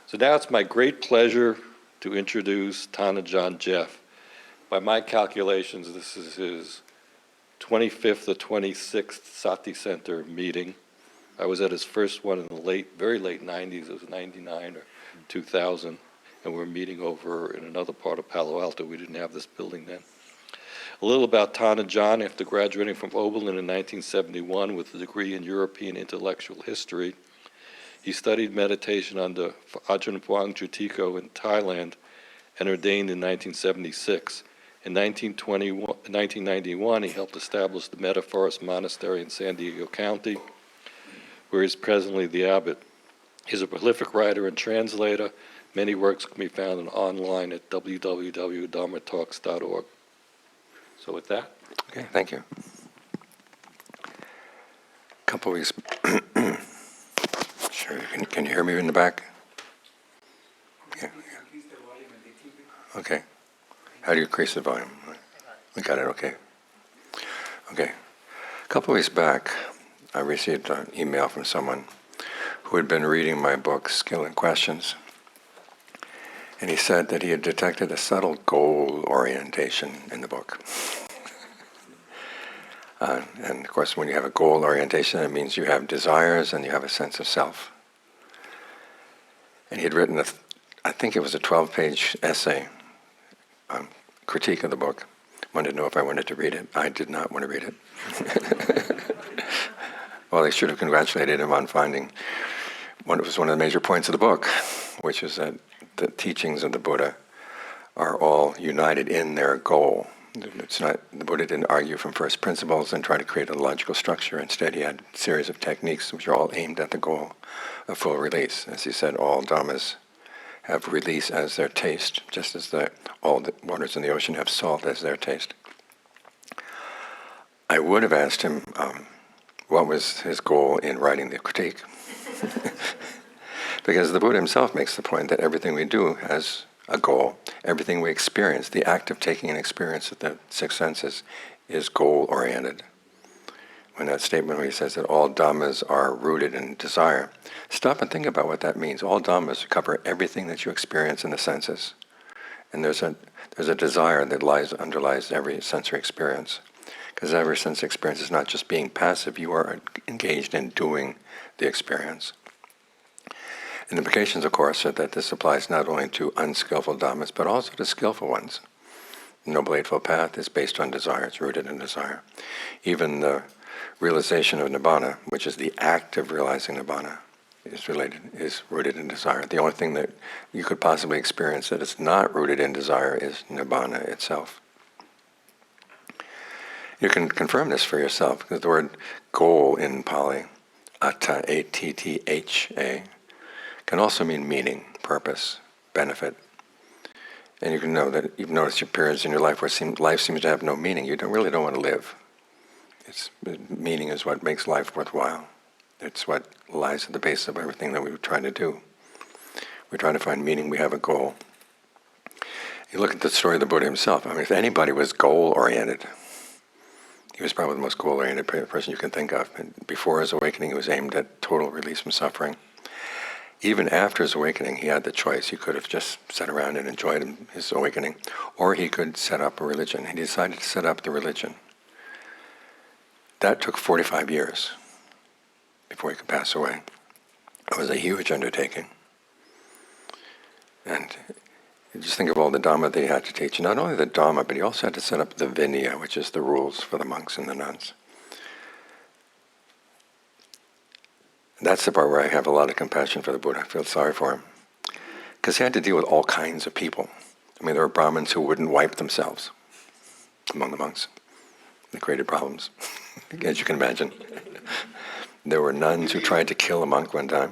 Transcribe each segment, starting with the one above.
So now it's my great pleasure to introduce Thanajan Jeff. By my calculations, this is his 25th or 26th Sati Center meeting. I was at his first one in the very late 90s. It was 99 or 2000, and we're meeting over in another part of Palo Alto. We didn't have this building then. A little about Thanajan. After graduating from Oberlin in 1971 with a degree in European intellectual history, he studied meditation under Ajahn Puang Jutiko in Thailand and ordained in 1976. In 1991, he helped establish the Meta Forest Monastery in San Diego County, where he's presently the abbot. He's a prolific writer and translator. Many works can be found online at www.dharmatalks.org. So with that. Okay, thank you. Couple weeks. Sure, can you hear me in the back? Yeah. Okay. How do you increase the volume? We got it, okay. Okay. A couple weeks back, I received an email from someone who had been reading my book, Skill and Questions, and he said that he had detected a subtle goal orientation in the book. And of course, when you have a goal orientation, it means you have desires and you have a sense of self. And he had written, I think it was a 12-page essay, critique of the book. Wanted to know if I wanted to read it. I did not want to read it. Well, they should have congratulated him on finding it was one of the major points of the book, which is that the teachings of the Buddha are all united in their goal. It's not, the Buddha didn't argue from first principles and try to create a logical structure. Instead, he had a series of techniques which are all aimed at the goal of full release. As he said, all dhammas have release as their taste, just as all the waters in the ocean have salt as their taste. I would have asked him what was his goal in writing the critique. Because the Buddha himself makes the point that everything we do has a goal. Everything we experience, the act of taking an experience of the six senses, is goal-oriented. When that statement where he says that all dhammas are rooted in desire, stop and think about what that means. All dhammas cover everything that you experience in the senses. And there's a desire that underlies every sensory experience. Because every sensory experience is not just being passive, you are engaged in doing the experience. And the implications, of course, are that this applies not only to unskillful dhammas, but also to skillful ones. The Noble Eightfold Path is based on desire, it's rooted in desire. Even the realization of nibbana, which is the act of realizing nibbana, is rooted in desire. The only thing that you could possibly experience that is not rooted in desire is nibbana itself. You can confirm this for yourself, because the word goal in Pali, atta, A-T-T-H-A, can also mean meaning, purpose, benefit. And you can know that you've noticed your periods in your life where life seems to have no meaning. You really don't want to live. Meaning is what makes life worthwhile. It's what lies at the base of everything that we try to do. We're trying to find meaning, we have a goal. You look at the story of the Buddha himself. I mean, if anybody was goal-oriented, he was probably the most goal-oriented person you can think of. And before his awakening, he was aimed at total release from suffering. Even after his awakening, he had the choice. He could have just sat around and enjoyed his awakening, or he could set up a religion. He decided to set up the religion. That took 45 years before he could pass away. It was a huge undertaking. And you just think of all the Dhamma that he had to teach. Not only the Dhamma, but he also had to set up the Vinaya, which is the rules for the monks and the nuns. That's the part where I have a lot of compassion for the Buddha. I feel sorry for him. Because he had to deal with all kinds of people. I mean, there were Brahmins who wouldn't wipe themselves among the monks. They created problems, as you can imagine. There were nuns who tried to kill a monk one time.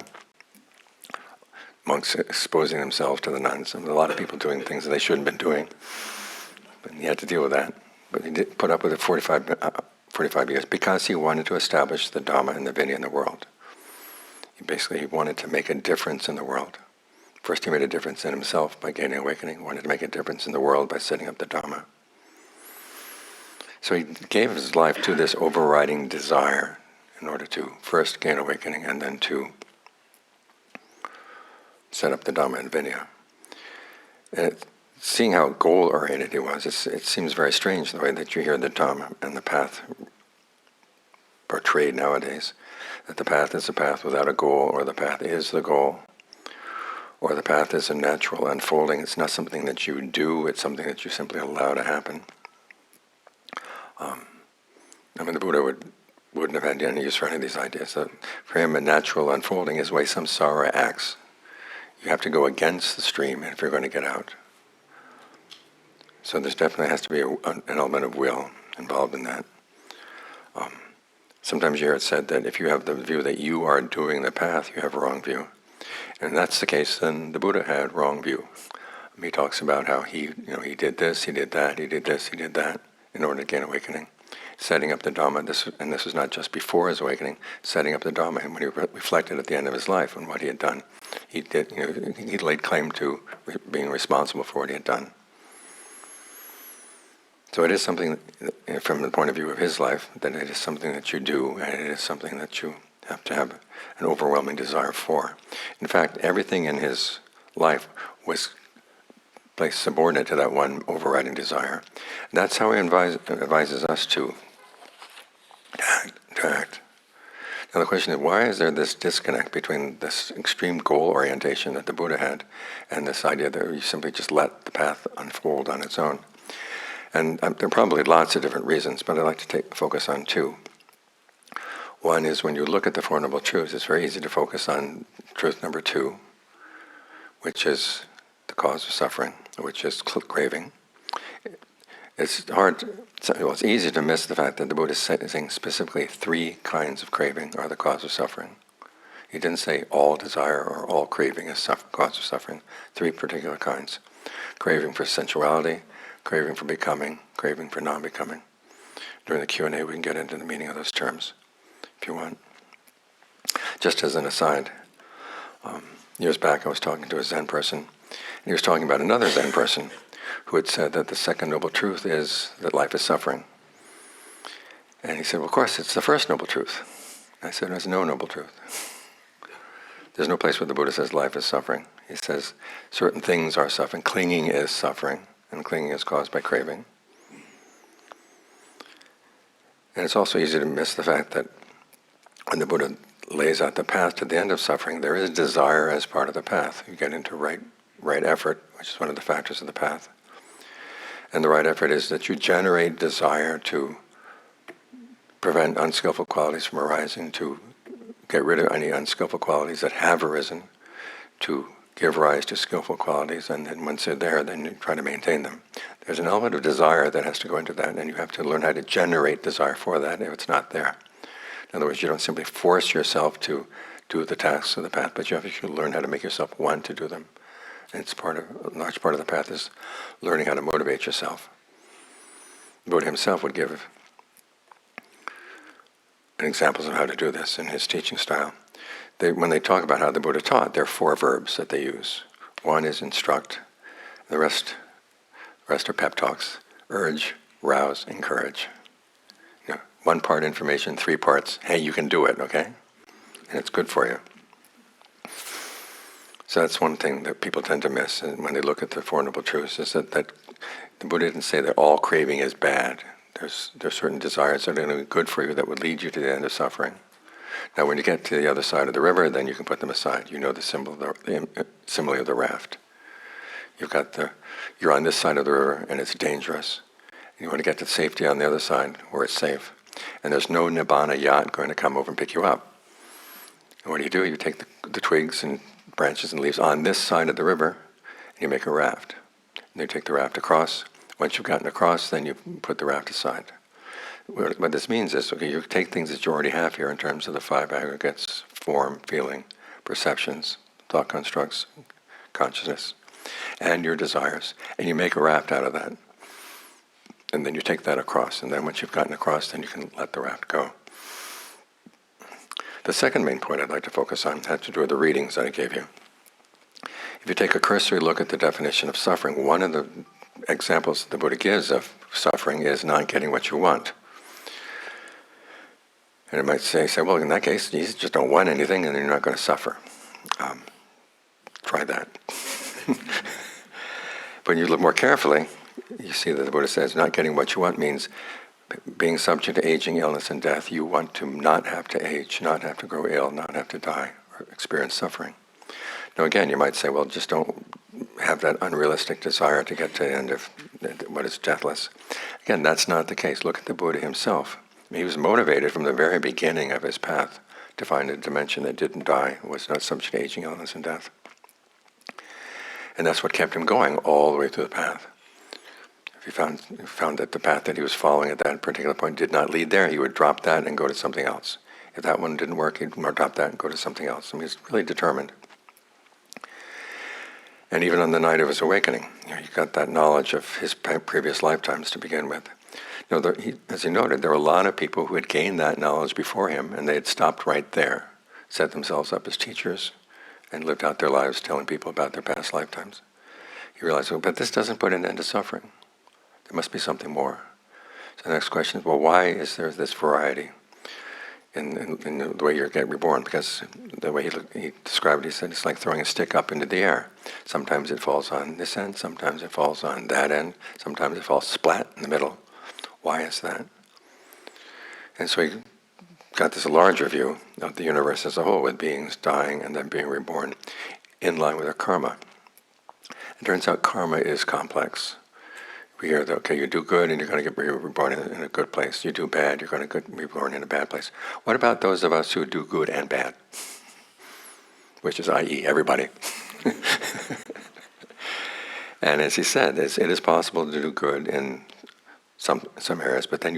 Monks exposing themselves to the nuns. And a lot of people doing things that they shouldn't have been doing. But he had to deal with that. But he did put up with it 45 years because he wanted to establish the Dhamma and the Vinaya in the world. He wanted to make a difference in the world. First he made a difference in himself by gaining awakening. He wanted to make a difference in the world by setting up the Dhamma. So he gave his life to this overriding desire in order to first gain awakening and then to set up the Dhamma and Vinaya. And seeing how goal-oriented he was, it seems very strange the way that you hear the Dhamma and the path portrayed nowadays, that the path is a path without a goal, or the path is the goal, or the path is a natural unfolding. It's not something that you do, it's something that you simply allow to happen. The Buddha wouldn't have had any use for any of these ideas. So for him, a natural unfolding is the way samsara acts. You have to go against the stream if you're going to get out. So there's definitely has to be an element of will involved in that. Sometimes you hear it said that if you have the view that you are doing the path, you have a wrong view. And if that's the case, then the Buddha had wrong view. He talks about how he did this, he did that, he did this, he did that, in order to gain awakening. Setting up the Dhamma, this was not just before his awakening, setting up the Dhamma, and when he reflected at the end of his life on what he had done, he laid claim to being responsible for what he had done. So it is something, from the point of view of his life, that it is something that you do, and it is something that you have to have an overwhelming desire for. In fact, everything in his life was placed subordinate to that one overriding desire. And that's how he advises us to act. Now the question is, why is there this disconnect between this extreme goal orientation that the Buddha had and this idea that you simply just let the path unfold on its own? And there are probably lots of different reasons, but I'd like to focus on two. One is when you look at the Four Noble Truths, it's very easy to focus on truth number 2, which is the cause of suffering, which is craving. It's easy to miss the fact that the Buddha is saying specifically 3 kinds of craving are the cause of suffering. He didn't say all desire or all craving is cause of suffering. 3 particular kinds. Craving for sensuality, craving for becoming, craving for non-becoming. During the Q&A we can get into the meaning of those terms, if you want. Just as an aside, years back I was talking to a Zen person, and he was talking about another Zen person who had said that the second noble truth is that life is suffering. And he said, well, of course, it's the first noble truth. I said, there's no noble truth. There's no place where the Buddha says life is suffering. He says certain things are suffering. Clinging is suffering, and clinging is caused by craving. And it's also easy to miss the fact that when the Buddha lays out the path to the end of suffering, there is desire as part of the path. You get into right effort, which is one of the factors of the path. And the right effort is that you generate desire to prevent unskillful qualities from arising, to get rid of any unskillful qualities that have arisen, to give rise to skillful qualities, and then once they're there, then you try to maintain them. There's an element of desire that has to go into that, and you have to learn how to generate desire for that if it's not there. In other words, you don't simply force yourself to do the tasks of the path, but you have to learn how to make yourself want to do them. And a large part of the path is learning how to motivate yourself. The Buddha himself would give examples of how to do this in his teaching style. When they talk about how the Buddha taught, there are 4 verbs that they use. One is instruct, the rest are pep talks: urge, rouse, encourage. 1 part information, 3 parts, hey, you can do it, okay? And it's good for you. So that's one thing that people tend to miss when they look at the Four Noble Truths, is that the Buddha didn't say that all craving is bad. There's certain desires that are going to be good for you that would lead you to the end of suffering. Now when you get to the other side of the river, then you can put them aside. You know the simile of the raft. You're on this side of the river and it's dangerous. You want to get to safety on the other side where it's safe. And there's no nibbana yacht going to come over and pick you up. And what do? You take the twigs and branches and leaves on this side of the river, and you make a raft. And you take the raft across. Once you've gotten across, then you put the raft aside. What this means is, okay, you take things that you already have here in terms of the 5 aggregates: form, feeling, perceptions, thought constructs, consciousness, and your desires, and you make a raft out of that. And then you take that across, and then once you've gotten across, then you can let the raft go. The second main point I'd like to focus on has to do with the readings that I gave you. If you take a cursory look at the definition of suffering, one of the examples the Buddha gives of suffering is not getting what you want. And it might say, well, in that case, you just don't want anything and you're not going to suffer. try that. But when you look more carefully, you see that the Buddha says not getting what you want means being subject to aging, illness, and death. You want to not have to age, not have to grow ill, not have to die, or experience suffering. Now again, you might say, well, just don't have that unrealistic desire to get to the end of what is deathless. Again, that's not the case. Look at the Buddha himself. He was motivated from the very beginning of his path to find a dimension that didn't die, was not subject to aging, illness, and death. And that's what kept him going all the way through the path. If he found that the path that he was following at that particular point did not lead there, he would drop that and go to something else. If that one didn't work, he'd drop that and go to something else. I mean, he's really determined. And even on the night of his awakening, he got that knowledge of his previous lifetimes to begin with. As he noted, there were a lot of people who had gained that knowledge before him, and they had stopped right there, set themselves up as teachers, and lived out their lives telling people about their past lifetimes. He realized, well, but this doesn't put an end to suffering. There must be something more. So the next question is, well, why is there this variety in the way you get reborn? Because the way he described it, he said it's like throwing a stick up into the air. Sometimes it falls on this end, sometimes it falls on that end, sometimes it falls splat in the middle. Why is that? And so he got this larger view of the universe as a whole, with beings dying and then being reborn in line with their karma. It turns out karma is complex. We hear that, okay, you do good and you're going to get reborn in a good place. You do bad, you're going to get reborn in a bad place. What about those of us who do good and bad? Which is, i.e., everybody. And as he said, it is possible to do good in some areas, but then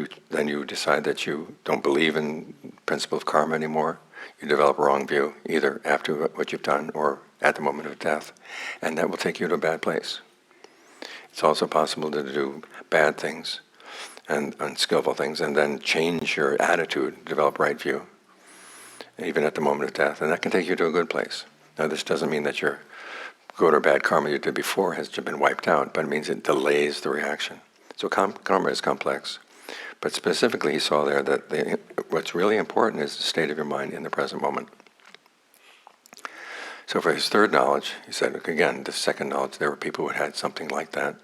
you decide that you don't believe in the principle of karma anymore. You develop a wrong view, either after what you've done or at the moment of death, and that will take you to a bad place. It's also possible to do bad things and unskillful things, and then change your attitude, develop right view, even at the moment of death, and that can take you to a good place. Now, this doesn't mean that your good or bad karma you did before has been wiped out, but it means it delays the reaction. So karma is complex. But specifically, he saw there that what's really important is the state of your mind in the present moment. So for his third knowledge, he said, again, the second knowledge, there were people who had something like that.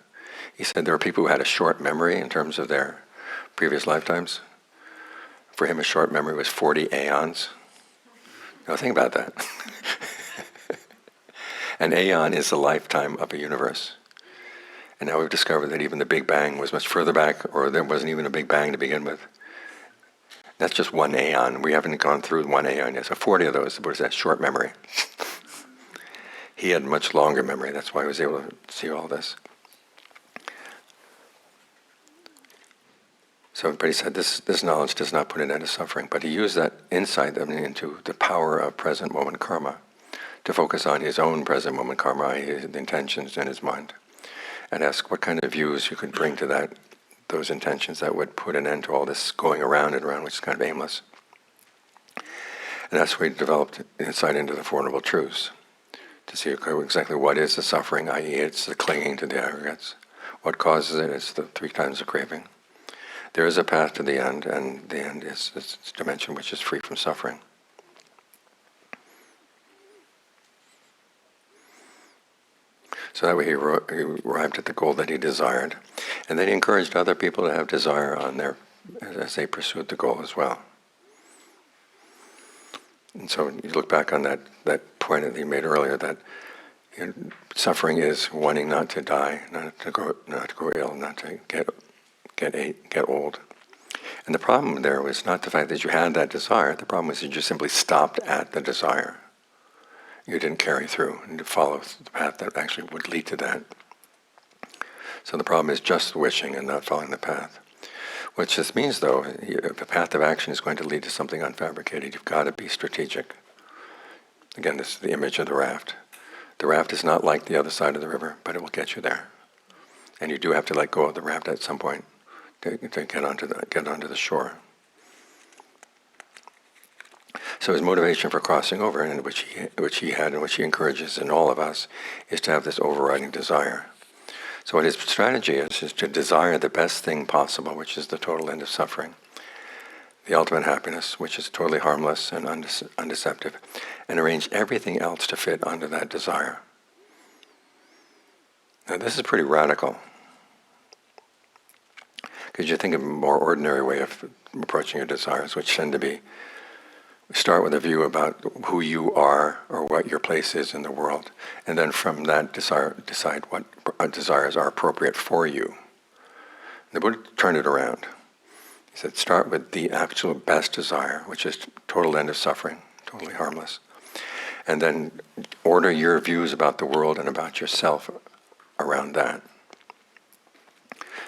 He said there were people who had a short memory in terms of their previous lifetimes. For him, a short memory was 40 aeons. Now think about that. An aeon is the lifetime of a universe. And now we've discovered that even the Big Bang was much further back, or there wasn't even a Big Bang to begin with. That's just one aeon. We haven't gone through one aeon yet. So 40 of those, the Buddha said, short memory. He had much longer memory. That's why he was able to see all this. But he said this knowledge does not put an end to suffering, but he used that insight into the power of present moment karma to focus on his own present moment karma, the intentions in his mind, and ask what kind of views you could bring to those intentions that would put an end to all this going around and around, which is kind of aimless. And that's where he developed insight into the Four Noble Truths, to see exactly what is the suffering, i.e. it's the clinging to the aggregates. What causes it? It's the 3 times the craving. There is a path to the end, and the end is this dimension which is free from suffering. So that way he arrived at the goal that he desired. And then he encouraged other people to have desire as they pursued the goal as well. And so you look back on that point that he made earlier, that suffering is wanting not to die, not to grow ill, not to get old. And the problem there was not the fact that you had that desire. The problem was that you simply stopped at the desire. You didn't carry through and follow the path that actually would lead to that. So the problem is just wishing and not following the path. What this means, though, the path of action is going to lead to something unfabricated. You've got to be strategic. Again, this is the image of the raft. The raft is not like the other side of the river, but it will get you there. And you do have to let go of the raft at some point to get onto the shore. So his motivation for crossing over, and which he had and which he encourages in all of us, is to have this overriding desire. So what his strategy is to desire the best thing possible, which is the total end of suffering, the ultimate happiness, which is totally harmless and undeceptive, and arrange everything else to fit under that desire. Now this is pretty radical, because you think of a more ordinary way of approaching your desires, which tend to be, start with a view about who you are or what your place is in the world, and then from that decide what desires are appropriate for you. The Buddha turned it around. He said, start with the absolute best desire, which is total end of suffering, totally harmless. And then order your views about the world and about yourself around that.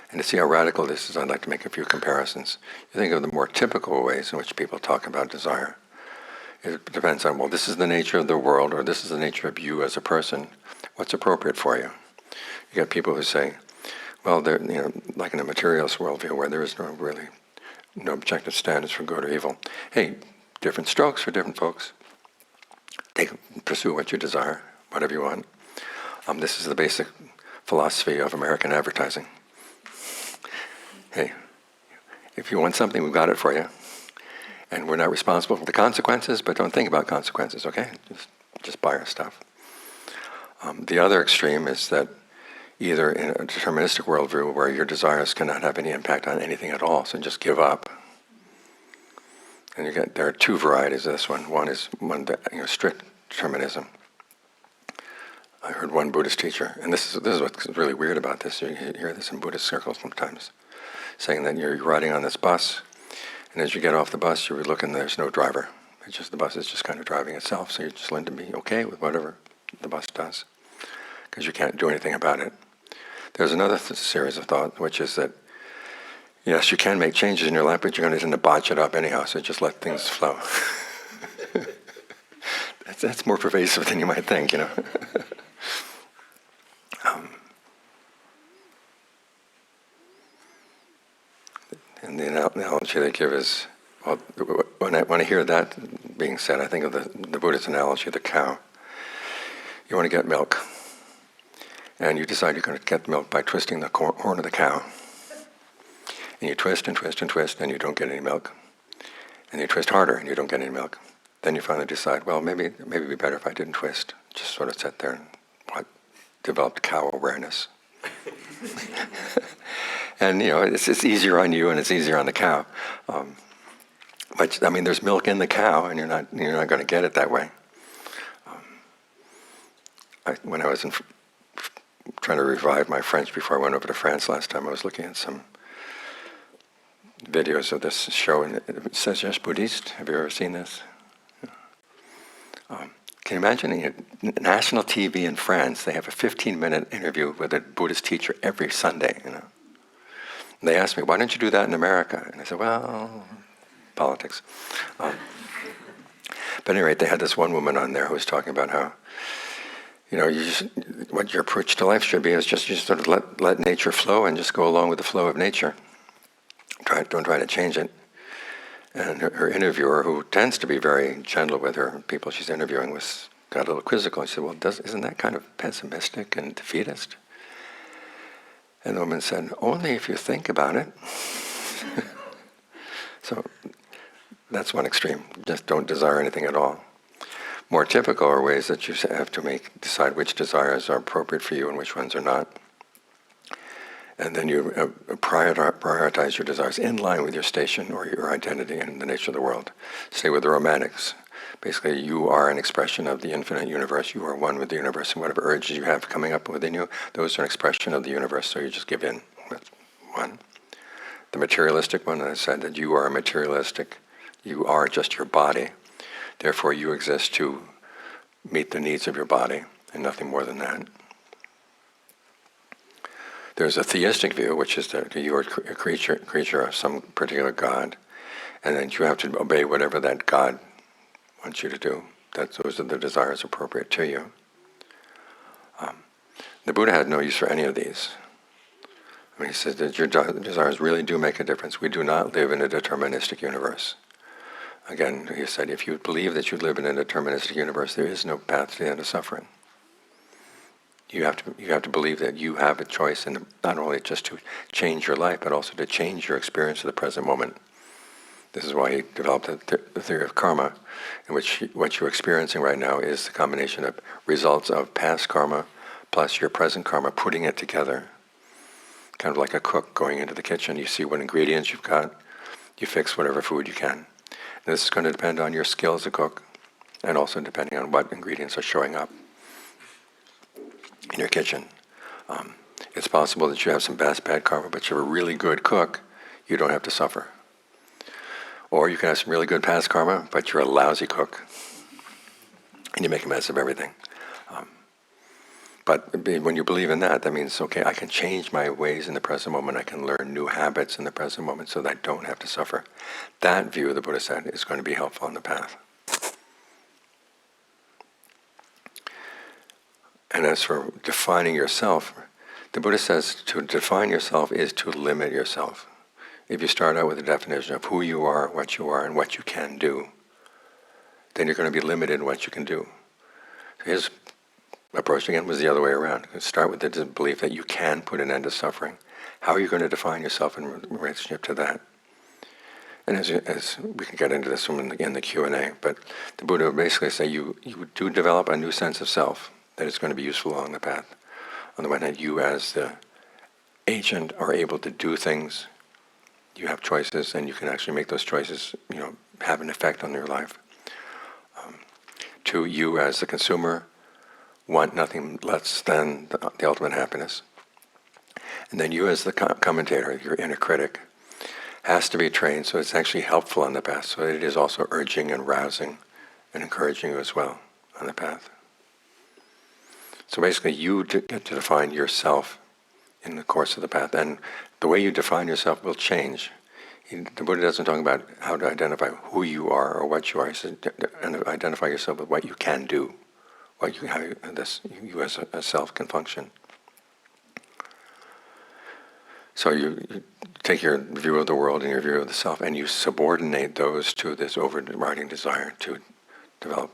And to see how radical this is, I'd like to make a few comparisons. You think of the more typical ways in which people talk about desire. It depends on, well, this is the nature of the world, or this is the nature of you as a person. What's appropriate for you? You get people who say, well, they're, like in a materialist worldview where there is no objective standards for good or evil. Hey, different strokes for different folks. Pursue what you desire, whatever you want. This is the basic philosophy of American advertising. Hey, if you want something, we've got it for you. And we're not responsible for the consequences, but don't think about consequences, okay? Just buy our stuff. The other extreme is that either in a deterministic worldview where your desires cannot have any impact on anything at all, so just give up. And there are two varieties of this one. One is strict determinism. I heard one Buddhist teacher, and this is what's really weird about this. You hear this in Buddhist circles sometimes, saying that you're riding on this bus, and as you get off the bus, you're looking, there's no driver. The bus is just kind of driving itself, so you just learn to be okay with whatever the bus does, because you can't do anything about it. There's another series of thought, which is that, yes, you can make changes in your life, but you're going to tend to botch it up anyhow, so just let things flow. That's more pervasive than you might think, And the analogy they give is, well, when I hear that being said, I think of the Buddhist analogy of the cow. You want to get milk, and you decide you're going to get milk by twisting the horn of the cow. And you twist and twist and twist, and you don't get any milk. And you twist harder, and you don't get any milk. Then you finally decide, well, maybe it'd be better if I didn't twist. Just sort of sit there and developed cow awareness. And it's easier on you, and it's easier on the cow. But I mean, there's milk in the cow, and you're not going to get it that way. When I was trying to revive my French before I went over to France last time, I was looking at some videos of this show, and it says, yes, Buddhist. Have you ever seen this? Can you imagine, national TV in France, they have a 15-minute interview with a Buddhist teacher every Sunday, And they asked me, why don't you do that in America? And I said, well, politics. But at any rate, they had this one woman on there who was talking about how, what your approach to life should be is just you sort of let nature flow and just go along with the flow of nature. Don't try to change it. And her interviewer, who tends to be very gentle with her people she's interviewing, got a little quizzical. She said, well, isn't that kind of pessimistic and defeatist? And the woman said, only if you think about it. So that's one extreme. Just don't desire anything at all. More typical are ways that you have to decide which desires are appropriate for you and which ones are not. And then you prioritize your desires in line with your station or your identity in the nature of the world. Say with the romantics, basically you are an expression of the infinite universe. You are one with the universe, and whatever urges you have coming up within you, those are an expression of the universe, so you just give in. That's one. The materialistic one, I said that you are materialistic. You are just your body. Therefore, you exist to meet the needs of your body, and nothing more than that. There's a theistic view, which is that you are a creature of some particular God, and then you have to obey whatever that God wants you to do. Those are the desires appropriate to you. The Buddha had no use for any of these. I mean, he says that your desires really do make a difference. We do not live in a deterministic universe. Again, he said, if you believe that you live in a deterministic universe, there is no path to the end of suffering. You have to believe that you have a choice, and not only just to change your life, but also to change your experience of the present moment. This is why he developed the theory of karma, in which what you're experiencing right now is the combination of results of past karma plus your present karma, putting it together, kind of like a cook going into the kitchen. You see what ingredients you've got, you fix whatever food you can. And this is going to depend on your skill as a cook, and also depending on what ingredients are showing up in your kitchen. It's possible that you have some bad karma, but you're a really good cook, you don't have to suffer. Or you can have some really good past karma, but you're a lousy cook, and you make a mess of everything. But when you believe in that, that means, okay, I can change my ways in the present moment, I can learn new habits in the present moment so that I don't have to suffer. That view, the Buddha said, is going to be helpful on the path. And as for defining yourself, the Buddha says to define yourself is to limit yourself. If you start out with a definition of who you are, and what you can do, then you're going to be limited in what you can do. His approach, again, was the other way around. Start with the belief that you can put an end to suffering. How are you going to define yourself in relationship to that? And as we can get into this in the Q&A, but the Buddha would basically say you do develop a new sense of self that is going to be useful along the path. On the one hand, you as the agent are able to do things. You have choices, and you can actually make those choices, have an effect on your life. Two, you as the consumer want nothing less than the ultimate happiness. And then you as the commentator, your inner critic, has to be trained so it's actually helpful on the path. So it is also urging and rousing and encouraging you as well on the path. So basically you get to define yourself in the course of the path. And the way you define yourself will change. The Buddha doesn't talk about how to identify who you are or what you are. He says identify yourself with what you can do, how you as a self can function. So you take your view of the world and your view of the self, and you subordinate those to this overriding desire to develop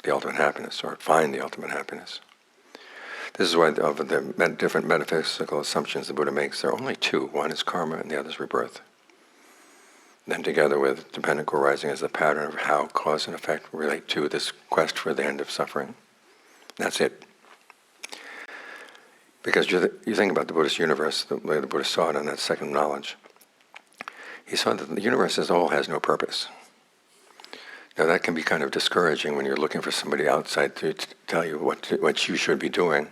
the ultimate happiness, or find the ultimate happiness. This is why of the different metaphysical assumptions the Buddha makes, there are only two. One is karma and the other is rebirth. Then together with dependent co-arising as the pattern of how cause and effect relate to this quest for the end of suffering. That's it. Because you think about the Buddhist universe, the way the Buddha saw it on that second knowledge. He saw that the universe as a whole has no purpose. Now that can be kind of discouraging when you're looking for somebody outside to tell you what you should be doing.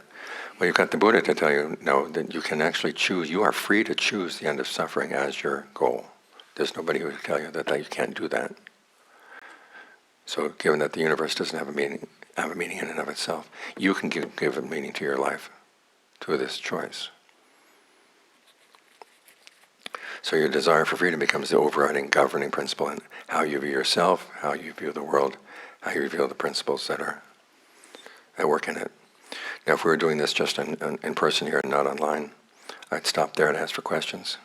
Well, you've got the Buddha to tell you, no, that you can actually choose. You are free to choose the end of suffering as your goal. There's nobody who can tell you that you can't do that. So given that the universe doesn't have a meaning in and of itself, you can give a meaning to your life through this choice. So your desire for freedom becomes the overriding governing principle in how you view yourself, how you view the world, how you view the principles that work in it. Now, if we were doing this just in person here and not online, I'd stop there and ask for questions,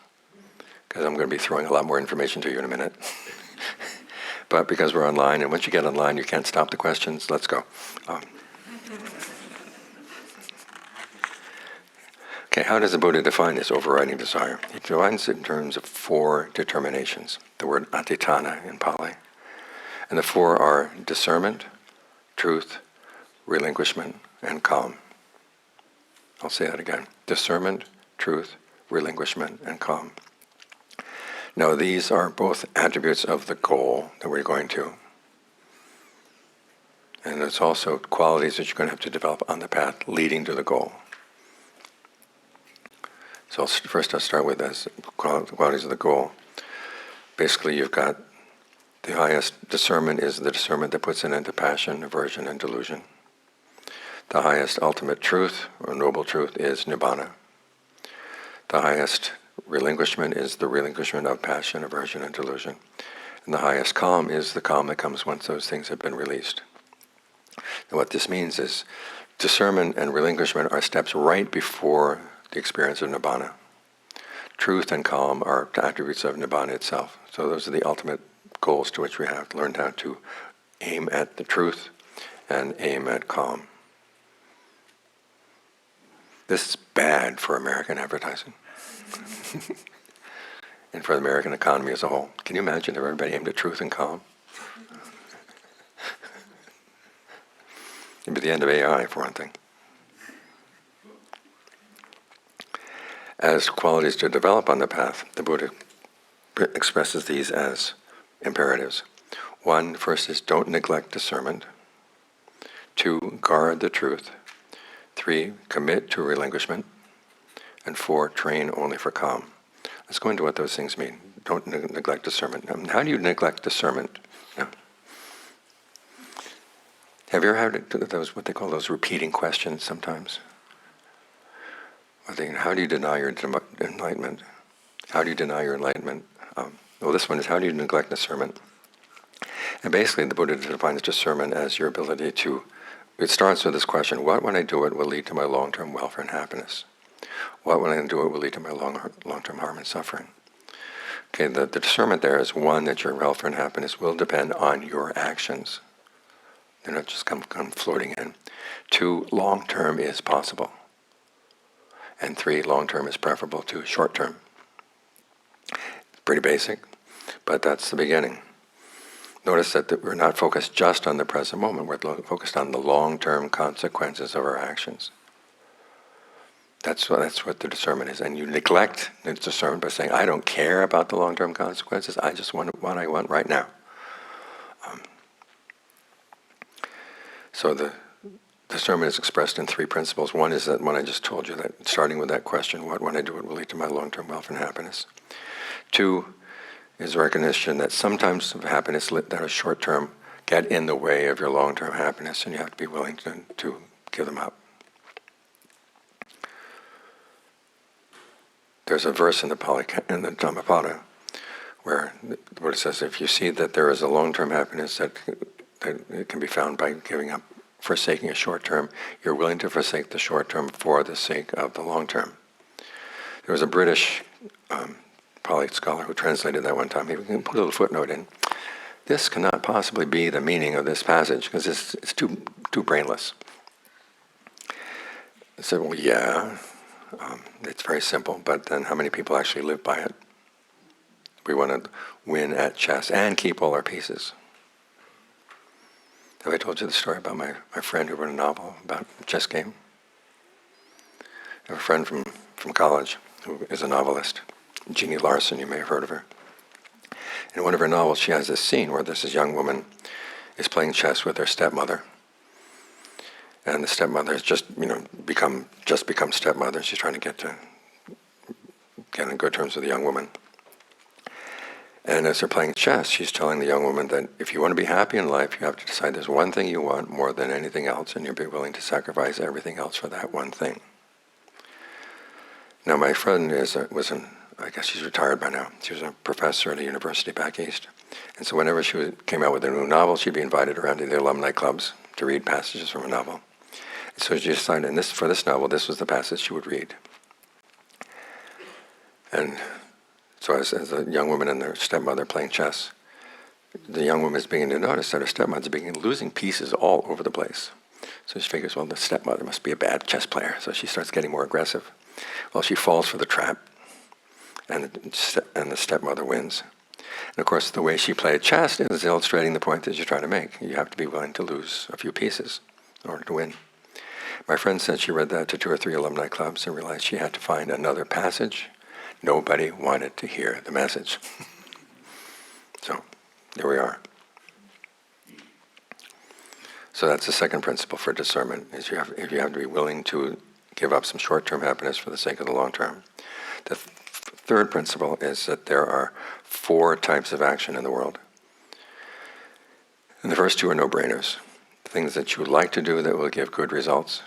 because I'm going to be throwing a lot more information to you in a minute. But because we're online, and once you get online, you can't stop the questions, let's go. Okay, how does the Buddha define this overriding desire? He defines it in terms of 4 determinations, the word atitana in Pali. And the 4 are discernment, truth, relinquishment, and calm. I'll say that again. Discernment, truth, relinquishment, and calm. Now these are both attributes of the goal that we're going to. And it's also qualities that you're going to have to develop on the path leading to the goal. So first I'll start with as qualities of the goal. Basically you've got the highest discernment is the discernment that puts an end to passion, aversion, and delusion. The highest ultimate truth, or noble truth, is nibbana. The highest relinquishment is the relinquishment of passion, aversion, and delusion. And the highest calm is the calm that comes once those things have been released. And what this means is discernment and relinquishment are steps right before the experience of nibbana. Truth and calm are attributes of nibbana itself. So those are the ultimate goals to which we have learned how to aim at the truth and aim at calm. This is bad for American advertising. And for the American economy as a whole. Can you imagine if everybody aimed at truth and calm? It'd be the end of AI, for one thing. As qualities to develop on the path, the Buddha expresses these as imperatives. One, first is don't neglect discernment. 2, guard the truth. 3, commit to relinquishment. And 4, train only for calm. Let's go into what those things mean. Don't neglect discernment. How do you neglect discernment? Have you ever had those, what they call those repeating questions sometimes? How do you deny your enlightenment? How do you deny your enlightenment? Well, this one is, how do you neglect discernment? And basically, the Buddha defines discernment as your ability to, it starts with this question, what when I do it will lead to my long-term welfare and happiness? What when I do it will lead to my long-term harm and suffering? Okay, the discernment there is, one, that your welfare and happiness will depend on your actions. They're not just come floating in. 2, long-term is possible. And 3, long-term is preferable to short-term. Pretty basic, but that's the beginning. Notice that we're not focused just on the present moment. We're focused on the long-term consequences of our actions. That's what the discernment is. And you neglect the discernment by saying, I don't care about the long-term consequences. I just want what I want right now. So the discernment is expressed in 3 principles. One is that one I just told you, that starting with that question, what when I do it will lead to my long-term welfare and happiness. 2 is recognition that sometimes happiness that are short-term get in the way of your long-term happiness, and you have to be willing to give them up. There's a verse in the Dhammapada where the Buddha says, if you see that there is a long-term happiness that it can be found by giving up, forsaking a short-term, you're willing to forsake the short-term for the sake of the long-term. There was a British Pali scholar who translated that one time. He put a little footnote in. This cannot possibly be the meaning of this passage because it's too brainless. I said, well, yeah, it's very simple, but then how many people actually live by it? We want to win at chess and keep all our pieces. Have I told you the story about my friend who wrote a novel about a chess game? I have a friend from college who is a novelist. Jeannie Larson, you may have heard of her. In one of her novels, she has this scene where this young woman is playing chess with her stepmother. And the stepmother has just become stepmother. She's trying to get on good terms with the young woman. And as they're playing chess, she's telling the young woman that if you want to be happy in life, you have to decide there's one thing you want more than anything else, and you'll be willing to sacrifice everything else for that one thing. Now, my friend I guess she's retired by now. She was a professor at a university back east. And so whenever she came out with a new novel, she'd be invited around to the alumni clubs to read passages from a novel. And so she decided, for this novel, this was the passage she would read. And so as a young woman and their stepmother playing chess, the young woman is beginning to notice that her stepmother's losing pieces all over the place. So she figures, well, the stepmother must be a bad chess player. So she starts getting more aggressive. Well, she falls for the trap, and the stepmother wins. And of course, the way she played chess is illustrating the point that you're trying to make. You have to be willing to lose a few pieces in order to win. My friend said she read that to 2 or 3 alumni clubs and realized she had to find another passage. Nobody wanted to hear the message. So, there we are. So that's the second principle for discernment, is you have to be willing to give up some short-term happiness for the sake of the long-term. The third principle is that there are 4 types of action in the world. And the first 2 are no-brainers. Things that you like to do that will give good results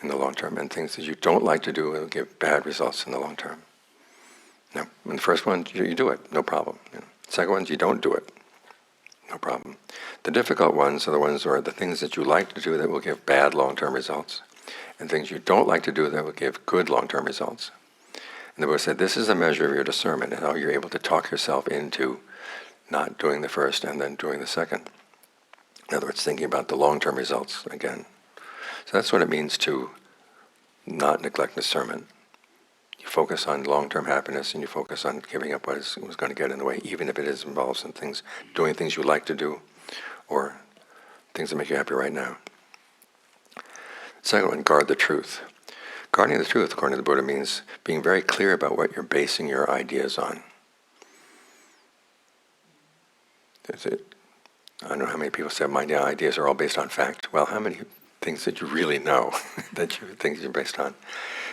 in the long term, and things that you don't like to do that will give bad results in the long term. Now, in the first one, you do it, no problem. The second ones, you don't do it, no problem. The difficult ones are the ones where the things that you like to do that will give bad long-term results, and things you don't like to do that will give good long-term results. And the Buddha said, this is a measure of your discernment and how you're able to talk yourself into not doing the first and then doing the second. In other words, thinking about the long-term results again. So that's what it means to not neglect discernment. You focus on long-term happiness and you focus on giving up what was going to get in the way, even if it involves some things, doing things you like to do or things that make you happy right now. Second one, guard the truth. Guarding the truth, according to the Buddha, means being very clear about what you're basing your ideas on. I don't know how many people say my ideas are all based on fact. Well, how many things that you really know that you think you're based on?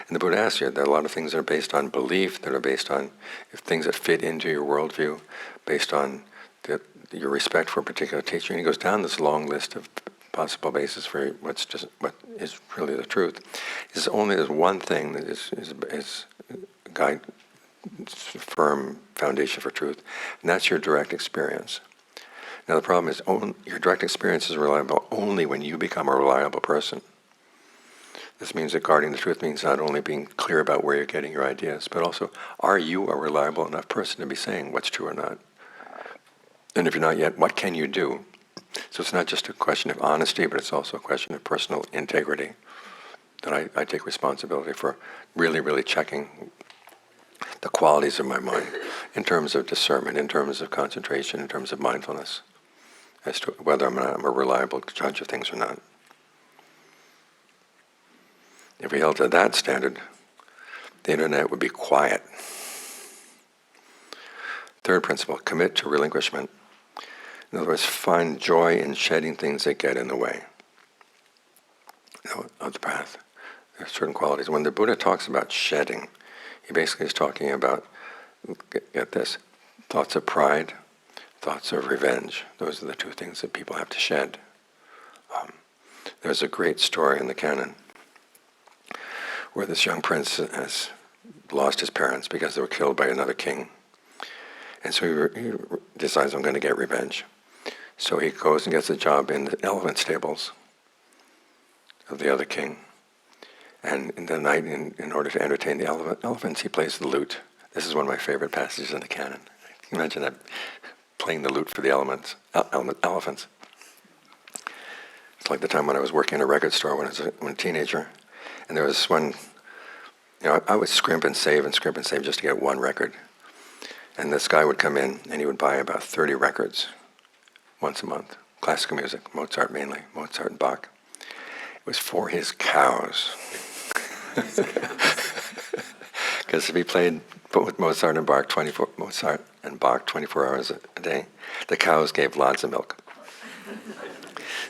And the Buddha asks you, there are a lot of things that are based on belief, that are based on things that fit into your worldview, based on your respect for a particular teacher. And he goes down this long list of possible basis for what is really the truth. There's one thing that is a guide, firm foundation for truth, and that's your direct experience. Now the problem is your direct experience is reliable only when you become a reliable person. This means that guarding the truth means not only being clear about where you're getting your ideas, but also, are you a reliable enough person to be saying what's true or not? And if you're not yet, what can you do? So it's not just a question of honesty, but it's also a question of personal integrity. That I take responsibility for really, really checking the qualities of my mind in terms of discernment, in terms of concentration, in terms of mindfulness, as to whether I'm a reliable judge of things or not. If we held to that standard, the internet would be quiet. Third principle, commit to relinquishment. In other words, find joy in shedding things that get in the way of the path. There are certain qualities. When the Buddha talks about shedding, he basically is talking about, get this, thoughts of pride, thoughts of revenge. Those are the two things that people have to shed. There's a great story in the canon where this young prince has lost his parents because they were killed by another king. And so he decides, I'm going to get revenge. So he goes and gets a job in the elephant stables of the other king. And in the night, in order to entertain the elephants, he plays the lute. This is one of my favorite passages in the canon. Can you imagine that? Playing the lute for the elephants. It's like the time when I was working in a record store when I was a teenager. And there was one, I would scrimp and save just to get one record. And this guy would come in and he would buy about 30 records once a month. Classical music, Mozart mainly, Mozart and Bach. It was for his cows. Because if he played with Mozart and Bach 24 hours a day, the cows gave lots of milk.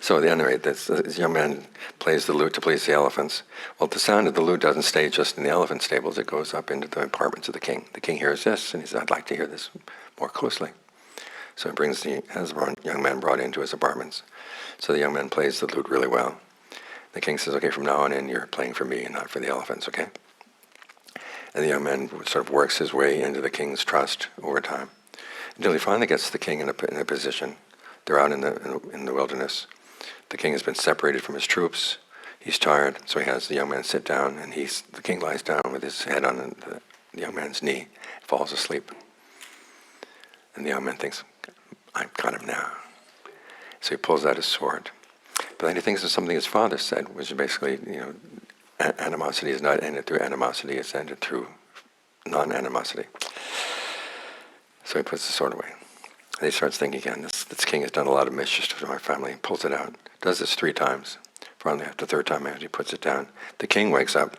So at any rate, this young man plays the lute to please the elephants. Well, the sound of the lute doesn't stay just in the elephant stables. It goes up into the apartments of the king. The king hears this, and he says, I'd like to hear this more closely. So he has the young man brought into his apartments. So the young man plays the lute really well. The king says, okay, from now on in, you're playing for me and not for the elephants, okay? And the young man sort of works his way into the king's trust over time, until he finally gets the king in a position. They're out in the wilderness. The king has been separated from his troops. He's tired, so he has the young man sit down, and the king lies down with his head on the young man's knee, falls asleep. And the young man thinks, I've got him now. So he pulls out his sword. But then he thinks of something his father said, which is basically, animosity is not ended through animosity, it's ended through non-animosity. So he puts the sword away. And he starts thinking again, this king has done a lot of mischief to our family. He pulls it out, does this 3 times. Finally, after the 3rd time, after he puts it down, the king wakes up.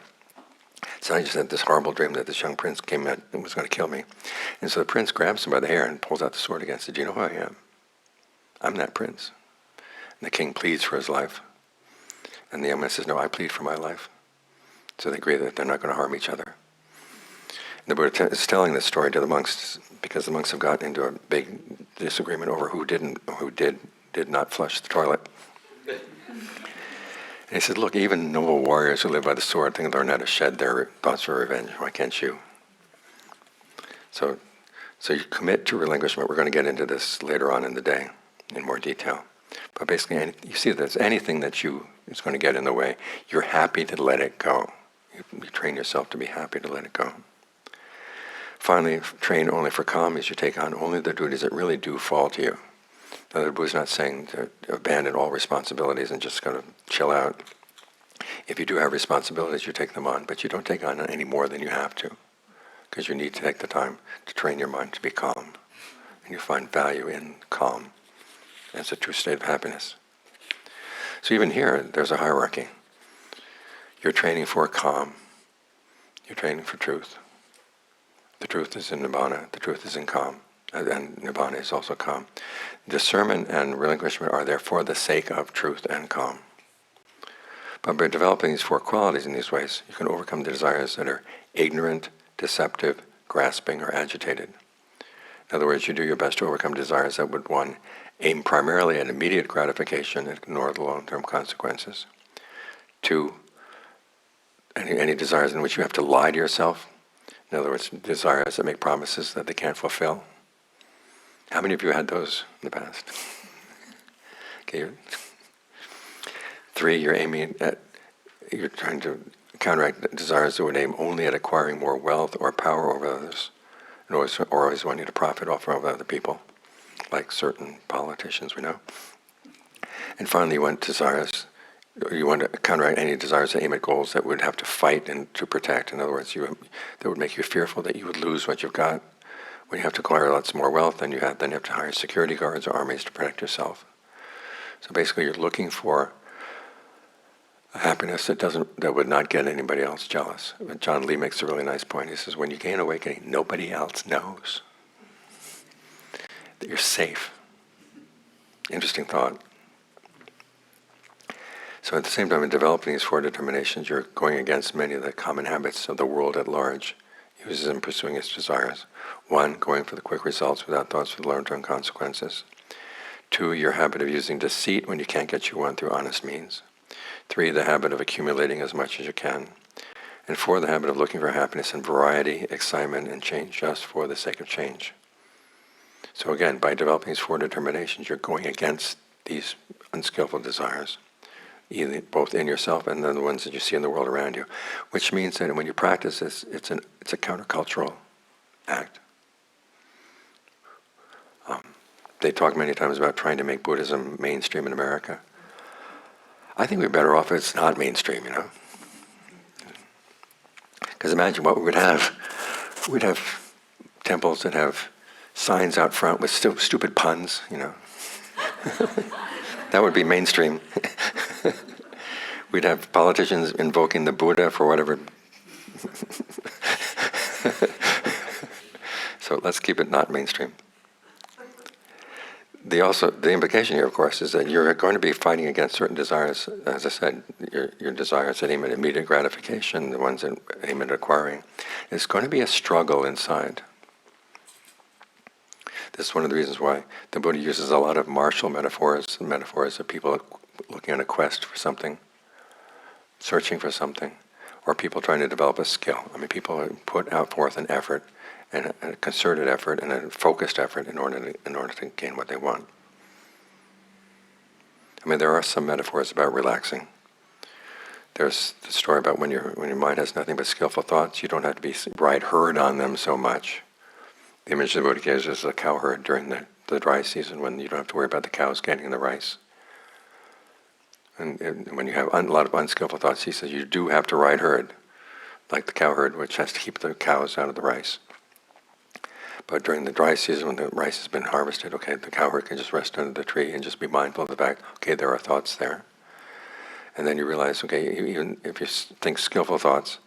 So I just had this horrible dream that this young prince came in and was going to kill me. And so the prince grabs him by the hair and pulls out the sword again and said, do you know who I am? I'm that prince. And the king pleads for his life. And the young man says, no, I plead for my life. So they agree that they're not going to harm each other. And the Buddha is telling this story to the monks because the monks have gotten into a big disagreement over who did not flush the toilet. And he said, look, even noble warriors who live by the sword think they learn how to shed their thoughts for revenge. Why can't you? So you commit to relinquishment. We're going to get into this later on in the day in more detail. But basically, you see, there's anything that is going to get in the way, you're happy to let it go. You train yourself to be happy to let it go. Finally, train only for calm means you take on only the duties that really do fall to you. Now, the Buddha's not saying to abandon all responsibilities and just kind of chill out. If you do have responsibilities, you take them on, but you don't take on any more than you have to, because you need to take the time to train your mind to be calm. And you find value in calm as a true state of happiness. So even here, there's a hierarchy. You're training for calm. You're training for truth. The truth is in Nibbana. The truth is in calm. And Nibbana is also calm. Discernment and relinquishment are there for the sake of truth and calm. But by developing these four qualities in these ways, you can overcome the desires that are ignorant, deceptive, grasping, or agitated. In other words, you do your best to overcome desires that would, one, aim primarily at immediate gratification and ignore the long-term consequences. Two, any desires in which you have to lie to yourself. In other words, desires that make promises that they can't fulfill. How many of you had those in the past? Okay. Three, you're trying to counteract desires that would aim only at acquiring more wealth or power over others, and always wanting to profit off of other people, like certain politicians we know. And finally, you want to counteract any desires that aim at goals that would have to fight and to protect. In other words, that would make you fearful that you would lose what you've got. When you have to acquire lots more wealth, then you have to hire security guards or armies to protect yourself. So basically, you're looking for a happiness that would not get anybody else jealous. But John Lee makes a really nice point. He says, when you gain awakening, nobody else knows that you're safe. Interesting thought. So at the same time, in developing these four determinations, you're going against many of the common habits of the world at large, uses in pursuing its desires. One, going for the quick results without thoughts for the long-term consequences. Two, your habit of using deceit when you can't get what you want through honest means. Three, the habit of accumulating as much as you can. And four, the habit of looking for happiness in variety, excitement, and change just for the sake of change. So again, by developing these four determinations, you're going against these unskillful desires, either both in yourself and then the ones that you see in the world around you, which means that when you practice this, it's a countercultural act. They talk many times about trying to make Buddhism mainstream in America. I think we're better off if it's not mainstream, Because imagine what we would have. We'd have temples that have signs out front with stupid puns, That would be mainstream. We'd have politicians invoking the Buddha for whatever. So let's keep it not mainstream. The implication here, of course, is that you're going to be fighting against certain desires. As I said, your desires that aim at immediate gratification, the ones that aim at acquiring. It's going to be a struggle inside. This is one of the reasons why the Buddha uses a lot of martial metaphors of people looking on a quest for something, searching for something, or people trying to develop a skill. People put out forth an effort, and a concerted effort, and a focused effort in order to gain what they want. There are some metaphors about relaxing. There's the story about when your mind has nothing but skillful thoughts, you don't have to be ride herd on them so much. The image the Buddha gives is a cow herd during the dry season when you don't have to worry about the cows getting the rice. And when you have a lot of unskillful thoughts, he says you do have to ride herd, like the cow herd, which has to keep the cows out of the rice. But during the dry season, when the rice has been harvested, the cow herd can just rest under the tree and just be mindful of the fact, there are thoughts there. And then you realize, even if you think skillful thoughts,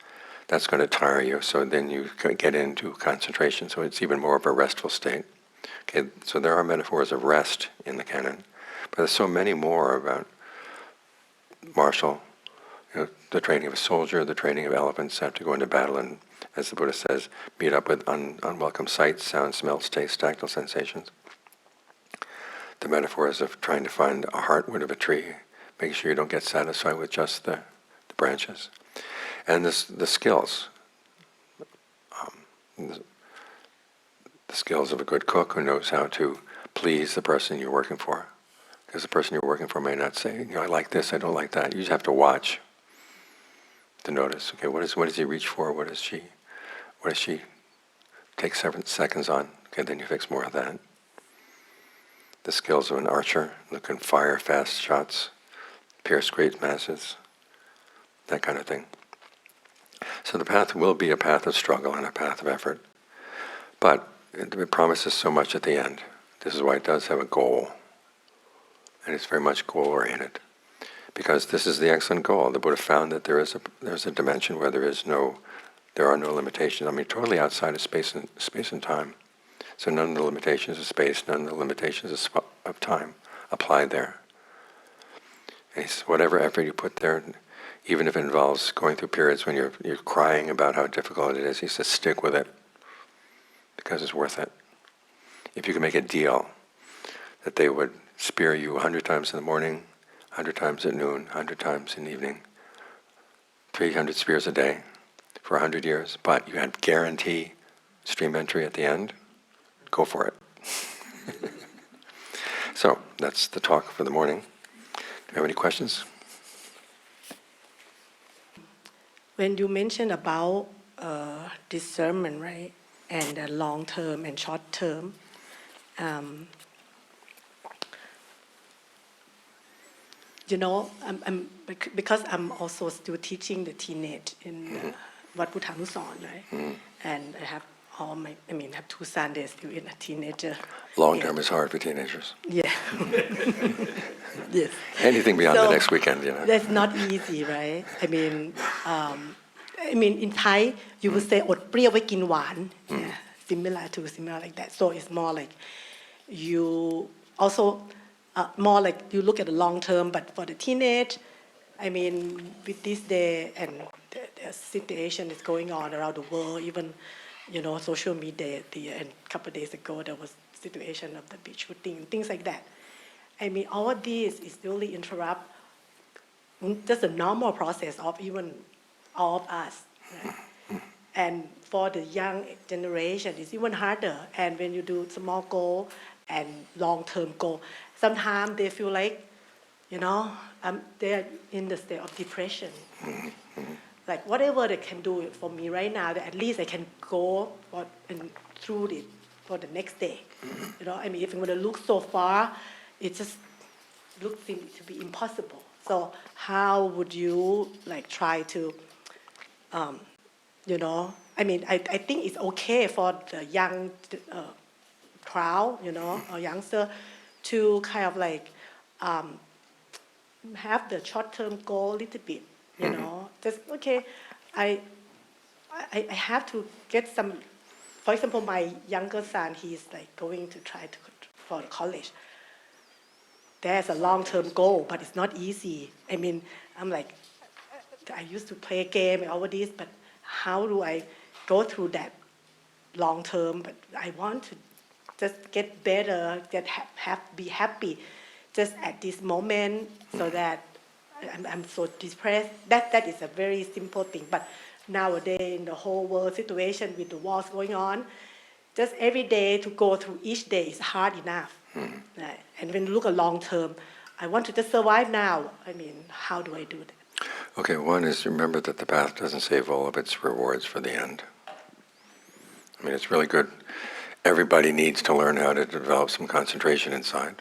that's going to tire you. So then you get into concentration. So it's even more of a restful state. So there are metaphors of rest in the canon, but there's so many more about martial, the training of a soldier, the training of elephants have to go into battle and, as the Buddha says, meet up with unwelcome sights, sounds, smells, tastes, tactile sensations. The metaphors of trying to find a heartwood of a tree, making sure you don't get satisfied with just the branches. And the skills. The skills of a good cook who knows how to please the person you're working for. Because the person you're working for may not say, I like this, I don't like that. You just have to watch to notice, what does he reach for? What does she take 7 seconds on? Then you fix more of that. The skills of an archer who can fire fast shots, pierce great masses, that kind of thing. So the path will be a path of struggle and a path of effort. But it promises so much at the end. This is why it does have a goal. And it's very much goal-oriented. Because this is the excellent goal. The Buddha found that there's a dimension where there is no There are no limitations. I mean, totally outside of space and time. So none of the limitations of space, none of the limitations of time apply there. And he says, whatever effort you put there, even if it involves going through periods when you're crying about how difficult it is, he says, stick with it, because it's worth it. If you can make a deal that they would spear you 100 times in the morning, 100 times at noon, 100 times in the evening, 300 spears a day for 100 years, but you had guarantee stream entry at the end, go for it. So that's the talk for the morning. Do you have any questions? When you mention about discernment, right, and long term and short term, because I'm also still teaching the teenage in Wat Puthanusaran, right? And I have have 2 sons, they're still in a teenager. Long term is hard for teenagers. Yeah. Yes. Anything beyond the next weekend, That's not easy, right? In Thai, you would say อดเปรี้ยวไว้กินหวาน similar like that. So it's more like you also more like you look at the long term, but for the teenage, with this day and the situation is going on around the world, even social media, and a couple of days ago there was situation of the beach shooting and things like that. All of this is really interrupt just a normal process of even all of us. Right? And for the young generation, it's even harder. And when you do small goal and long-term goal, sometimes they feel like, they're in the state of depression. Like whatever they can do for me right now, that at least I can go through it for the next day. If I'm going to look so far, it just looks to be impossible. So how would you try to, I think it's okay for the young crowd, or youngster, to kind of have the short-term goal a little bit, just okay. I have to get some. For example, my younger son, he's going to try for college. There's a long-term goal, but it's not easy. I'm like, I used to play a game and all of this, but how do I go through that long-term? But I want to just get better, be happy, just at this moment, so that I'm so depressed. That is a very simple thing. But nowadays, in the whole world situation with the wars going on, just every day to go through each day is hard enough. Right? And when you look at long term, I want to just survive now. How do I do that? Okay, one is remember that the path doesn't save all of its rewards for the end. It's really good. Everybody needs to learn how to develop some concentration inside,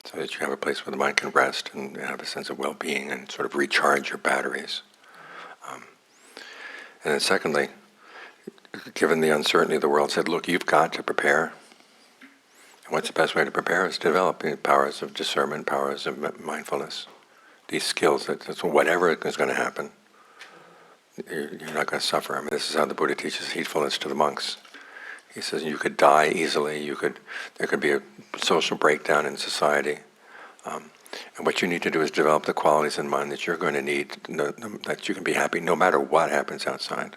so that you have a place where the mind can rest and have a sense of well-being and sort of recharge your batteries. And then secondly, given the uncertainty of the world, said, look, you've got to prepare. And what's the best way to prepare is developing powers of discernment, powers of mindfulness. These skills, that's whatever is going to happen, you're not going to suffer. This is how the Buddha teaches heedfulness to the monks. He says you could die easily, there could be a social breakdown in society. And what you need to do is develop the qualities in mind that you're going to need, that you can be happy no matter what happens outside.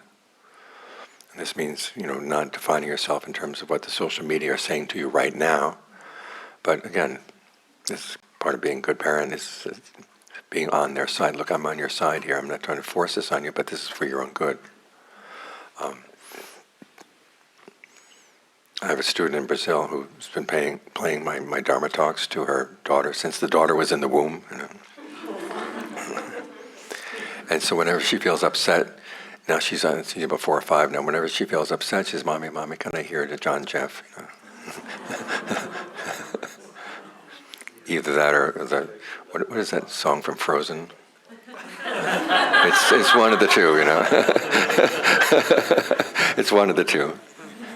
And this means, not defining yourself in terms of what the social media are saying to you right now. But again, this is part of being a good parent, is being on their side. Look, I'm on your side here. I'm not trying to force this on you, but this is for your own good. I have a student in Brazil who's been playing my Dharma talks to her daughter since the daughter was in the womb. And so whenever she feels upset, now she's about 4 or 5 now, whenever she feels upset, she says, Mommy, can I hear the John Jeff? Either that or what is that song from Frozen? It's one of the two, It's one of the two.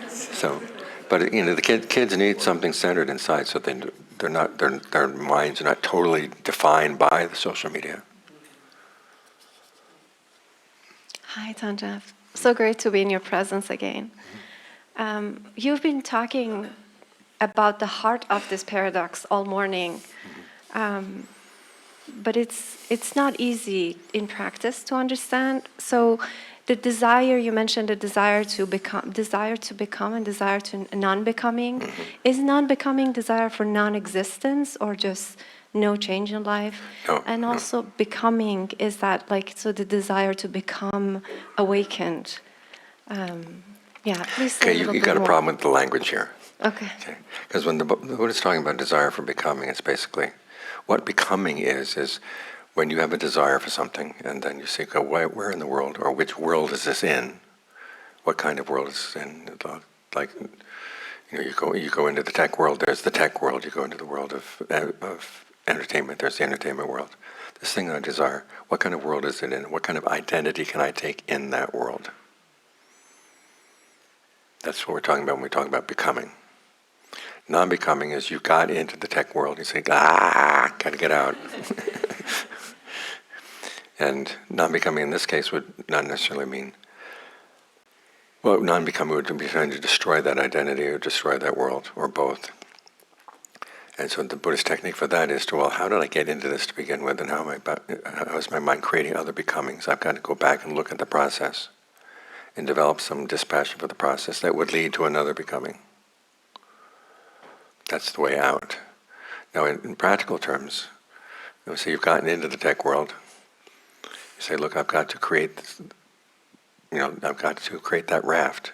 So, but the kids need something centered inside, so their minds are not totally defined by the social media. Hi, John Jeff. So great to be in your presence again. You've been talking about the heart of this paradox all morning, but it's not easy in practice to understand. So the desire, you mentioned the desire to become, and desire to non-becoming. Is non-becoming desire for non-existence or just no change in life? No, And no. also becoming, is that like, so the desire to become awakened? Yeah, please say Okay, a little you bit got a more. problem with the language here. Okay. Because when the Buddha's talking about desire for becoming, it's basically what becoming is when you have a desire for something, and then you say, "Okay, where in the world, or which world is this in? What kind of world is this in?" Like, you go into the tech world. There's the tech world. You go into the world of entertainment. There's the entertainment world. This thing I desire, what kind of world is it in? What kind of identity can I take in that world? That's what we're talking about when we talk about becoming. Non-becoming is you got into the tech world, you say, gotta get out. And non-becoming in this case would not necessarily mean, well, non-becoming would be trying to destroy that identity or destroy that world, or both. And so the Buddhist technique for that is to, well, how did I get into this to begin with, and how is my mind creating other becomings? I've got to go back and look at the process and develop some dispassion for the process that would lead to another becoming. That's the way out. Now, in practical terms, say you've gotten into the tech world. You say, look, I've got to create that raft.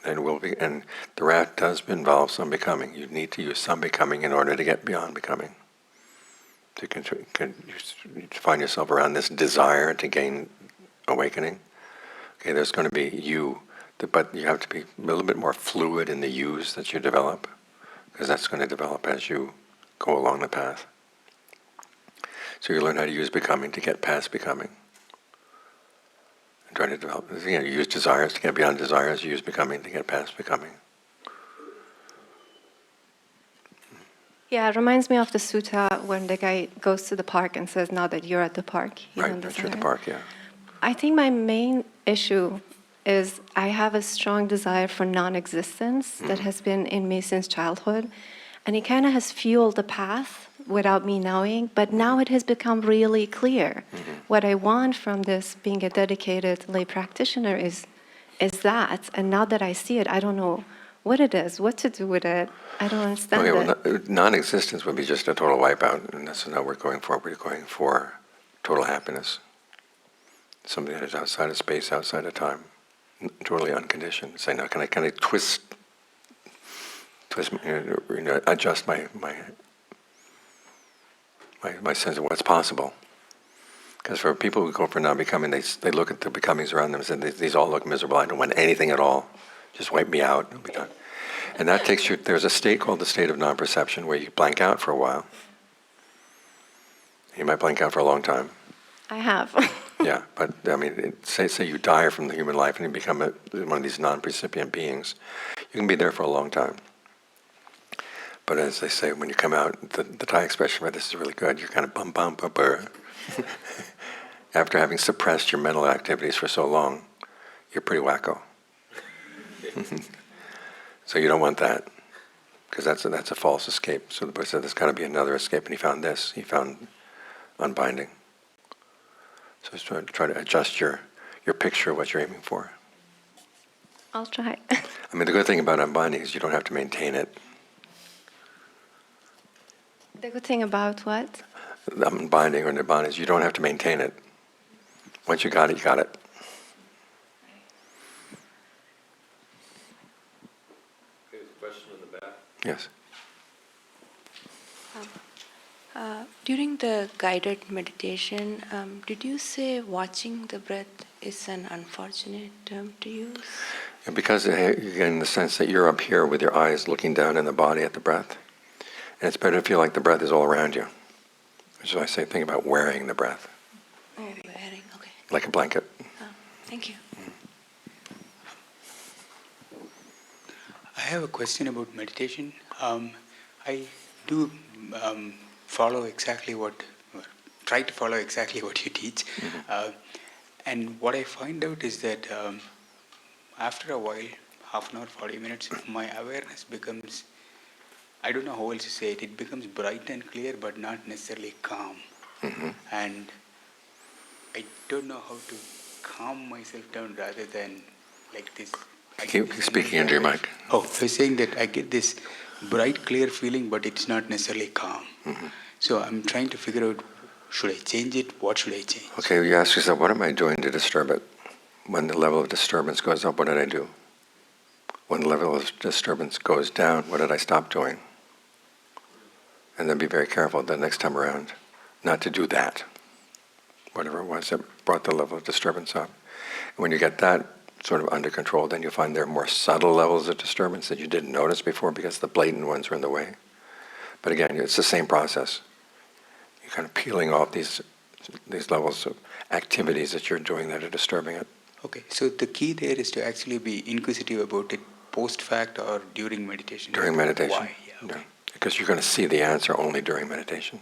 And the raft does involve some becoming. You need to use some becoming in order to get beyond becoming. So you find yourself around this desire to gain awakening. Okay, there's going to be you, but you have to be a little bit more fluid in the yous that you develop, because that's going to develop as you go along the path. So you learn how to use becoming to get past becoming. And try to develop, you use desires to get beyond desires, you use becoming to get past becoming. Yeah, it reminds me of the sutta when the guy goes to the park and says, now that you're at the park, you Right, don't that's at the desire. park, yeah. I think my main issue is I have a strong desire for non-existence that has been in me since childhood. And it kind of has fueled the path without me knowing, but now it has become really clear. What I want from this being a dedicated lay practitioner is that. And now that I see it, I don't know what it is, what to do with it. I don't understand Okay, it. well, non-existence would be just a total wipeout, and that's not what we're going for. We're going for total happiness. Something that is outside of space, outside of time, totally unconditioned. Say, now, can I twist, adjust my sense of what's possible? Because for people who go for non-becoming, they look at the becomings around them and say, these all look miserable. I don't want anything at all. Just wipe me out. It'll be done. And that takes you. There's a state called the state of non-perception where you blank out for a while. You might blank out for a long time. I have. Yeah, but I mean, say you die from the human life and you become one of these non-percipient beings, you can be there for a long time. But as they say, when you come out, the Thai expression for this is really good. You're kind of bum. After having suppressed your mental activities for so long, you're pretty wacko. So you don't want that, because that's a false escape. So the Buddha said there's got to be another escape, and he found this. He found unbinding. So he's try to adjust your picture of what you're aiming for. I'll try. I mean, the good thing about unbinding is you don't have to maintain it. The good thing about what? Unbinding or nibbana is you don't have to maintain it. Once you got it, you got it. There's a question in the back. Yes. During the guided meditation, did you say watching the breath is an unfortunate term to use? And because you're getting the sense that you're up here with your eyes looking down in the body at the breath, and it's better to feel like the breath is all around you. Which is why I say think about wearing the breath. Oh, wearing, okay. Like a blanket. Thank you. I have a question about meditation. I do try to follow exactly what you teach. And what I find out is that after a while, half an hour, 40 minutes, my awareness becomes, I don't know how else to say it, it becomes bright and clear but not necessarily calm. And I don't know how to calm myself down rather than like this. I get Keep this speaking into your mic. Oh, I was saying that I get this bright, clear feeling, but it's not necessarily calm. So I'm trying to figure out, should I change it? What should I change? Okay, you ask yourself, what am I doing to disturb it? When the level of disturbance goes up, what did I do? When the level of disturbance goes down, what did I stop doing? And then be very careful the next time around not to do that, whatever it was that brought the level of disturbance up. And when you get that sort of under control, then you'll find there are more subtle levels of disturbance that you didn't notice before because the blatant ones were in the way. But again, it's the same process. You're kind of peeling off these levels of activities that you're doing that are disturbing it. Okay, so the key there is to actually be inquisitive about it post-fact or during meditation? During meditation. Why? Yeah, okay. Because you're going to see the answer only during meditation.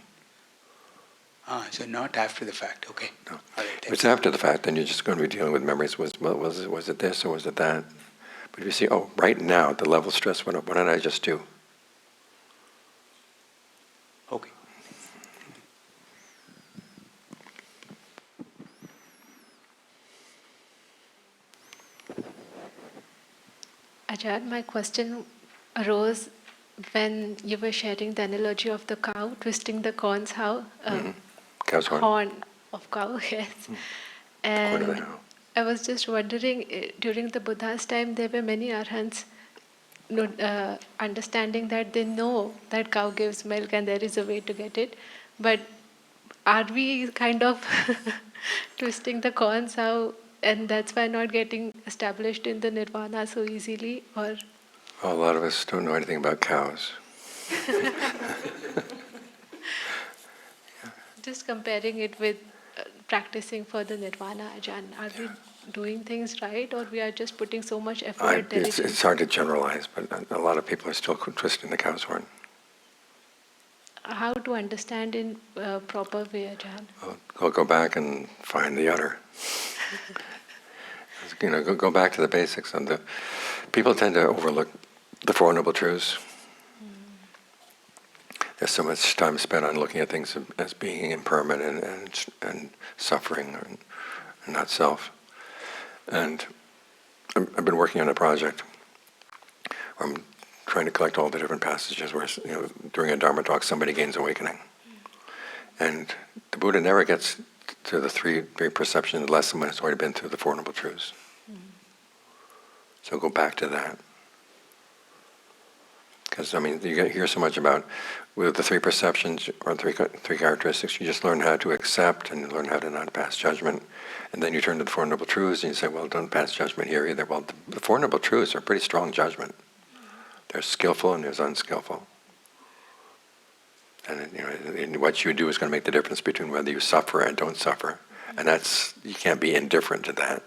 So not after the fact, okay. No. All right, If it's after the fact, then you're just going to be dealing with memories. Was it this or was it that? But if you see, oh, right now, the level of stress went up, what did I just do? Okay. Ajahn, my question arose when you were sharing the analogy of the cow twisting the corns, how Cow's horn. horn of cow, yes. Horn of the And cow. I was just wondering, during the Buddha's time, there were many arhants understanding that they know that cow gives milk and there is a way to get it, but are we kind of twisting the corns how, and that's why not getting established in the nirvana so easily, or? Well, a lot of us don't know anything about cows. Just comparing it with practicing for the nirvana, Ajahn, are we doing things right, or we are just putting so much effort, diligence? It's hard to generalize, but a lot of people are still twisting the cow's horn. How to understand in proper way, Ajahn? Well, go back and find the udder. Go back to the basics. And people tend to overlook the Four Noble Truths. There's so much time spent on looking at things as being impermanent and suffering and not self. And I've been working on a project where I'm trying to collect all the different passages where, during a Dharma talk, somebody gains awakening. And the Buddha never gets to the three perception lesson when it's already been through the Four Noble Truths. So go back to that. Because, you hear so much about, with the three perceptions, or three characteristics, you just learn how to accept and you learn how to not pass judgment. And then you turn to the Four Noble Truths and you say, well, don't pass judgment here either. Well, the Four Noble Truths are pretty strong judgment. There's skillful and there's unskillful. And what you do is going to make the difference between whether you suffer and don't suffer. And you can't be indifferent to that.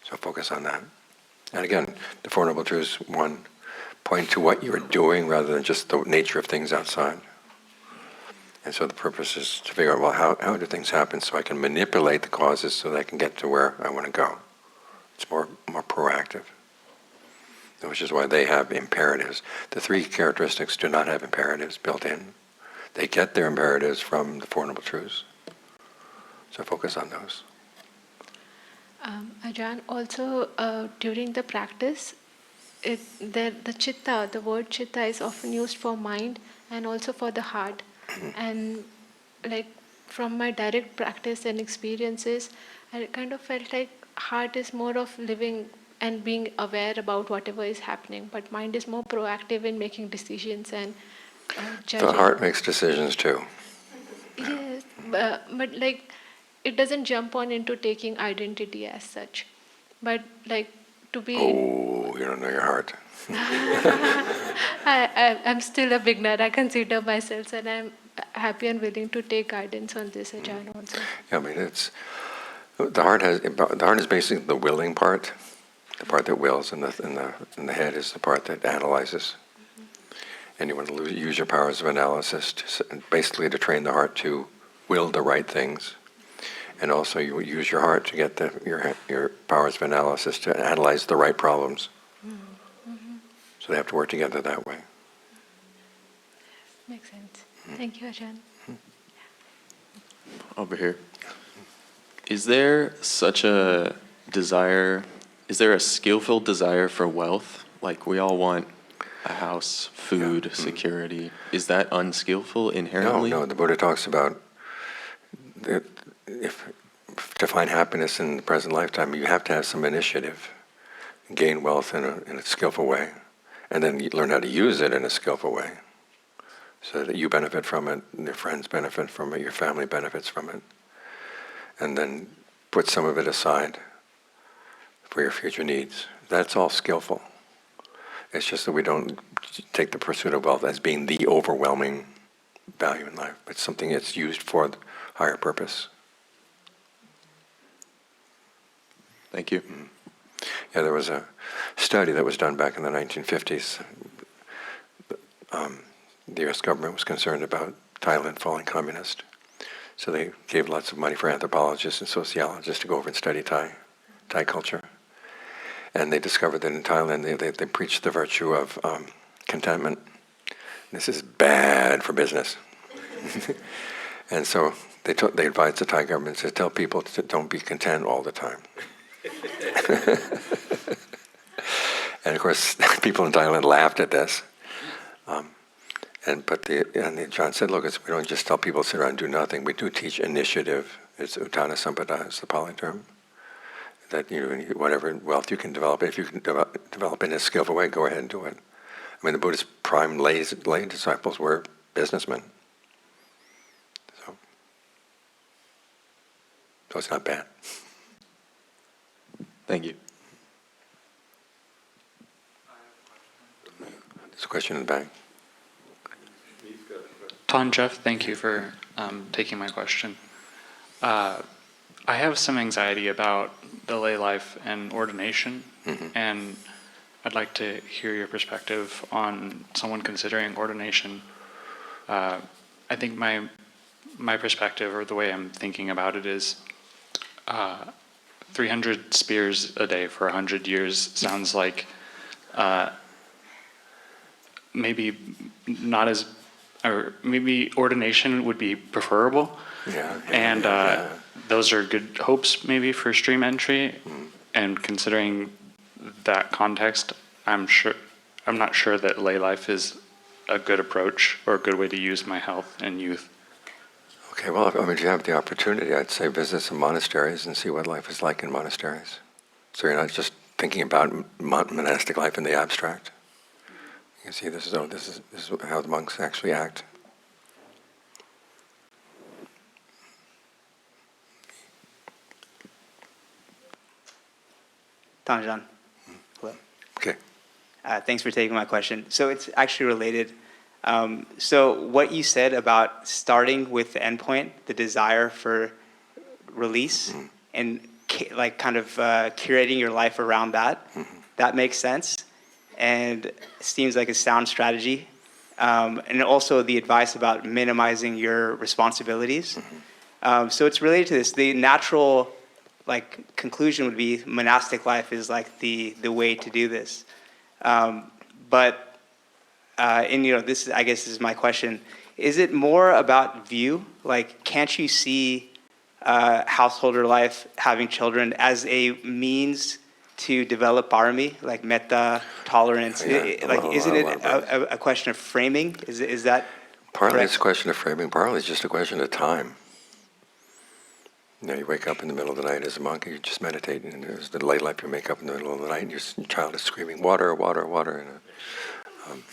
So focus on that. And again, the Four Noble Truths, one, point to what you're doing rather than just the nature of things outside. And so the purpose is to figure out, well, how do things happen so I can manipulate the causes so that I can get to where I want to go. It's more proactive. Which is why they have imperatives. The three characteristics do not have imperatives built in. They get their imperatives from the Four Noble Truths. So focus on those. Ajahn, also during the practice, the chitta, the word chitta is often used for mind and also for the heart. And like from my direct practice and experiences, I kind of felt like heart is more of living and being aware about whatever is happening, but mind is more proactive in making decisions and judging. The heart makes decisions too. Yes, but like it doesn't jump on into taking identity as such, but like to be. Oh, you don't know your heart. I'm still a beginner. I consider myself, and I'm happy and willing to take guidance on this, Ajahn, also. Yeah, the heart is basically the willing part, the part that wills, and the head is the part that analyzes. And you want to use your powers of analysis basically to train the heart to will the right things. And also you use your heart to get your powers of analysis to analyze the right problems. So they have to work together that way. Makes sense. Thank you, Ajahn. Over here. Is there such a desire, is there a skillful desire for wealth? Like we all want a house, food, security. Is that unskillful inherently? No, the Buddha talks about that if to find happiness in the present lifetime, you have to have some initiative, gain wealth in a skillful way, and then you learn how to use it in a skillful way, so that you benefit from it, your friends benefit from it, your family benefits from it, and then put some of it aside for your future needs. That's all skillful. It's just that we don't take the pursuit of wealth as being the overwhelming value in life. It's something that's used for the higher purpose. Thank you. Yeah, there was a study that was done back in the 1950s. The U.S. government was concerned about Thailand falling communist. So they gave lots of money for anthropologists and sociologists to go over and study Thai culture. And they discovered that in Thailand they preached the virtue of contentment. This is bad for business. And so they advised the Thai government to tell people to don't be content all the time. And of course, people in Thailand laughed at this. But John said, look, we don't just tell people to sit around and do nothing. We do teach initiative. It's uttana sampada, is the Pali term. That whatever wealth you can develop, if you can develop in a skillful way, go ahead and do it. I mean, the Buddha's prime lay disciples were businessmen. So it's not bad. Thank you. There's a question in the back. Ton Jeff, thank you for taking my question. I have some anxiety about the lay life and ordination, and I'd like to hear your perspective on someone considering ordination. I think my perspective, or the way I'm thinking about it, is 300 spears a day for 100 years sounds like maybe not as, or maybe ordination would be preferable. And those are good hopes maybe for stream entry. And considering that context, I'm not sure that lay life is a good approach or a good way to use my health and youth. Okay, well, if you have the opportunity, I'd say visit some monasteries and see what life is like in monasteries. So you're not just thinking about monastic life in the abstract. You can see this is how the monks actually act. Tanjan. Hello. Okay. Thanks for taking my question. So it's actually related. So what you said about starting with the endpoint, the desire for release, and kind of curating your life around that, that makes sense, and seems like a sound strategy. And also the advice about minimizing your responsibilities. So it's related to this. The natural conclusion would be monastic life is like the way to do this. But this I guess is my question. Is it more about view? Like, can't you see householder life, having children, as a means to develop parami, like metta, tolerance? Isn't it a question of framing? Is that Partly correct? it's a question of framing, partly it's just a question of time. You wake up in the middle of the night as a monk, and you just meditate, and there's the lay life. You wake up in the middle of the night, and your child is screaming, "Water, water, water!" And,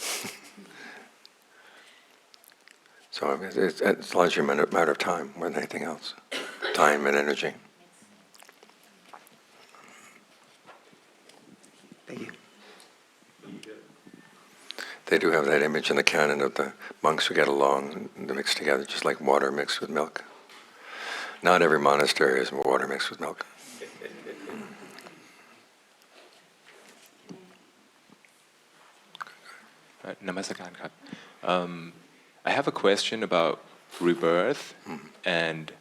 so it's largely a matter of time more than anything else, time and energy. Thank you. They do have that image in the canon of the monks who get along, and they're mixed together, just like water mixed with milk. Not every monastery is water mixed with milk. Namaskaran krab. I have a question about rebirth and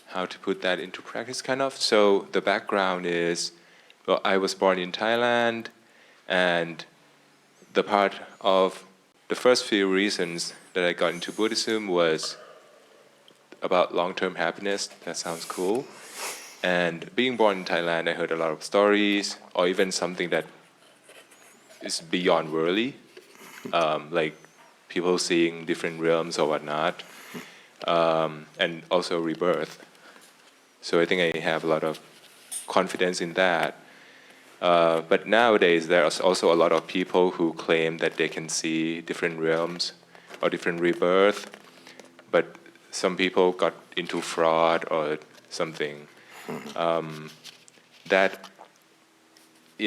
how to put that into practice, kind of. So the background is, well, I was born in Thailand, and the part of the first few reasons that I got into Buddhism was about long-term happiness. That sounds cool. And being born in Thailand, I heard a lot of stories, or even something that is beyond worldly, like people seeing different realms or whatnot, and also rebirth. So I think I have a lot of confidence in that. But nowadays, there's also a lot of people who claim that they can see different realms or different rebirth, but some people got into fraud or something.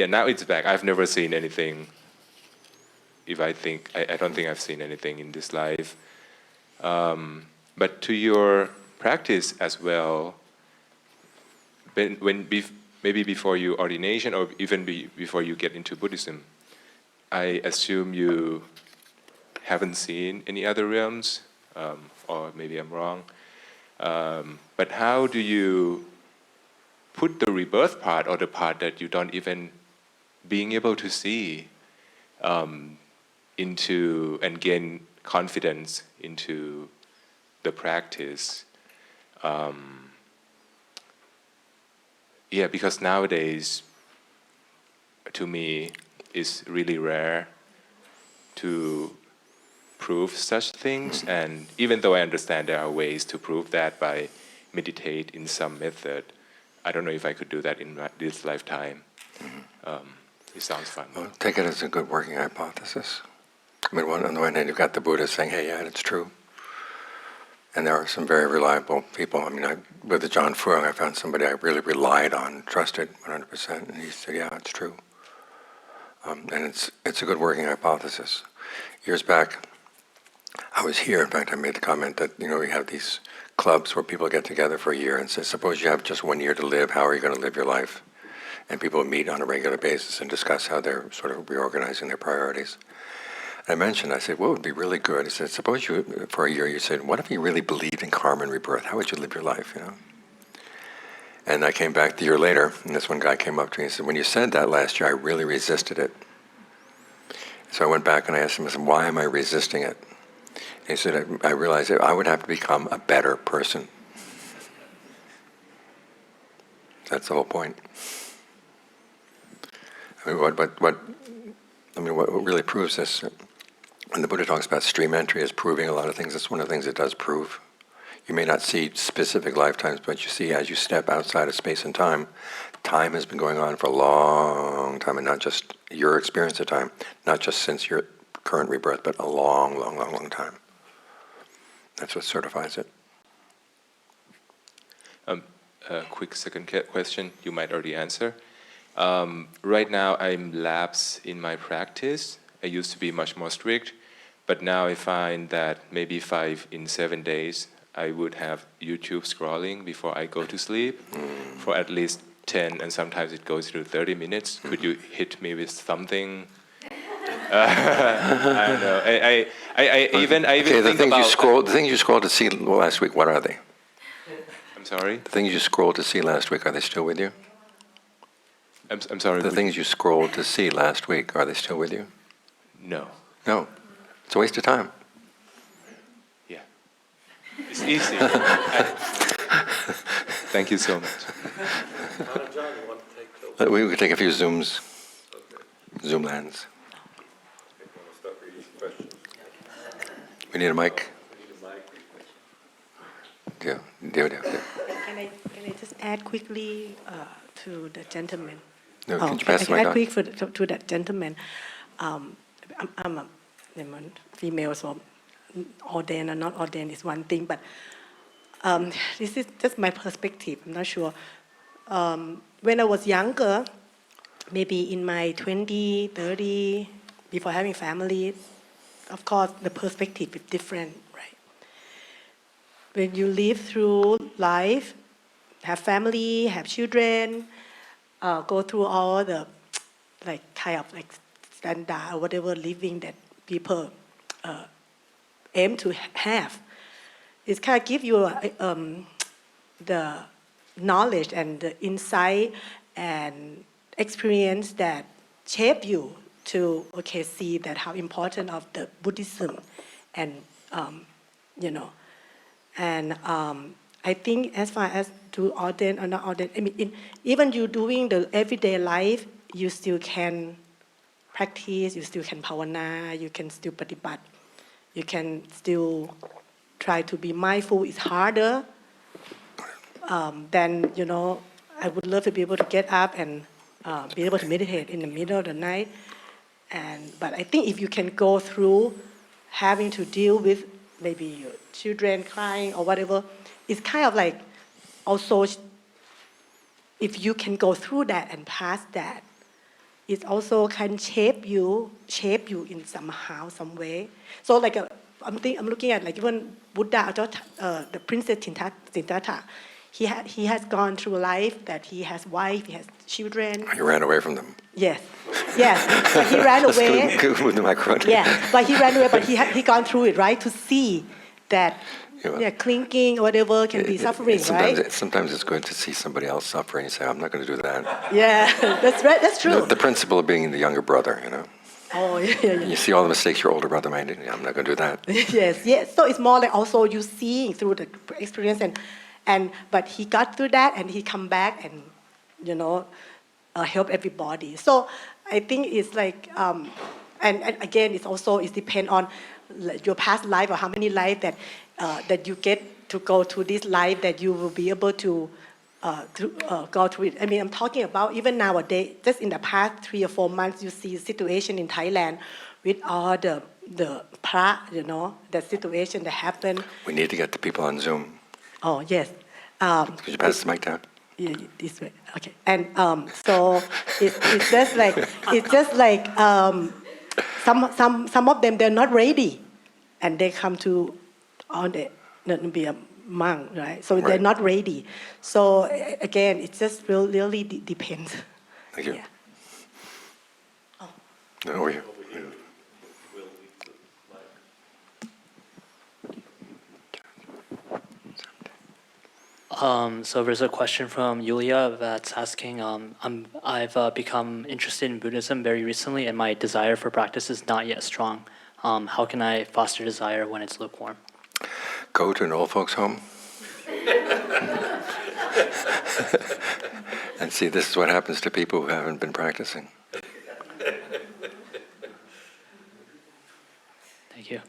Now it's back. I've never seen anything. I don't think I've seen anything in this life. But to your practice as well, maybe before your ordination or even before you get into Buddhism, I assume you haven't seen any other realms, or maybe I'm wrong. But how do you put the rebirth part, or the part that you don't even being able to see, into and gain confidence into the practice? Because nowadays, to me, it's really rare to prove such things. And even though I understand there are ways to prove that by meditate in some method, I don't know if I could do that in this lifetime. It sounds fun. Well, take it as a good working hypothesis. I mean, on the one hand, you've got the Buddha saying, hey, yeah, it's true. And there are some very reliable people. I mean, with the John Fuang, I found somebody I really relied on, trusted 100%, and he said, yeah, it's true. And it's a good working hypothesis. Years back, I was here. In fact, I made the comment that, we have these clubs where people get together for a year and say, suppose you have just 1 year to live, how are you going to live your life? And people meet on a regular basis and discuss how they're sort of reorganizing their priorities. I said, what would be really good? He said, suppose you, for a year, you said, what if you really believed in karma and rebirth? How would you live your life, And I came back the year later, and this one guy came up to me and said, when you said that last year, I really resisted it. So I went back and I asked him, why am I resisting it? And he said, I realized that I would have to become a better person. That's the whole point. I mean, what really proves this, when the Buddha talks about stream entry as proving a lot of things, that's one of the things it does prove. You may not see specific lifetimes, but you see as you step outside of space and time has been going on for a long time, and not just your experience of time, not just since your current rebirth, but a long, long, long, long time. That's what certifies it. A quick second question you might already answer. Right now I'm lapsed in my practice. I used to be much more strict, but now I find that maybe 5 in 7 days I would have YouTube scrolling before I go to sleep for at least 10, and sometimes it goes through 30 minutes. Could you hit me with something? I don't know. I even think about... The things you scrolled to see last week, what are they? I'm sorry? The things you scrolled to see last week, are they still with you? I'm sorry? The things you scrolled to see last week, are they still with you? No. No. It's a waste of time. Yeah. It's easy. Thank you so much. We could take a few zooms. Zoom lands. We need a mic. Yeah. Can I just add quickly to the gentleman? No, can you pass the mic add on? quick to that gentleman. I'm a female, so ordained or not ordained is one thing, but this is just my perspective. I'm not sure. When I was younger, maybe in my 20, 30, before having family, of course, the perspective is different, right? When you live through life, have family, have children, go through all the kind of standard or whatever living that people aim to have, it kind of give you the knowledge and the insight and experience that shape you to see that how important of the Buddhism and and I think as far as to ordain or not ordain, I mean even you doing the everyday life, you still can practice, you still can bhavana, you can still padipat, you can still try to be mindful. It's harder than I would love to be able to get up and be able to meditate in the middle of the night. But I think if you can go through having to deal with maybe your children crying or whatever, it's kind of like also if you can go through that and pass that, it also can shape you in somehow, some way. So like I'm looking at like even Buddha, the Princess Siddhartha, he has gone through life that he has wife, he has children. He ran away from them. Yes, but he ran away. With the microphone. Yeah, but he ran away, but he gone through it, right? To see that clinging or whatever can be suffering, right? Sometimes it's good to see somebody else suffering and say, I'm not going to do that. Yeah, that's right, that's true. The principle of being the younger brother, Oh, yeah. You see all the mistakes your older brother made, I'm not going to do that. Yes. So it's more like also you seeing through the experience but he got through that and he come back and, help everybody. So I think it's like, and again, it depends on your past life or how many life that you get to go to this life that you will be able to go through it. I mean, I'm talking about even nowadays, just in the past 3 or 4 months, you see situation in Thailand with all the pra, the situation that happened. We need to get the people on Zoom. Oh, yes. Could you pass the mic down? Yeah, this way. Okay. And so it's just like some of them, they're not ready, and they come to be a monk, right? So they're not ready. So again, it just really depends. Thank you. Yeah. Oh. No, over here. So there's a question from Yulia that's asking, I've become interested in Buddhism very recently and my desire for practice is not yet strong. How can I foster desire when it's lukewarm? Go to an old folks home and see this is what happens to people who haven't been practicing. Thank you.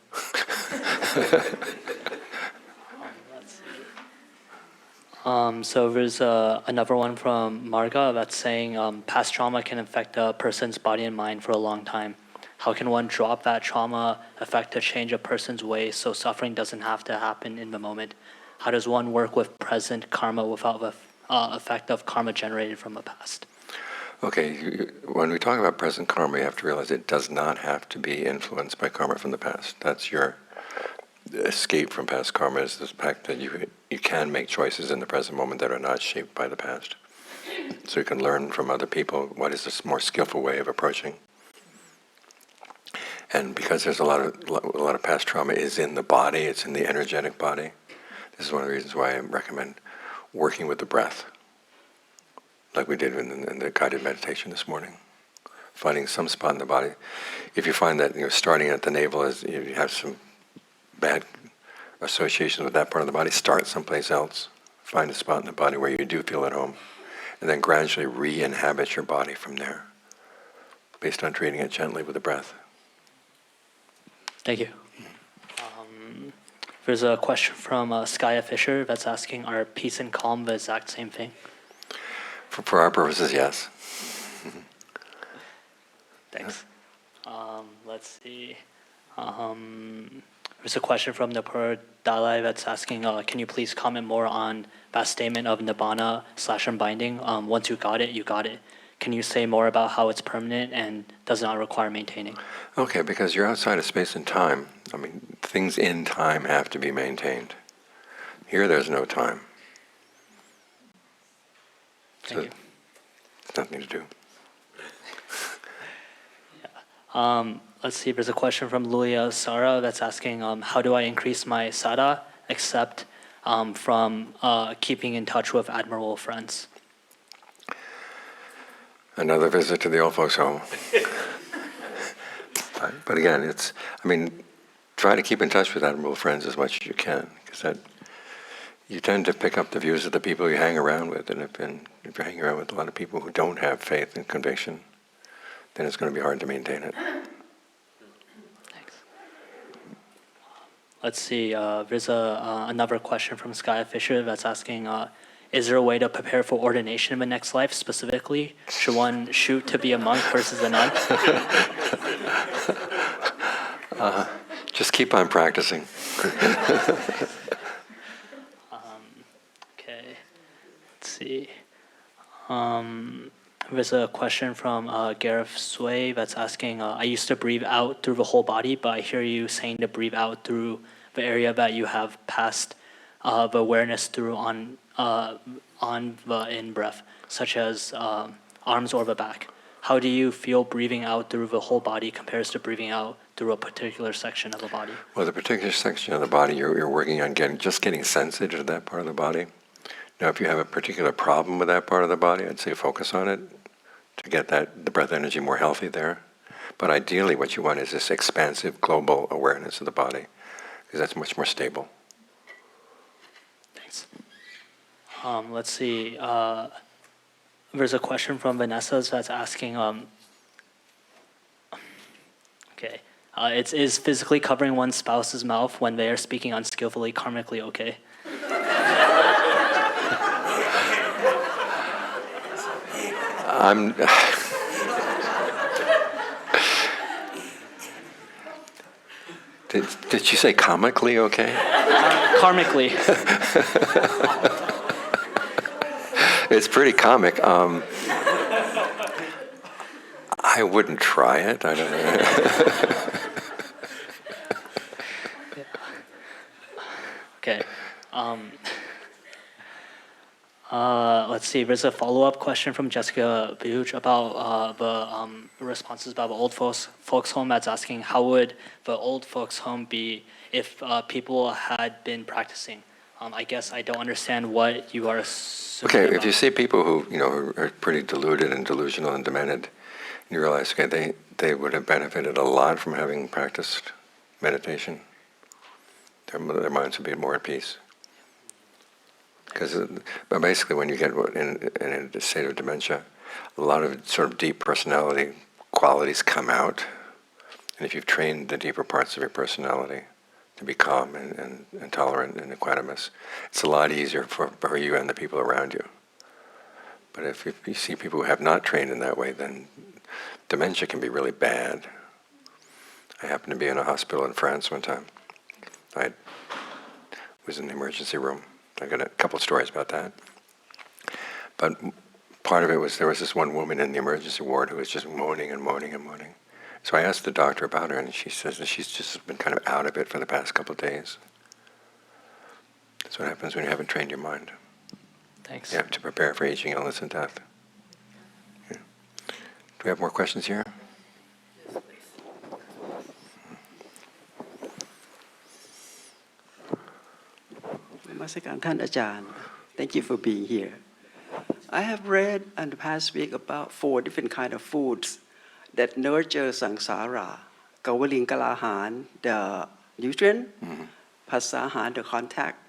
So there's another one from Marga that's saying past trauma can affect a person's body and mind for a long time. How can one drop that trauma effect to change a person's ways so suffering doesn't have to happen in the moment? How does one work with present karma without the effect of karma generated from the past? Okay, when we talk about present karma, you have to realize it does not have to be influenced by karma from the past. That's your escape from past karma, is the fact that you can make choices in the present moment that are not shaped by the past. So you can learn from other people what is this more skillful way of approaching. And because there's a lot of past trauma is in the body, it's in the energetic body. This is one of the reasons why I recommend working with the breath, like we did in the guided meditation this morning. Finding some spot in the body. If you find that starting at the navel is you have some bad associations with that part of the body, start someplace else. Find a spot in the body where you do feel at home, and then gradually re-inhabit your body from there, based on treating it gently with the breath. Thank you. There's a question from Skya Fisher that's asking, are peace and calm the exact same thing? For our purposes, yes. Thanks. Let's see. There's a question from Nipur Dalai that's asking, can you please comment more on that statement of nibbana/unbinding? Once you got it, you got it. Can you say more about how it's permanent and does not require maintaining? Okay, because you're outside of space and time. I mean, things in time have to be maintained. Here, there's no time. Thank you. It's nothing to do. Let's see, there's a question from Lulia Sara that's asking, how do I increase my sada, except from keeping in touch with admirable friends? Another visit to the old folks' home. But again, try to keep in touch with admirable friends as much as you can, because you tend to pick up the views of the people you hang around with, and if you're hanging around with a lot of people who don't have faith and conviction, then it's going to be hard to maintain it. Thanks. Let's see, there's another question from Sky Fisher that's asking, is there a way to prepare for ordination in the next life specifically? Should one shoot to be a monk versus a nun? Just keep on practicing. Okay, let's see. There's a question from Gareth Sway that's asking, I used to breathe out through the whole body, but I hear you saying to breathe out through the area that you have passed the awareness through on the in-breath, such as arms or the back. How do you feel breathing out through the whole body compares to breathing out through a particular section of the body? Well, the particular section of the body, you're working on getting sensitive to that part of the body. Now, if you have a particular problem with that part of the body, I'd say focus on it to get the breath energy more healthy there. But ideally, what you want is this expansive global awareness of the body, because that's much more stable. Thanks. Let's see. There's a question from Vanessa that's asking, is physically covering one's spouse's mouth when they are speaking unskillfully karmically okay? Did you say comically okay? Karmically. It's pretty comic. I wouldn't try it. I don't know. Okay. Let's see. There's a follow-up question from Jessica Buch about the responses about the old folks home. That's asking, how would the old folks home be if people had been practicing? I guess I don't understand what you are assuming. Okay, about. if you see people who are pretty deluded and delusional and demented, you realize they would have benefited a lot from having practiced meditation. Their minds would be more at peace. Because basically, when you get in a state of dementia, a lot of sort of deep personality qualities come out. And if you've trained the deeper parts of your personality to be calm and tolerant and equanimous, it's a lot easier for you and the people around you. But if you see people who have not trained in that way, then dementia can be really bad. I happened to be in a hospital in France one time. I was in the emergency room. I got a couple of stories about that. But part of it was there was this one woman in the emergency ward who was just moaning and moaning and moaning. So I asked the doctor about her, and she says that she's just been kind of out of it for the past couple of days. That's what happens when you haven't trained your mind. Thanks. You have to prepare for aging, illness, and death. Yeah. Do we have more questions here? Thank you for being here. I have read in the past week about 4 different kinds of foods that nurture samsara. Kavalingkalahan, the nutrient, Pasahan, the contact,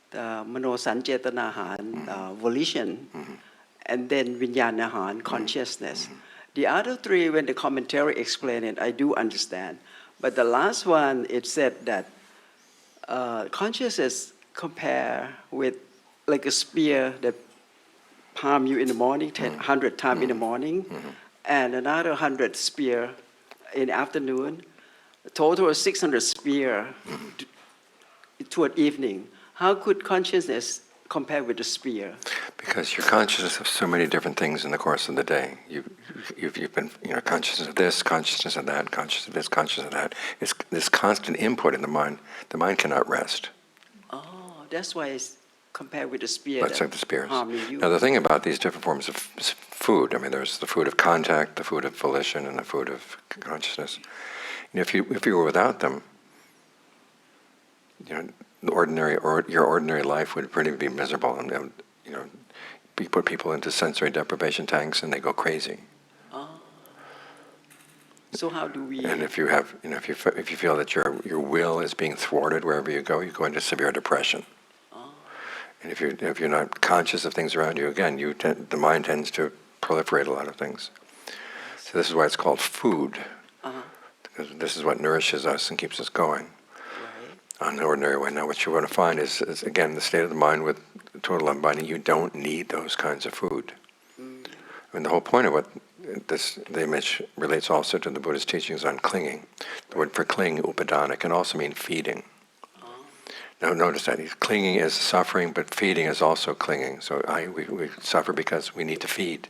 the Manosanjetanahan, volition, and then Vinyanahan, consciousness. The other 3, when the commentary explained it, I do understand. But the last one, it said that consciousness compare with like a spear that palm you in the morning, 100 times in the morning, and another 100 spear in the afternoon, a total of 600 spear toward evening. How could consciousness compare with the spear? Because you're conscious of so many different things in the course of the day. You've been conscious of this, consciousness of that, conscious of this, conscious of that. It's this constant input in the mind. The mind cannot rest. Oh, that's why it's compared with the spear. That's like the spears. Harming you. Now the thing about these different forms of food, there's the food of contact, the food of volition, and the food of consciousness. If you were without them, your ordinary life would pretty be miserable, and you know, you put people into sensory deprivation tanks and they go crazy. So how do we? And if you have, if you feel that your will is being thwarted wherever you go into severe depression. And if you're not conscious of things around you, again, the mind tends to proliferate a lot of things. So this is why it's called food, because this is what nourishes us and keeps us going on the ordinary way. Now, what you want to find is again the state of the mind with total unbinding. You don't need those kinds of food. I mean, the whole point of what the image relates also to the Buddha's teachings on clinging. The word for cling, upadana, can also mean feeding. Now notice that clinging is suffering, but feeding is also clinging. So we suffer because we need to feed.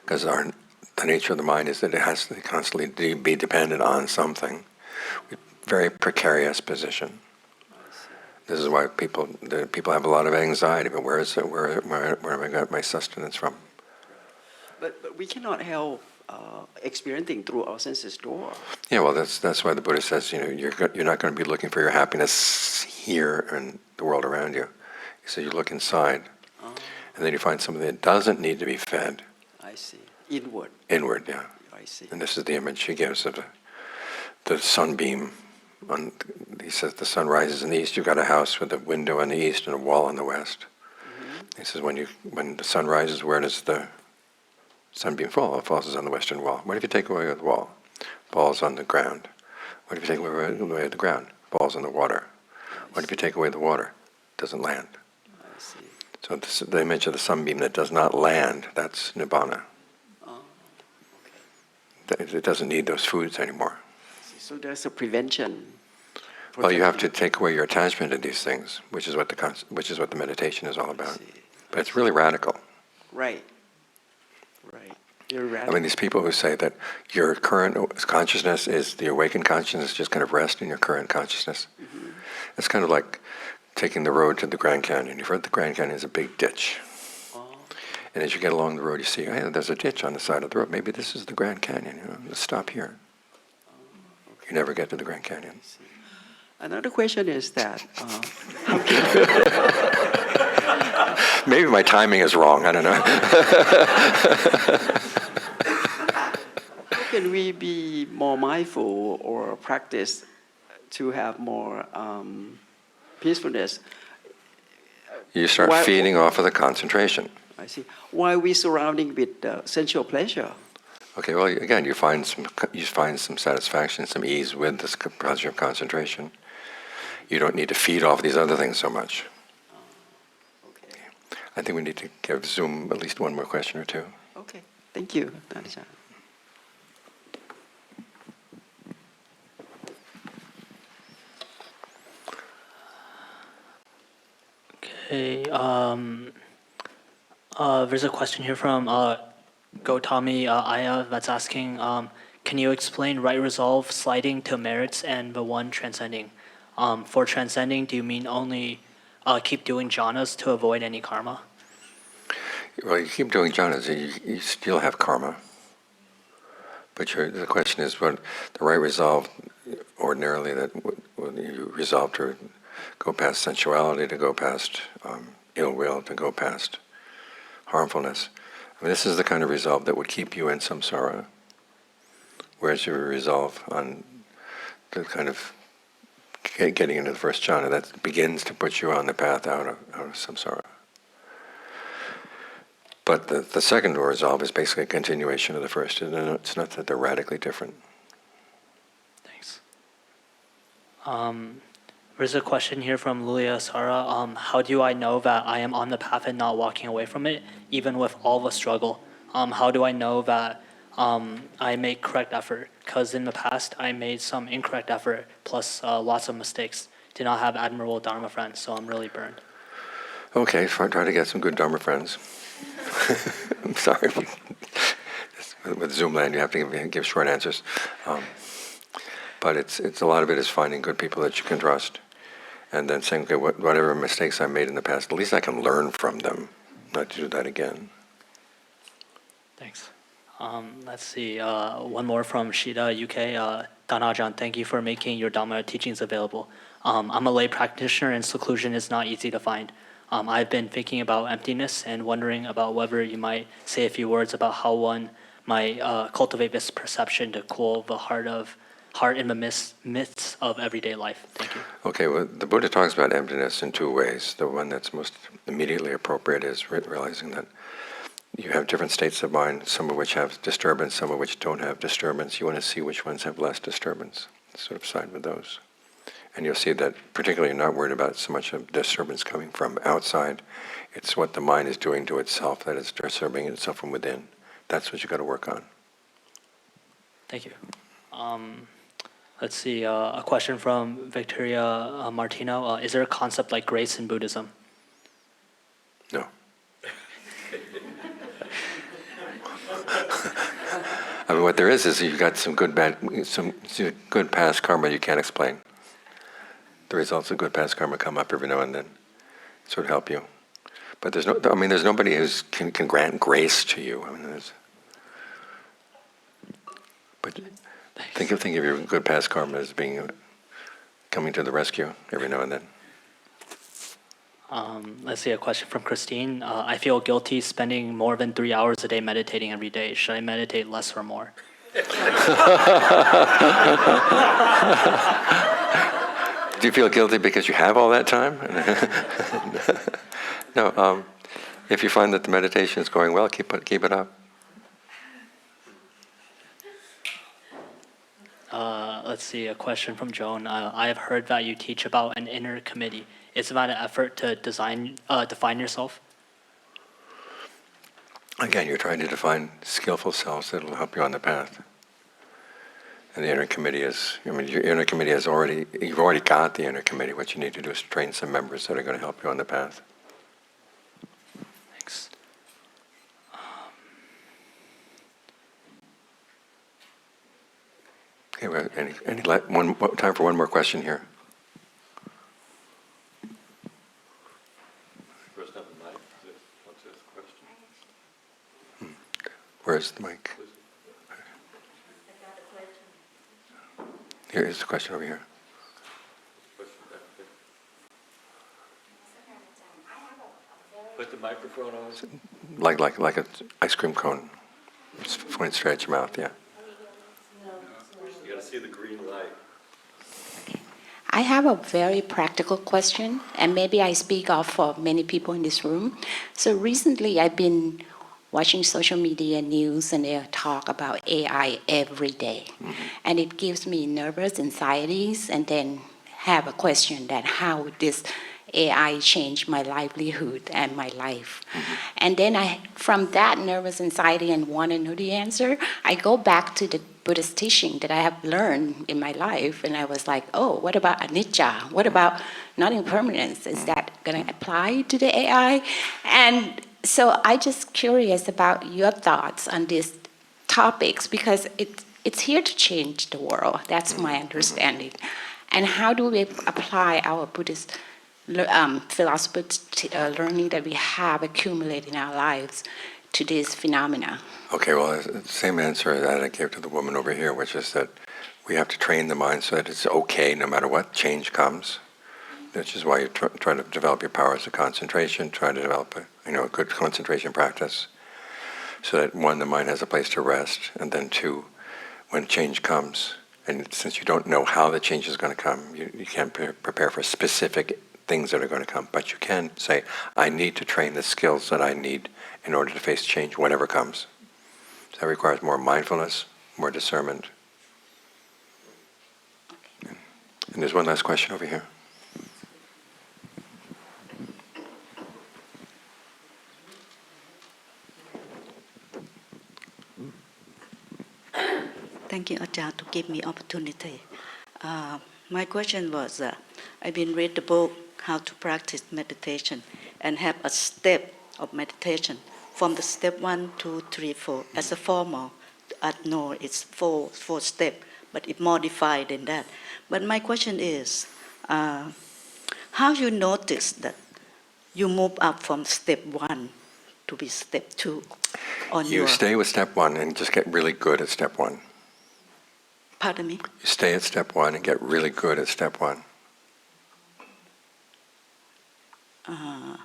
Because the nature of the mind is that it has to constantly be dependent on something. Very precarious position. This is why people have a lot of anxiety. But where have I got my sustenance from? But we cannot help experiencing through our senses door. Yeah, well, that's why the Buddha says, you're not going to be looking for your happiness here and the world around you. He says you look inside, and then you find something that doesn't need to be fed. I see. Inward. Inward, yeah. I see. And this is the image he gives of the sunbeam. He says the sun rises in the east. You've got a house with a window in the east and a wall in the west. He says when the sun rises, where does the sunbeam fall? It falls on the western wall. What if you take away the wall? Falls on the ground. What if you take away the ground? Falls on the water. What if you take away the water? Doesn't land. I see. So the image of the sunbeam that does not land, that's nibbana. It doesn't need those foods anymore. So there's a prevention. Well, you have to take away your attachment to these things, which is what the meditation is all about. But it's really radical. Right. You're right. I mean, these people who say that your current consciousness is the awakened consciousness, just kind of rest in your current consciousness. It's kind of like taking the road to the Grand Canyon. You've heard the Grand Canyon is a big ditch. And as you get along the road, you see, hey, there's a ditch on the side of the road. Maybe this is the Grand Canyon. Let's stop here. You never get to the Grand Canyon. Another question is that Maybe my timing is wrong. I don't know. how can we be more mindful or practice to have more peacefulness? You start Why- feeding off of the concentration. I see. Why we surrounding with sensual pleasure? Okay, well, again, you find some satisfaction, some ease with this pleasure of concentration. You don't need to feed off these other things so much. Okay. I think we need to give Zoom at least one more question or two. Okay. Thank you, Thanissaro. Okay. There's a question here from Gotami Aya that's asking, can you explain right resolve sliding to merits and the one transcending? For transcending, do you mean only keep doing jhanas to avoid any karma? Well, you keep doing jhanas, you still have karma. But the question is, what the right resolve, ordinarily, that when you resolve to go past sensuality, to go past ill will, to go past harmfulness. I mean, this is the kind of resolve that would keep you in samsara. Whereas your resolve on the kind of getting into the first jhana, that begins to put you on the path out of samsara. But the second resolve is basically a continuation of the first. And it's not that they're radically different. Thanks. There's a question here from Lulia Sara. How do I know that I am on the path and not walking away from it, even with all the struggle? How do I know that I make correct effort? Because in the past, I made some incorrect effort, plus lots of mistakes. Did not have admirable Dharma friends, so I'm really burned. Okay, try to get some good Dharma friends. I'm sorry. With Zoomland, you have to give short answers. But it's a lot of it is finding good people that you can trust. And then saying, okay, whatever mistakes I made in the past, at least I can learn from them, not to do that again. Thanks. Let's see. One more from Shida, UK. Dāna, thank you for making your Dhamma teachings available. I'm a lay practitioner, and seclusion is not easy to find. I've been thinking about emptiness and wondering about whether you might say a few words about how one might cultivate this perception to cool the heart in the midst of everyday life. Thank you. Okay, well, the Buddha talks about emptiness in two ways. The one that's most immediately appropriate is realizing that you have different states of mind, some of which have disturbance, some of which don't have disturbance. You want to see which ones have less disturbance, sort of side with those. And you'll see that particularly you're not worried about so much of disturbance coming from outside. It's what the mind is doing to itself that is disturbing itself from within. That's what you've got to work on. Thank you. Let's see, a question from Victoria Martino. Is there a concept like grace in Buddhism? No. I mean, what there is you've got some good past karma you can't explain. The results of good past karma come up every now and then. It would help you. But there's nobody who can grant grace to you. I mean, but think of your good past karma as being coming to the rescue every now and then. Let's see, a question from Christine. I feel guilty spending more than 3 hours a day meditating every day. Should I meditate less or more? Do you feel guilty because you have all that time? No. If you find that the meditation is going well, keep it up. Let's see, a question from Joan. I have heard that you teach about an inner committee. Is that an effort to define yourself? Again, you're trying to define skillful selves that will help you on the path. And the inner committee your inner committee you've already got the inner committee. What you need to do is train some members that are going to help you on the path. Thanks. Okay, well, time for one more question here. Where's the mic? Here is the question over here. Put the microphone on. Like an ice cream cone. Just point it straight at your mouth, yeah. You got to see the green light. I have a very practical question, and maybe I speak of for many people in this room. So recently I've been watching social media news, and they talk about AI every day. Mm-hmm. And it gives me nervous anxieties, and then have a question that how would this AI change my livelihood and my life? Mm-hmm. And then from that nervous anxiety and want to know the answer, I go back to the Buddhist teaching that I have learned in my life, and I was like, oh, what about anicca? What about non-impermanence? Is that going to apply to the AI? And so I'm just curious about your thoughts on these topics, because it's here to change the world. That's my understanding. And how do we apply our Buddhist philosophy learning that we have accumulated in our lives to this phenomena? Okay, well, the same answer that I gave to the woman over here, which is that we have to train the mind so that it's okay no matter what change comes. Which is why you try to develop your powers of concentration, try to develop a good concentration practice, so that one, the mind has a place to rest, and then two, when change comes, and since you don't know how the change is going to come, you can't prepare for specific things that are going to come, but you can say, I need to train the skills that I need in order to face change, whatever comes. So that requires more mindfulness, more discernment. And there's one last question over here. Thank you, Ajahn, to give me opportunity. My question was, I've been read the book, How to Practice Meditation, and have a step of meditation from the step 1, 2, 3, 4. As a formal, I know it's four steps, but it's modified than that. But my question is, how you notice that you move up from step 1 to be step 2 on You stay with step 1 and just get really good at step 1. Pardon me? You stay at step 1 and get really good at step 1. uh,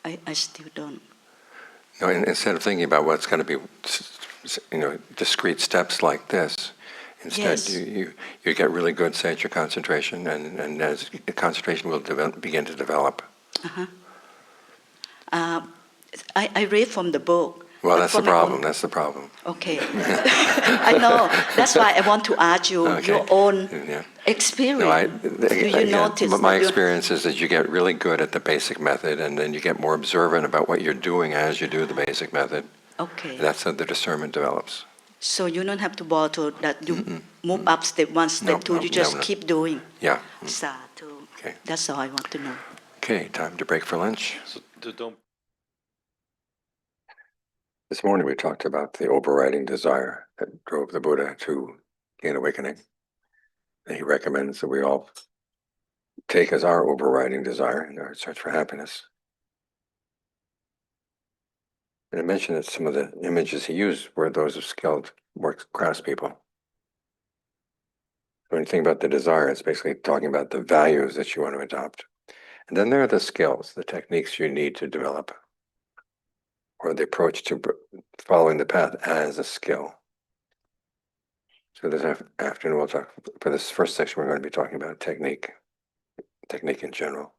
I still don't. No, instead of thinking about what's going to be, discrete steps like this, instead Yes. you get really good, say, at your concentration, and as concentration will begin to develop. Uh-huh. I read from the book. Well, but that's for the my problem. own- That's the problem. Okay. I know. That's why I want to ask you Okay. your own Yeah. experience. No, Do you again, notice my that you- experience is that you get really good at the basic method, and then you get more observant about what you're doing as you do the basic method. Okay. That's how the discernment develops. So you don't have to bother that you move up step one, step two. You just keep doing. Yeah. Sadhu. Okay. That's all I want to know. Okay, time to break for lunch. So don't. This morning we talked about the overriding desire that drove the Buddha to gain awakening. And he recommends that we all take as our overriding desire in our search for happiness. And I mentioned that some of the images he used were those of skilled craftspeople. When you think about the desire, it's basically talking about the values that you want to adopt. And then there are the skills, the techniques you need to develop, or the approach to following the path as a skill. So this afternoon we'll talk, for this first section, we're going to be talking about technique in general.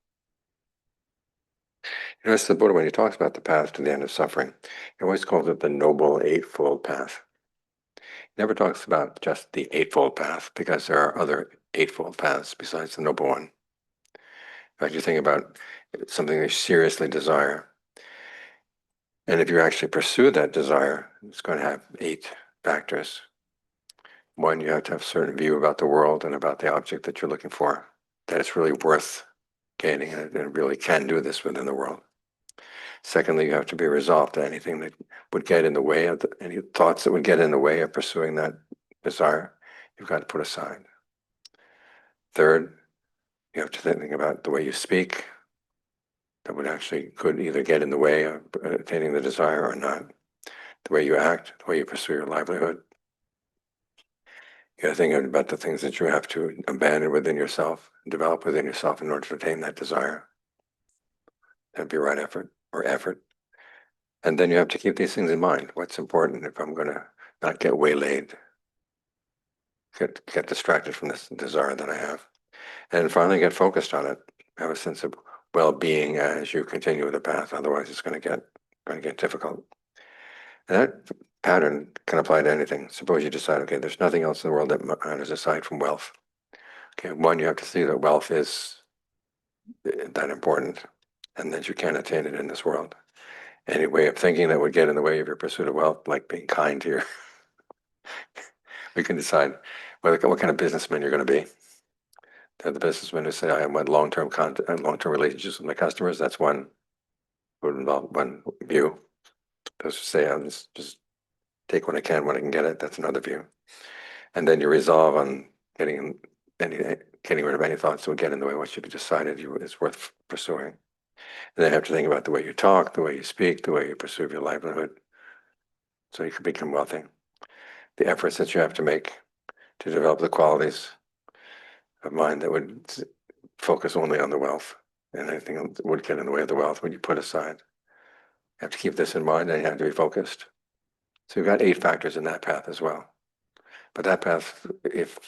You notice the Buddha, when he talks about the path to the end of suffering, he always calls it the Noble Eightfold Path. He never talks about just the Eightfold Path, because there are other Eightfold Paths besides the Noble One. In fact, you think about something you seriously desire, and if you actually pursue that desire, it's going to have 8 factors. One, you have to have a certain view about the world and about the object that you're looking for, that it's really worth gaining, and it really can do this within the world. Secondly, you have to be resolved to anything that would get in the way of any thoughts that would get in the way of pursuing that desire, you've got to put aside. Third, you have to think about the way you speak, that would actually could either get in the way of attaining the desire or not. The way you act, the way you pursue your livelihood. You got to think about the things that you have to abandon within yourself, develop within yourself in order to attain that desire. That'd be right effort. And then you have to keep these things in mind. What's important if I'm going to not get waylaid, get distracted from this desire that I have. And finally get focused on it. Have a sense of well-being as you continue the path. Otherwise it's going to get difficult. And that pattern can apply to anything. Suppose you decide, okay, there's nothing else in the world that matters aside from wealth. Okay, one, you have to see that wealth is that important and that you can't attain it in this world. Any way of thinking that would get in the way of your pursuit of wealth, like being kind to your, we can decide what kind of businessman you're going to be. They're the businessmen who say, I want long-term relationships with my customers. That's one view. Those who say, I'll just take what I can get it. That's another view. And then you resolve on getting rid of any thoughts that would get in the way of what you've decided is worth pursuing. And then you have to think about the way you talk, the way you speak, the way you pursue your livelihood, so you can become wealthy. The efforts that you have to make to develop the qualities of mind that would focus only on the wealth, and anything that would get in the way of the wealth when you put aside. You have to keep this in mind, and you have to be focused. So you've got 8 factors in that path as well. But that path, if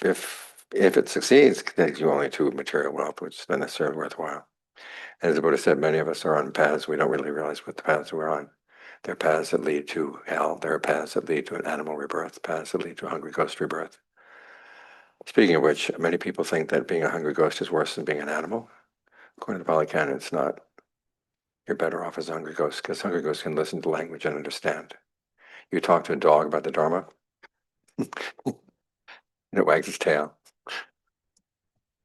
it succeeds, takes you only to material wealth, which is not necessarily worthwhile. And as the Buddha said, many of us are on paths we don't really realize what the paths we're on. There are paths that lead to hell. There are paths that lead to an animal rebirth, paths that lead to a hungry ghost rebirth. Speaking of which, many people think that being a hungry ghost is worse than being an animal. According to the Pali Canon, it's not. You're better off as a hungry ghost, because hungry ghosts can listen to language and understand. You talk to a dog about the Dharma, and it wags its tail.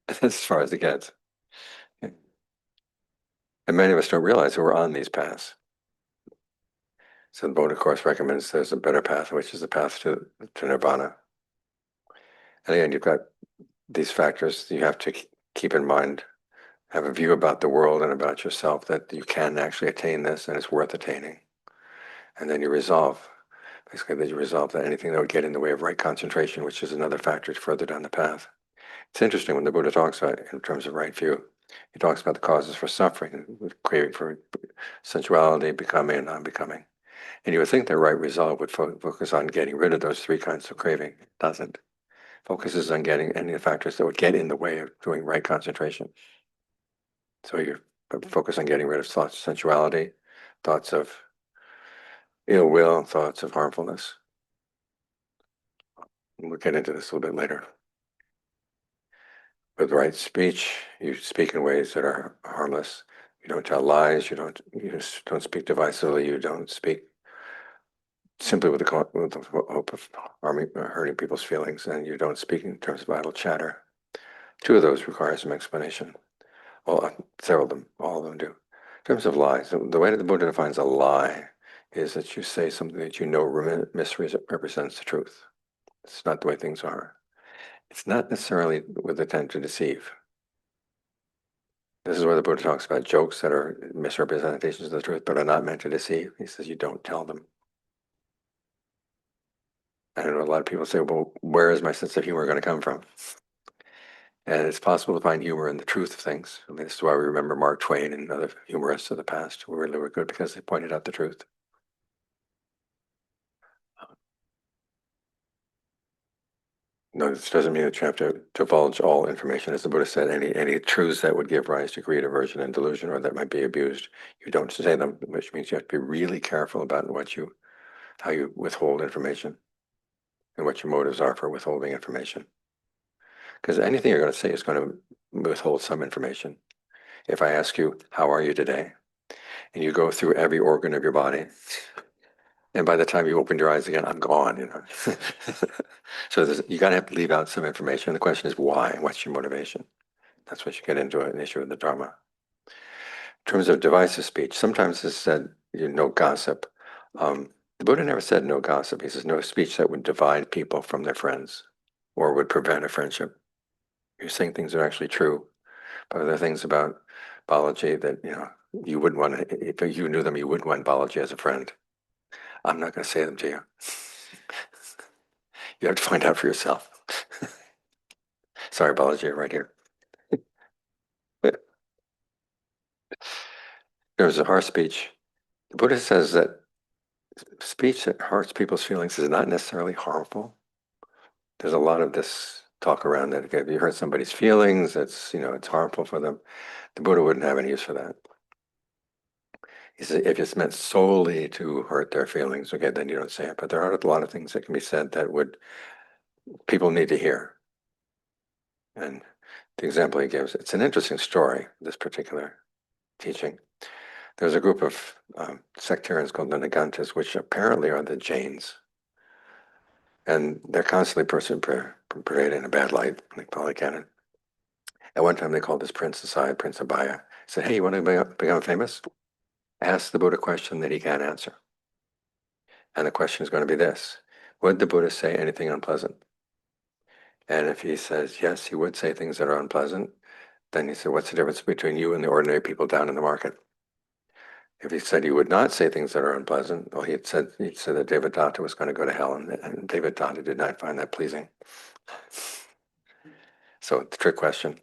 That's as far as it gets. And many of us don't realize that we're on these paths. So the Buddha, of course, recommends there's a better path, which is the path to nirvana. And again, you've got these factors you have to keep in mind, have a view about the world and about yourself that you can actually attain this and it's worth attaining. And then you resolve, basically that anything that would get in the way of right concentration, which is another factor further down the path. It's interesting when the Buddha talks about it in terms of right view. He talks about the causes for suffering, craving for sensuality, becoming and non-becoming. And you would think the right result would focus on getting rid of those three kinds of craving. It doesn't. Focuses on getting any factors that would get in the way of doing right concentration. So you focus on getting rid of thoughts of sensuality, thoughts of ill will, thoughts of harmfulness. And we'll get into this a little bit later. With right speech, you speak in ways that are harmless. You don't tell lies. You don't speak divisively. You don't speak simply with the hope of harming or hurting people's feelings, and you don't speak in terms of idle chatter. Two of those require some explanation. Well, several of them, all of them do. In terms of lies, the way that the Buddha defines a lie is that you say something that you know misrepresents the truth. It's not the way things are. It's not necessarily with the intent to deceive. This is where the Buddha talks about jokes that are misrepresentations of the truth, but are not meant to deceive. He says you don't tell them. I know a lot of people say, well, where is my sense of humor going to come from? And it's possible to find humor in the truth of things. I mean, this is why we remember Mark Twain and other humorists of the past who really were good because they pointed out the truth. No, this doesn't mean that you have to divulge all information. As the Buddha said, any truths that would give rise to greed, aversion, and delusion, or that might be abused, you don't say them, which means you have to be really careful about how you withhold information and what your motives are for withholding information. Because anything you're going to say is going to withhold some information. If I ask you, how are you today? And you go through every organ of your body, and by the time you open your eyes again, I'm gone, you know. So you got to have to leave out some information. The question is why? What's your motivation? That's what you get into an issue of the Dharma. In terms of divisive speech, sometimes it's said, no gossip. The Buddha never said no gossip. He says no speech that would divide people from their friends or would prevent a friendship. You're saying things that are actually true, but there are things about Balaji that you wouldn't want to. If you knew them, you wouldn't want Balaji as a friend. I'm not going to say them to you. You have to find out for yourself. Sorry, Balaji, right here. There's a harsh speech. The Buddha says that speech that hurts people's feelings is not necessarily harmful. There's a lot of this talk around that if you hurt somebody's feelings, it's harmful for them. The Buddha wouldn't have any use for that. He says if it's meant solely to hurt their feelings, okay, then you don't say it. But there are a lot of things that can be said that people need to hear. And the example he gives, it's an interesting story, this particular teaching. There's a group of sectarians called the Nagantas, which apparently are the Jains. And they're constantly portrayed in a bad light, like Pali Canon. At one time, they called this prince aside, Prince Abhaya. Said, hey, you want to become famous? Ask the Buddha a question that he can't answer. And the question is going to be this. Would the Buddha say anything unpleasant? And if he says, yes, he would say things that are unpleasant, then he said, what's the difference between you and the ordinary people down in the market? If he said he would not say things that are unpleasant, well, he'd said that Devadatta was going to go to hell, and Devadatta did not find that pleasing. So the trick question.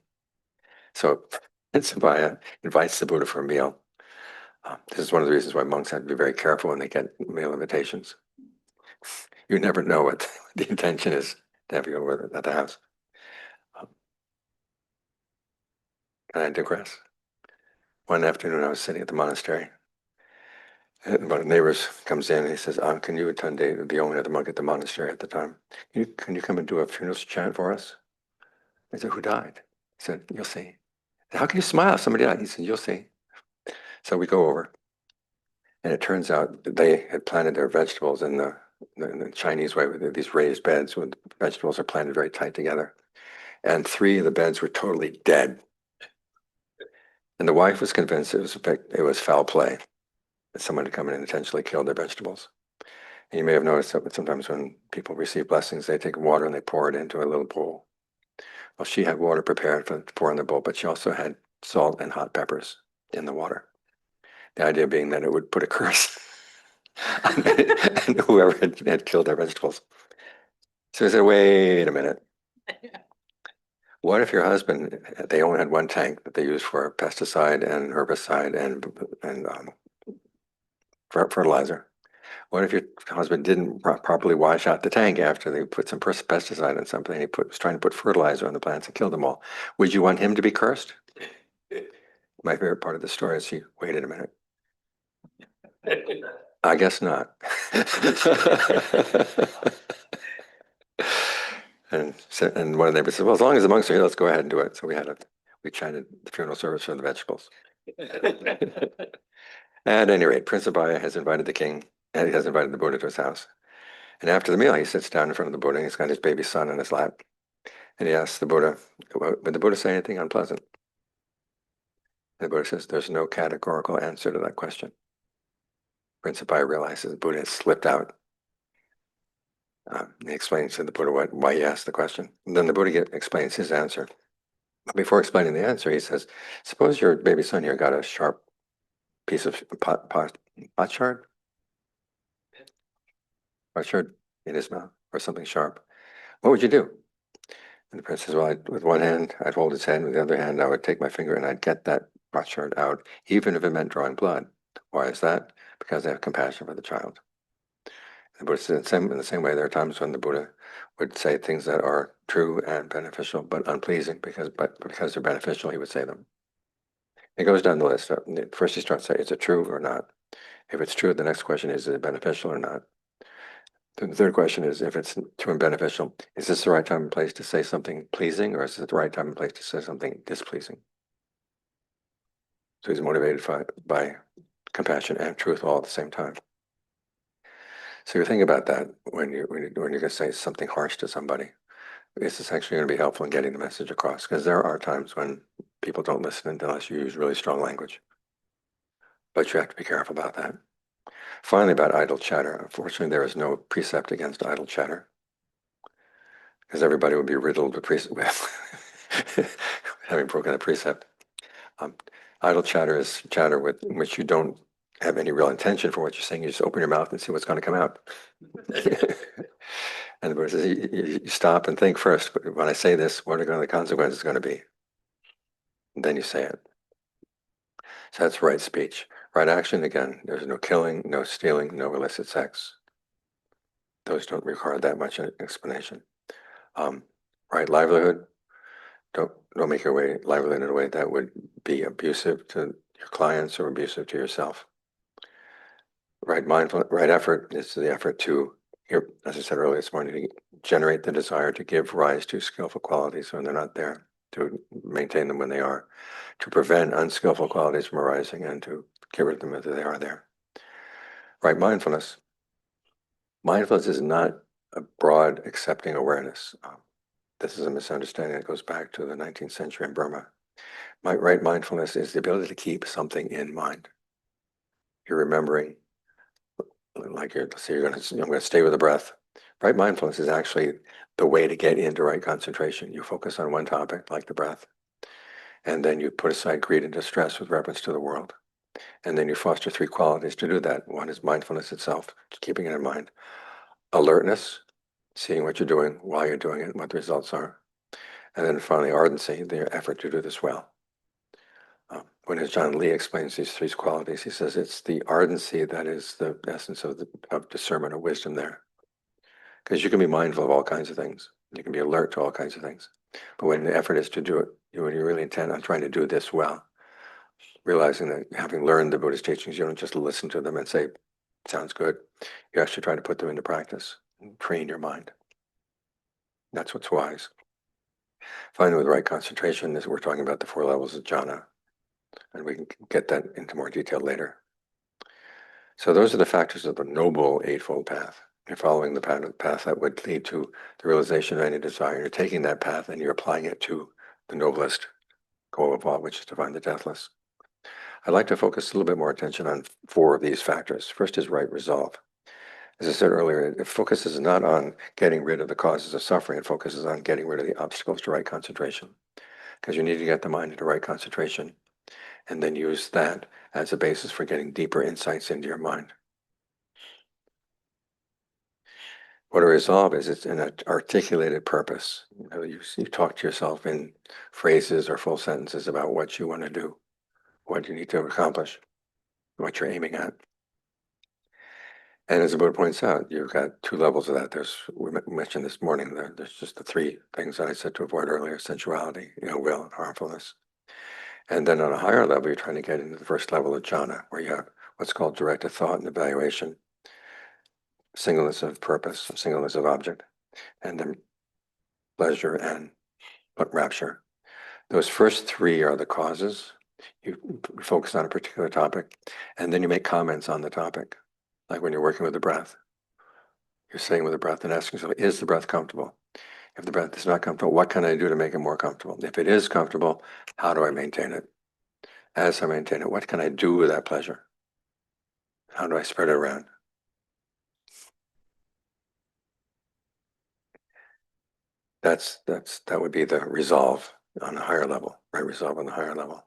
So Sabaya invites the Buddha for a meal. This is one of the reasons why monks have to be very careful when they get meal invitations. You never know what the intention is to have you over at the house. Can I digress? One afternoon I was sitting at the monastery. And one of the neighbors comes in and he says, can you attend the only other monk at the monastery at the time? Can you come and do a funeral chant for us? I said, who died? He said, you'll see. How can you smile if somebody died? He said, you'll see. So we go over. And it turns out that they had planted their vegetables in the Chinese way with these raised beds where the vegetables are planted very tight together. And 3 of the beds were totally dead. And the wife was convinced it was foul play, that someone had come in and intentionally killed their vegetables. And you may have noticed that sometimes when people receive blessings, they take water and they pour it into a little bowl. Well, she had water prepared to pour in the bowl, but she also had salt and hot peppers in the water. The idea being that it would put a curse on whoever had killed their vegetables. So I said, wait a minute. What if your husband, they only had one tank that they used for pesticide and herbicide and fertilizer? What if your husband didn't properly wash out the tank after they put some pesticide on something? And he was trying to put fertilizer on the plants and killed them all. Would you want him to be cursed? My favorite part of the story is he waited a minute. I guess not. And one of the neighbors said, "Well, as long as the monks are here, let's go ahead and do it." So we chanted the funeral service for the vegetables. At any rate, Prince Abhaya has invited the king, and he has invited the Buddha to his house. And after the meal, he sits down in front of the Buddha. And he's got his baby son in his lap, and he asks the Buddha, "Would the Buddha say anything unpleasant?" And the Buddha says, "There's no categorical answer to that question." Prince Abhaya realizes the Buddha has slipped out. He explains to the Buddha why he asked the question. And then the Buddha explains his answer. But before explaining the answer, he says, "Suppose your baby son here got a sharp piece of potsherd in his mouth, or something sharp. What would you do?" And the prince says, "Well, with one hand, I'd hold his head. With the other hand, I would take my finger and I'd get that potsherd out, even if it meant drawing blood." Why is that? Because I have compassion for the child. The Buddha says in the same way, there are times when the Buddha would say things that are true and beneficial, but unpleasing, because they're beneficial, he would say them. It goes down the list. First he starts saying, is it true or not? If it's true, the next question is it beneficial or not? The third question is, if it's true and beneficial, is this the right time and place to say something pleasing, or is it the right time and place to say something displeasing? So he's motivated by compassion and truth all at the same time. So you think about that when you're going to say something harsh to somebody. Is this actually going to be helpful in getting the message across? Because there are times when people don't listen unless you use really strong language. But you have to be careful about that. Finally, about idle chatter. Unfortunately, there is no precept against idle chatter, because everybody would be riddled with having broken a precept. Idle chatter is chatter with which you don't have any real intention for what you're saying. You just open your mouth and see what's going to come out. And the Buddha says, you stop and think first. When I say this, what are the consequences going to be? And then you say it. So that's right speech. Right action, again, there's no killing, no stealing, no illicit sex. Those don't require that much explanation. Right livelihood, don't make your livelihood in a way that would be abusive to your clients or abusive to yourself. Right effort is the effort to, as I said earlier this morning, to generate the desire to give rise to skillful qualities when they're not there, to maintain them when they are, to prevent unskillful qualities from arising, and to get rid of them if they are there. Right mindfulness. Mindfulness is not a broad accepting awareness. This is a misunderstanding that goes back to the 19th century in Burma. Right mindfulness is the ability to keep something in mind. You're remembering, like let's say I'm going to stay with the breath. Right mindfulness is actually the way to get into right concentration. You focus on one topic, like the breath, and then you put aside greed and distress with reference to the world. And then you foster three qualities to do that. One is mindfulness itself, keeping it in mind. Alertness, seeing what you're doing, why you're doing it, and what the results are. And then finally, ardency, the effort to do this well. When John Lee explains these three qualities, he says it's the ardency that is the essence of discernment or wisdom there. Because you can be mindful of all kinds of things. You can be alert to all kinds of things. But when the effort is to do it, when you really intend on trying to do this well, realizing that having learned the Buddhist teachings, you don't just listen to them and say, sounds good. You actually try to put them into practice and train your mind. That's what's wise. Finally, with right concentration, we're talking about the 4 levels of jhana, and we can get that into more detail later. So those are the factors of the noble eightfold path. You're following the path that would lead to the realization of any desire. You're taking that path and you're applying it to the noblest goal of all, which is to find the deathless. I'd like to focus a little bit more attention on 4 of these factors. First is right resolve. As I said earlier, it focuses not on getting rid of the causes of suffering, it focuses on getting rid of the obstacles to right concentration. Because you need to get the mind into right concentration and then use that as a basis for getting deeper insights into your mind. What a resolve is, it's an articulated purpose. You know, you talk to yourself in phrases or full sentences about what you want to do, what you need to accomplish, what you're aiming at. And as the Buddha points out, you've got two levels of that. We mentioned this morning, there's just the three things that I said to avoid earlier: sensuality, will, and harmfulness. And then on a higher level, you're trying to get into the first level of jhana, where you have what's called directed thought and evaluation, singleness of purpose, singleness of object, and then pleasure and rapture. Those first three are the causes. You focus on a particular topic, and then you make comments on the topic. Like when you're working with the breath, you're sitting with the breath and asking yourself, is the breath comfortable? If the breath is not comfortable, what can I do to make it more comfortable? If it is comfortable, how do I maintain it? As I maintain it, what can I do with that pleasure? How do I spread it around? That would be the resolve on a higher level, right? Resolve on the higher level.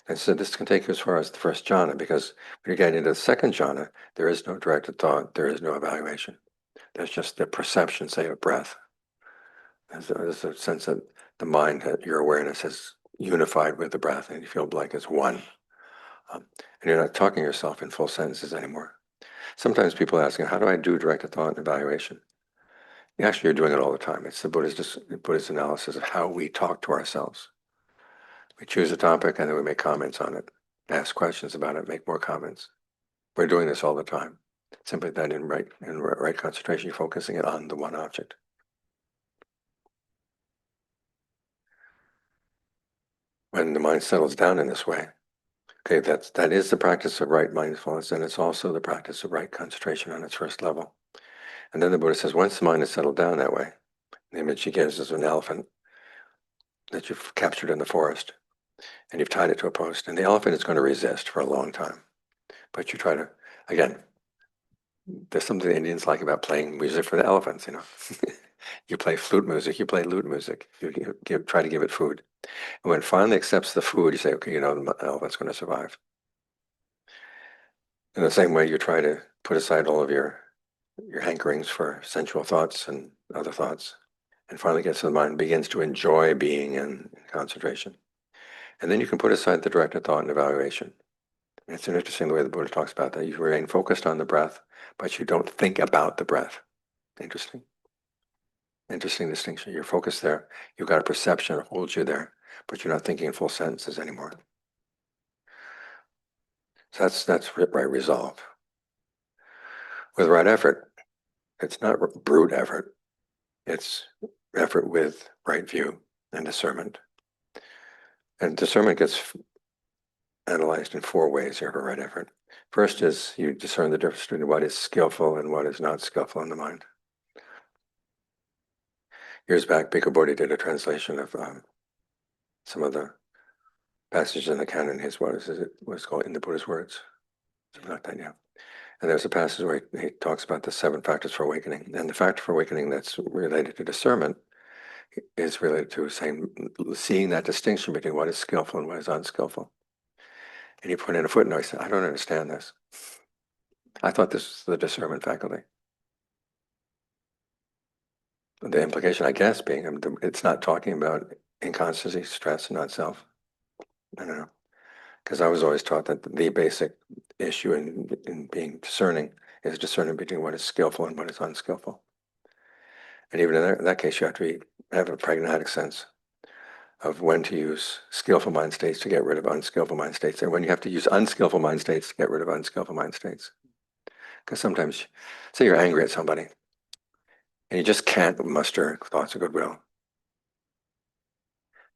And so this can take you as far as the first jhana, because when you get into the second jhana, there is no directed thought, there is no evaluation. There's just the perception, say, of breath. There's a sense that the mind, your awareness is unified with the breath, and you feel like it's one. And you're not talking yourself in full sentences anymore. Sometimes people ask, how do I do directed thought and evaluation? Actually, you're doing it all the time. It's the Buddhist analysis of how we talk to ourselves. We choose a topic and then we make comments on it, ask questions about it, make more comments. We're doing this all the time. Simply that in right concentration, you're focusing it on the one object. When the mind settles down in this way, okay, that is the practice of right mindfulness, and it's also the practice of right concentration on its first level. And then the Buddha says, once the mind is settled down that way, the image he gives is an elephant that you've captured in the forest, and you've tied it to a post, and the elephant is going to resist for a long time. But you try to, again, there's something the Indians like about playing music for the elephants, You play flute music, you play lute music, you try to give it food. And when it finally accepts the food, you say, okay, the elephant's going to survive. In the same way, you try to put aside all of your hankerings for sensual thoughts and other thoughts, and finally gets to the mind, begins to enjoy being in concentration. And then you can put aside the directed thought and evaluation. And it's interesting the way the Buddha talks about that. You remain focused on the breath, but you don't think about the breath. Interesting. Interesting distinction. You're focused there. You've got a perception that holds you there, but you're not thinking in full sentences anymore. So that's right resolve. With right effort, it's not brute effort. It's effort with right view and discernment. And discernment gets analyzed in four ways here for right effort. First is you discern the difference between what is skillful and what is not skillful in the mind. Years back, Bhikkhu Bodhi did a translation of some of the passages in the canon. What's called In the Buddha's Words. Something like that, yeah. And there's a passage where he talks about the 7 factors for awakening. And the factor for awakening that's related to discernment is related to seeing that distinction between what is skillful and what is unskillful. And he put in a footnote. He said, I don't understand this. I thought this was the discernment faculty. The implication, I guess, being it's not talking about inconstancy, stress, non-self. I don't know. Because I was always taught that the basic issue in being discerning is discerning between what is skillful and what is unskillful. And even in that case, you have to have a pragmatic sense of when to use skillful mind states to get rid of unskillful mind states, and when you have to use unskillful mind states to get rid of unskillful mind states. Because sometimes, say you're angry at somebody, and you just can't muster thoughts of goodwill.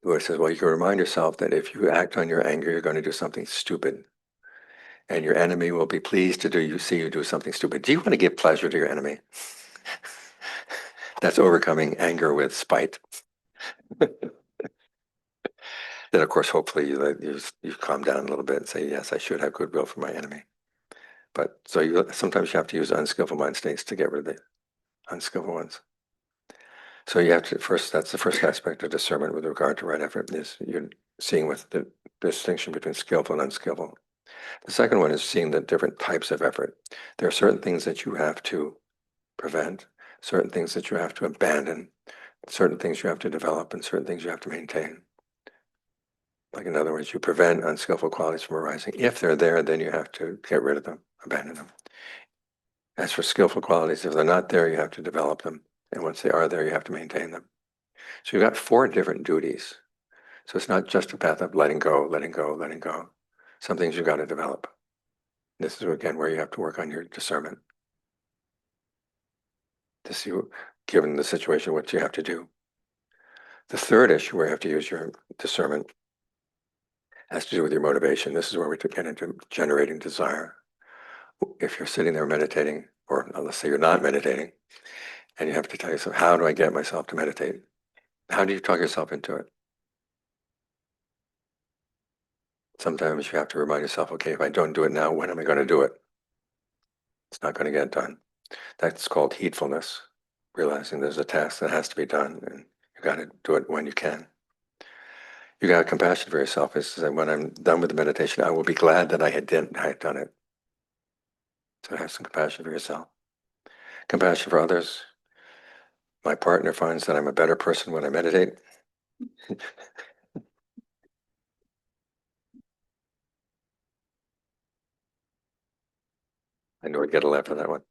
The Buddha says, well, you can remind yourself that if you act on your anger, you're going to do something stupid. And your enemy will be pleased to see you do something stupid. Do you want to give pleasure to your enemy? That's overcoming anger with spite. Then, of course, hopefully you calm down a little bit and say, yes, I should have goodwill for my enemy. But sometimes you have to use unskillful mind states to get rid of the unskillful ones. So you have to that's the first aspect of discernment with regard to right effort, is you're seeing with the distinction between skillful and unskillful. The second one is seeing the different types of effort. There are certain things that you have to prevent, certain things that you have to abandon, certain things you have to develop, and certain things you have to maintain. Like, in other words, you prevent unskillful qualities from arising. If they're there, then you have to get rid of them, abandon them. As for skillful qualities, if they're not there, you have to develop them. And once they are there, you have to maintain them. So you've got 4 different duties. So it's not just a path of letting go, letting go, letting go. Some things you've got to develop. This is, again, where you have to work on your discernment to see, given the situation, what you have to do. The third issue where you have to use your discernment has to do with your motivation. This is where we get into generating desire. If you're sitting there meditating, or let's say you're not meditating, and you have to tell yourself, how do I get myself to meditate? How do you talk yourself into it? Sometimes you have to remind yourself, okay, if I don't do it now, when am I going to do it? It's not going to get done. That's called heedfulness, realizing there's a task that has to be done, and you got to do it when you can. You got compassion for yourself. It's that when I'm done with the meditation, I will be glad that I had done it. So have some compassion for yourself. Compassion for others. My partner finds that I'm a better person when I meditate. I know I'd get a laugh for that one.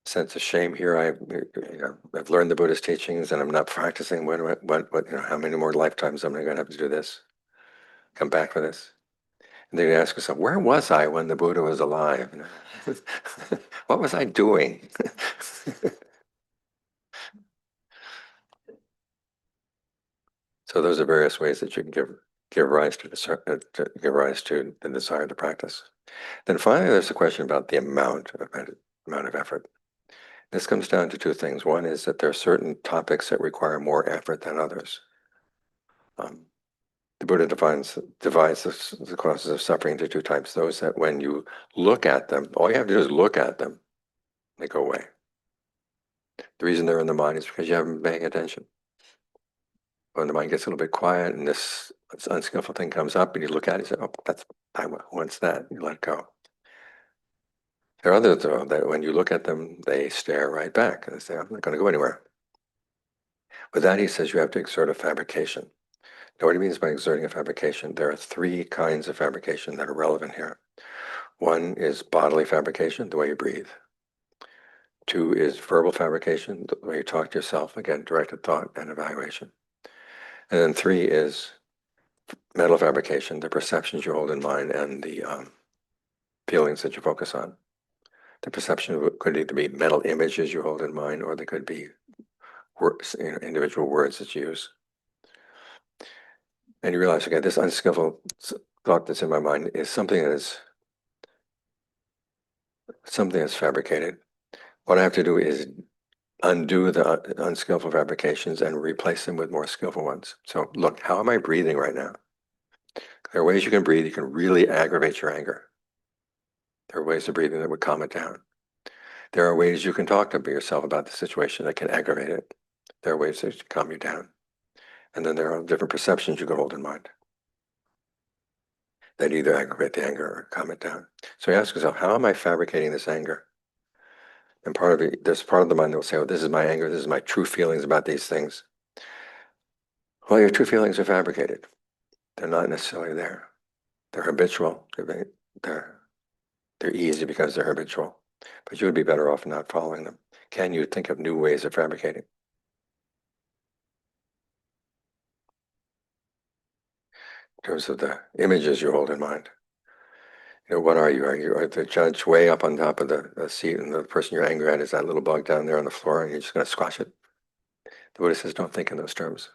Sense of shame here. I've learned the Buddhist teachings, and I'm not practicing. How many more lifetimes am I going to have to do this? Come back for this. And then you ask yourself, where was I when the Buddha was alive? What was I doing? So those are various ways that you can give rise to the desire to practice. Then finally, there's a question about the amount of effort. This comes down to 2 things. One is that there are certain topics that require more effort than others. The Buddha divides the causes of suffering into 2 types. Those that when you look at them, all you have to do is look at them, they go away. The reason they're in the mind is because you haven't been paying attention. When the mind gets a little bit quiet and this unskillful thing comes up and you look at it, you say, oh, I want that, you let it go. There are others, though, that when you look at them, they stare right back and they say, I'm not going to go anywhere. With that, he says you have to exert a fabrication. Now, what he means by exerting a fabrication, there are 3 kinds of fabrication that are relevant here. One is bodily fabrication, the way you breathe. 2 is verbal fabrication, the way you talk to yourself, again, directed thought and evaluation. And then 3 is mental fabrication, the perceptions you hold in mind and the feelings that you focus on. The perception could either be mental images you hold in mind, or they could be words, individual words that you use. And you realize, okay, this unskillful thought that's in my mind is something that's fabricated. What I have to do is undo the unskillful fabrications and replace them with more skillful ones. So look, how am I breathing right now? There are ways you can breathe. You can really aggravate your anger. There are ways of breathing that would calm it down. There are ways you can talk to yourself about the situation that can aggravate it. There are ways that calm you down. And then there are different perceptions you can hold in mind that either aggravate the anger or calm it down. So you ask yourself, how am I fabricating this anger? And there's part of the mind that will say, oh, this is my anger, this is my true feelings about these things. Well, your true feelings are fabricated. They're not necessarily there. They're habitual. They're easy because they're habitual. But you would be better off not following them. Can you think of new ways of fabricating? In terms of the images you hold in mind. What are you? Are you the judge way up on top of the seat, and the person you're angry at is that little bug down there on the floor, and you're just going to squash it? The Buddha says, don't think in those terms.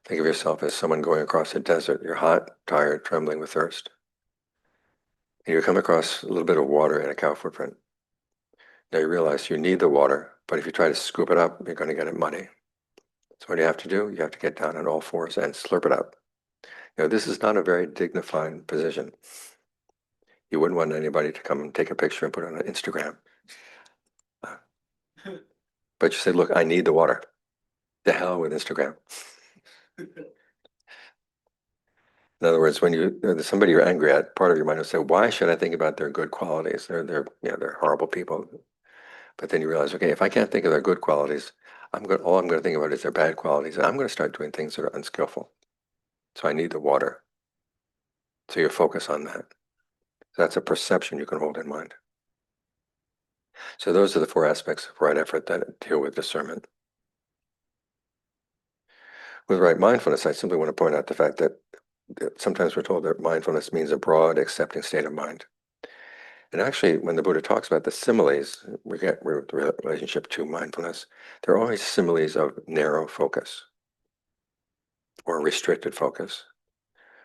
Think of yourself as someone going across a desert. You're hot, tired, trembling with thirst. And you come across a little bit of water in a cow footprint. Now you realize you need the water, but if you try to scoop it up, you're going to get it muddy. So what do you have to do? You have to get down on all 4s and slurp it up. This is not a very dignified position. You wouldn't want anybody to come and take a picture and put it on Instagram. But you say, look, I need the water. The hell with Instagram. In other words, when there's somebody you're angry at, part of your mind will say, why should I think about their good qualities? They're horrible people. But then you realize, okay, if I can't think of their good qualities, all I'm going to think about is their bad qualities, and I'm going to start doing things that are unskillful. So I need the water. So you focus on that. That's a perception you can hold in mind. So those are the 4 aspects of right effort that deal with discernment. With right mindfulness, I simply want to point out the fact that sometimes we're told that mindfulness means a broad, accepting state of mind. And actually, when the Buddha talks about the similes, we get the relationship to mindfulness, they're always similes of narrow focus or restricted focus.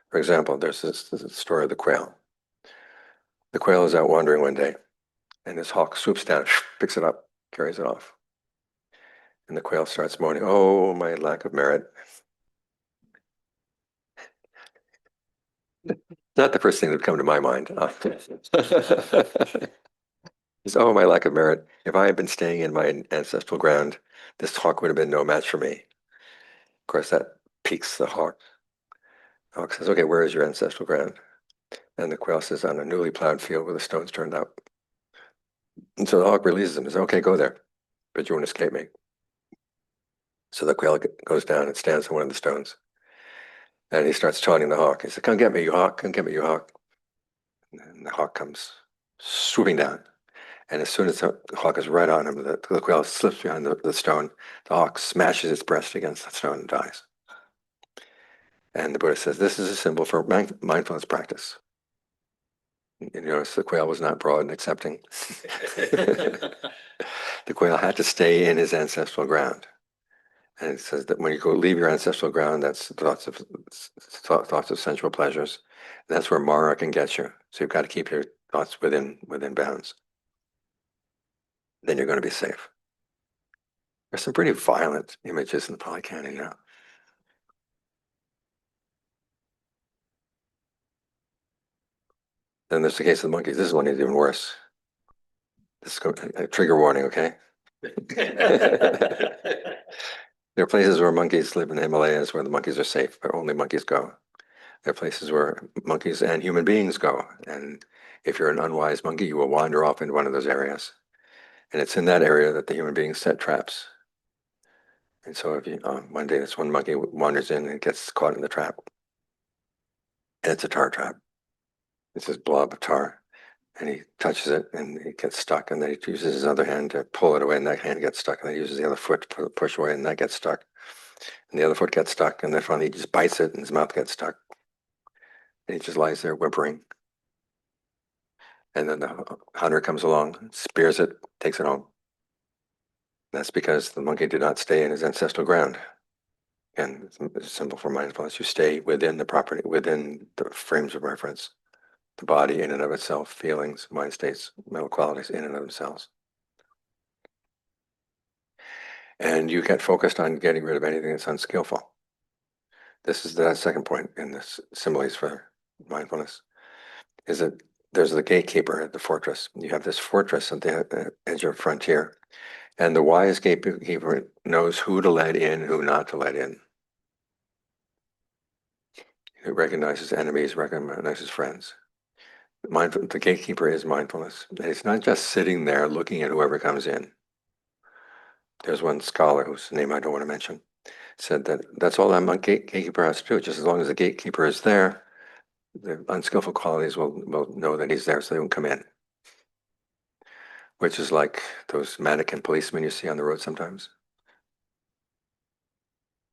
For example, there's this story of the quail. The quail is out wandering one day, and this hawk swoops down, picks it up, carries it off. And the quail starts moaning, "Oh, my lack of merit." Not the first thing that would come to my mind. Is, "Oh, my lack of merit. If I had been staying in my ancestral ground, this hawk would have been no match for me." Of course, that piques the hawk. The hawk says, "Okay, where is your ancestral ground?" And the quail says, "On a newly plowed field where the stones turned up." And so the hawk releases him and says, "Okay, go there, but you won't escape me." So the quail goes down and stands on one of the stones. And he starts taunting the hawk. He says, "Come get me, you hawk. Come get me, you hawk." And the hawk comes swooping down. And as soon as the hawk is right on him, the quail slips behind the stone. The hawk smashes its breast against the stone and dies. And the Buddha says, this is a symbol for mindfulness practice. You notice the quail was not broad and accepting. The quail had to stay in his ancestral ground. And it says that when you go leave your ancestral ground, that's thoughts of sensual pleasures. And that's where Mara can get you. So you've got to keep your thoughts within bounds. Then you're going to be safe. There's some pretty violent images in the Pali Canon now. Then there's the case of the monkeys. This is one even worse. This is a trigger warning, okay? There are places where monkeys live in the Himalayas where the monkeys are safe, but only monkeys go. There are places where monkeys and human beings go. And if you're an unwise monkey, you will wander off into one of those areas. And it's in that area that the human beings set traps. And so if you, one day this one monkey wanders in and gets caught in the trap. And it's a tar trap. It's this blob of tar. And he touches it and he gets stuck. And then he uses his other hand to pull it away and that hand gets stuck. And then he uses the other foot to push away and that gets stuck. And the other foot gets stuck. And then finally he just bites it and his mouth gets stuck. And he just lies there whimpering. And then the hunter comes along, spears it, takes it home. That's because the monkey did not stay in his ancestral ground. And it's a symbol for mindfulness. You stay within the property, within the frames of reference. The body in and of itself, feelings, mind states, mental qualities in and of themselves. And you get focused on getting rid of anything that's unskillful. This is the second point in this similes for mindfulness, is that there's the gatekeeper at the fortress. You have this fortress at the edge of frontier. And the wise gatekeeper knows who to let in, who not to let in. He recognizes enemies, recognizes friends. The gatekeeper is mindfulness. And it's not just sitting there looking at whoever comes in. There's one scholar whose name I don't want to mention, said that that's all that gatekeeper has to do. Just as long as the gatekeeper is there, the unskillful qualities will know that he's there so they won't come in. Which is like those mannequin policemen you see on the road sometimes.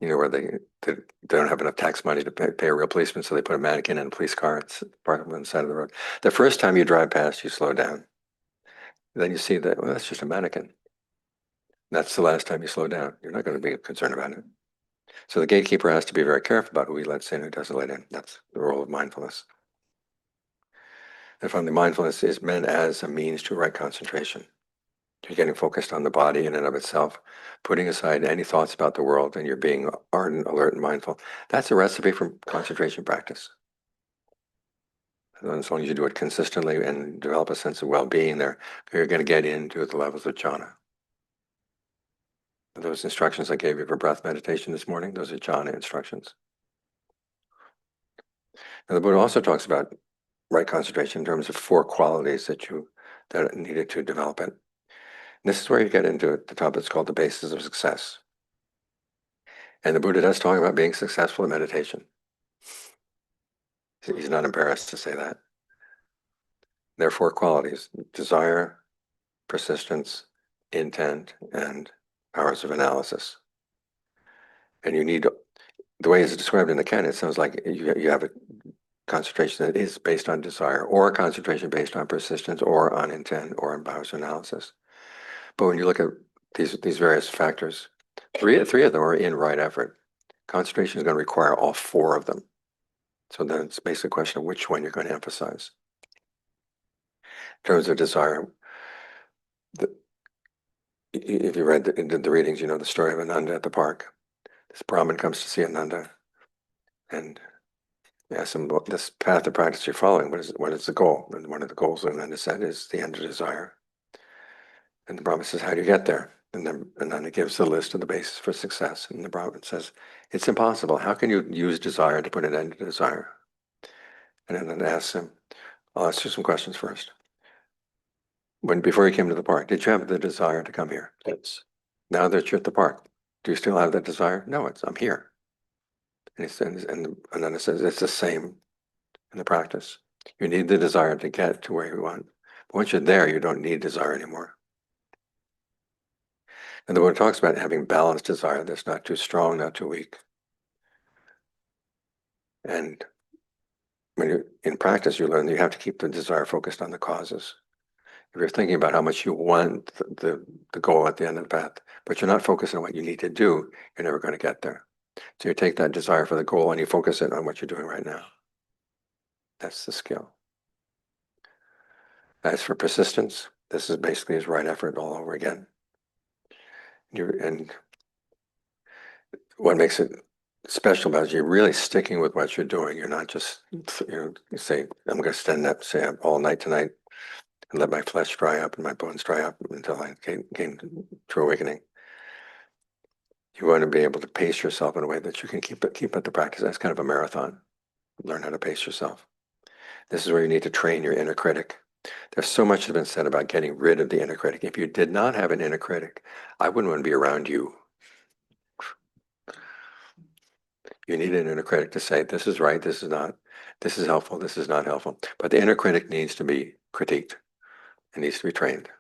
You know, where they don't have enough tax money to pay a real policeman, so they put a mannequin in a police car and park them on the side of the road. The first time you drive past, you slow down. Then you see that, well, that's just a mannequin. That's the last time you slow down. You're not going to be concerned about it. So the gatekeeper has to be very careful about who he lets in, who doesn't let in. That's the role of mindfulness. And finally, mindfulness is meant as a means to right concentration. You're getting focused on the body in and of itself, putting aside any thoughts about the world, and you're being ardent, alert, and mindful. That's a recipe for concentration practice. And as long as you do it consistently and develop a sense of well-being there, you're going to get into the levels of jhana. Those instructions I gave you for breath meditation this morning, those are jhana instructions. And the Buddha also talks about right concentration in terms of 4 qualities that are needed to develop it. This is where you get into the topic that's called the basis of success. And the Buddha does talk about being successful in meditation. He's not embarrassed to say that. There are 4 qualities: desire, persistence, intent, and powers of analysis. And you need, the way it's described in the canon, it sounds like you have a concentration that is based on desire, or a concentration based on persistence, or on intent, or on powers of analysis. But when you look at these various factors, three of them are in right effort. Concentration is going to require all 4 of them. So then it's basically a question of which one you're going to emphasize. In terms of desire, if you read the readings, you know the story of Ananda at the park. This Brahmin comes to see Ananda and asks him, this path of practice you're following, what is the goal? And one of the goals Ananda said is the end of desire. And the Brahmin says, how do you get there? And then Ananda gives the list of the basis for success. And the Brahmin says, it's impossible. How can you use desire to put an end to desire? And Ananda asks him, I'll ask you some questions first. Before you came to the park, did you have the desire to come here? Yes. Now that you're at the park, do you still have that desire? No, I'm here. And he says, and Ananda says, it's the same in the practice. You need the desire to get to where you want. But once you're there, you don't need desire anymore. And the Buddha talks about having balanced desire that's not too strong, not too weak. And when you're in practice, you learn that you have to keep the desire focused on the causes. If you're thinking about how much you want the goal at the end of the path, but you're not focused on what you need to do, you're never going to get there. So you take that desire for the goal and you focus it on what you're doing right now. That's the skill. As for persistence, this is basically his right effort all over again. And what makes it special about it is you're really sticking with what you're doing. You're not just, you say, I'm going to stand up, say all night tonight, and let my flesh dry up and my bones dry up until I gain true awakening. You want to be able to pace yourself in a way that you can keep at the practice. That's kind of a marathon. Learn how to pace yourself. This is where you need to train your inner critic. There's so much that's been said about getting rid of the inner critic. If you did not have an inner critic, I wouldn't want to be around you. You need an inner critic to say, this is right, this is not, this is helpful, this is not helpful. But the inner critic needs to be critiqued. It needs to be trained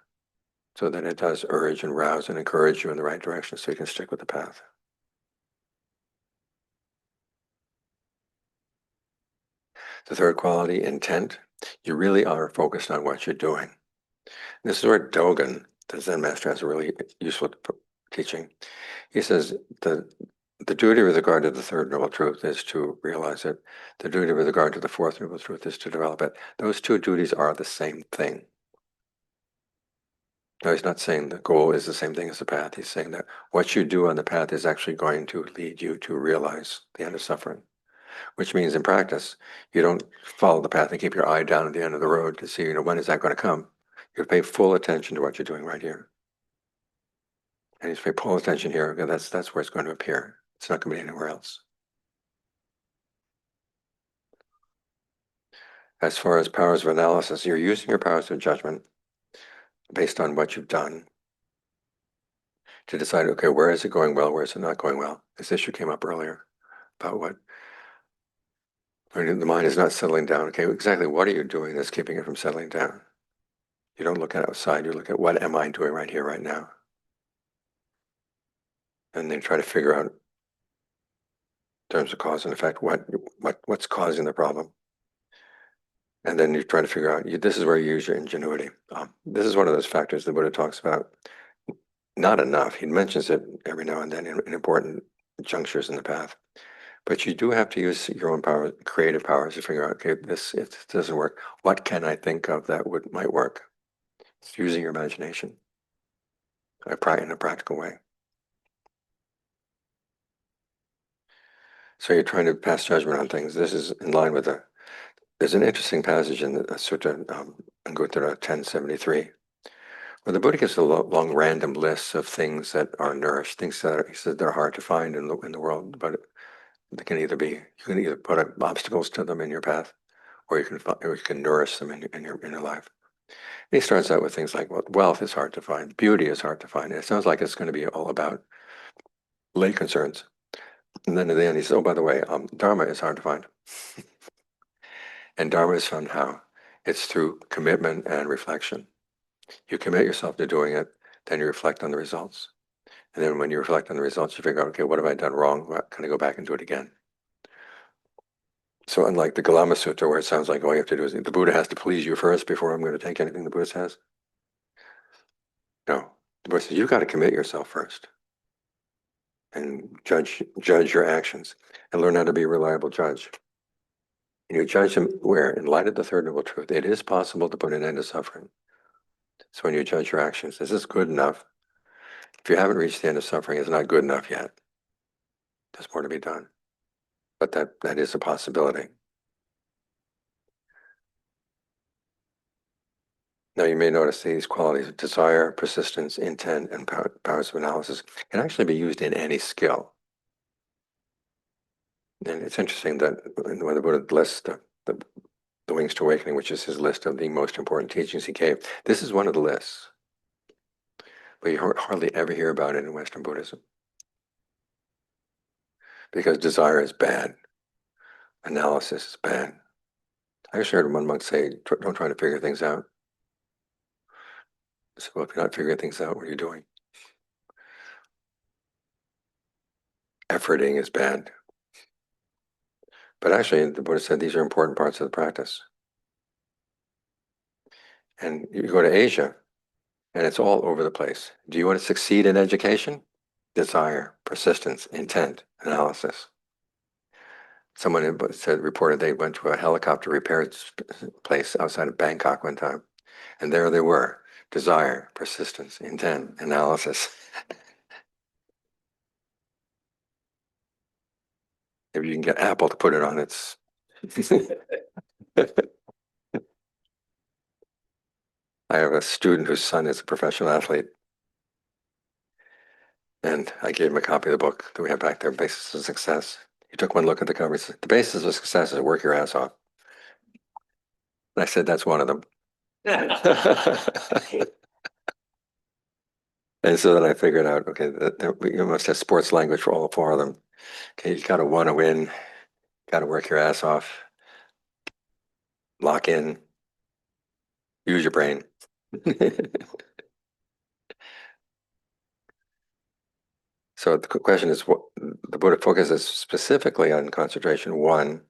so that it does urge and rouse and encourage you in the right direction so you can stick with the path. The third quality, intent. You really are focused on what you're doing. This is where Dogen, the Zen master, has a really useful teaching. He says the duty with regard to the third noble truth is to realize it. The duty with regard to the fourth noble truth is to develop it. Those 2 duties are the same thing. No, he's not saying the goal is the same thing as the path. He's saying that what you do on the path is actually going to lead you to realize the end of suffering. Which means in practice, you don't follow the path and keep your eye down at the end of the road to see, when is that going to come? You pay full attention to what you're doing right here. And you pay full attention here, okay, that's where it's going to appear. It's not going to be anywhere else. As far as powers of analysis, you're using your powers of judgment based on what you've done to decide, okay, where is it going well, where is it not going well? This issue came up earlier about when the mind is not settling down. Okay, exactly what are you doing that's keeping it from settling down? You don't look at outside, you look at what am I doing right here, right now? And then try to figure out, in terms of cause and effect, what's causing the problem. And then you try to figure out, this is where you use your ingenuity. This is one of those factors the Buddha talks about. Not enough. He mentions it every now and then in important junctures in the path. But you do have to use your own power, creative powers, to figure out, okay, it doesn't work. What can I think of that might work? It's using your imagination in a practical way. So you're trying to pass judgment on things. This is in line with there's an interesting passage in the Sutta, Anguttara 1073, where the Buddha gives a long random list of things that are nourished, things that he said they're hard to find in the world, but they can you can either put obstacles to them in your path, or you can nourish them in your life. He starts out with things like, well, wealth is hard to find, beauty is hard to find. It sounds like it's going to be all about lay concerns. And then at the end, he says, oh, by the way, Dharma is hard to find. And Dharma is found how? It's through commitment and reflection. You commit yourself to doing it, then you reflect on the results. And then when you reflect on the results, you figure out, okay, what have I done wrong? Can I go back and do it again? So unlike the Galama Sutta, where it sounds like all you have to do is, the Buddha has to please you first before I'm going to take anything the Buddha says. No, the Buddha says, you've got to commit yourself first and judge your actions and learn how to be a reliable judge. And you judge them where? In light of the Third Noble Truth, it is possible to put an end to suffering. So when you judge your actions, is this good enough? If you haven't reached the end of suffering, it's not good enough yet. There's more to be done. But that is a possibility. Now you may notice these qualities of desire, persistence, intent, and powers of analysis can actually be used in any skill. And it's interesting that when the Buddha lists the Wings to Awakening, which is his list of the most important teachings he gave, this is one of the lists. But you hardly ever hear about it in Western Buddhism. Because desire is bad. Analysis is bad. I actually heard one monk say, don't try to figure things out. So well, if you're not figuring things out, what are you doing? Efforting is bad. But actually, the Buddha said these are important parts of the practice. And you go to Asia, and it's all over the place. Do you want to succeed in education? Desire, persistence, intent, analysis. Someone reported they went to a helicopter repair place outside of Bangkok one time. And there they were. Desire, persistence, intent, analysis. If you can get Apple to put it on its... I have a student whose son is a professional athlete. And I gave him a copy of the book that we have back there, Basis of Success. He took one look at the cover. He said, the basis of success is work your ass off. And I said, that's one of them. And so then I figured out, okay, you must have sports language for all four of them. Okay, you gotta want to win, gotta work your ass off, lock in, use your brain. So the question is, what the Buddha focuses specifically on concentration, one,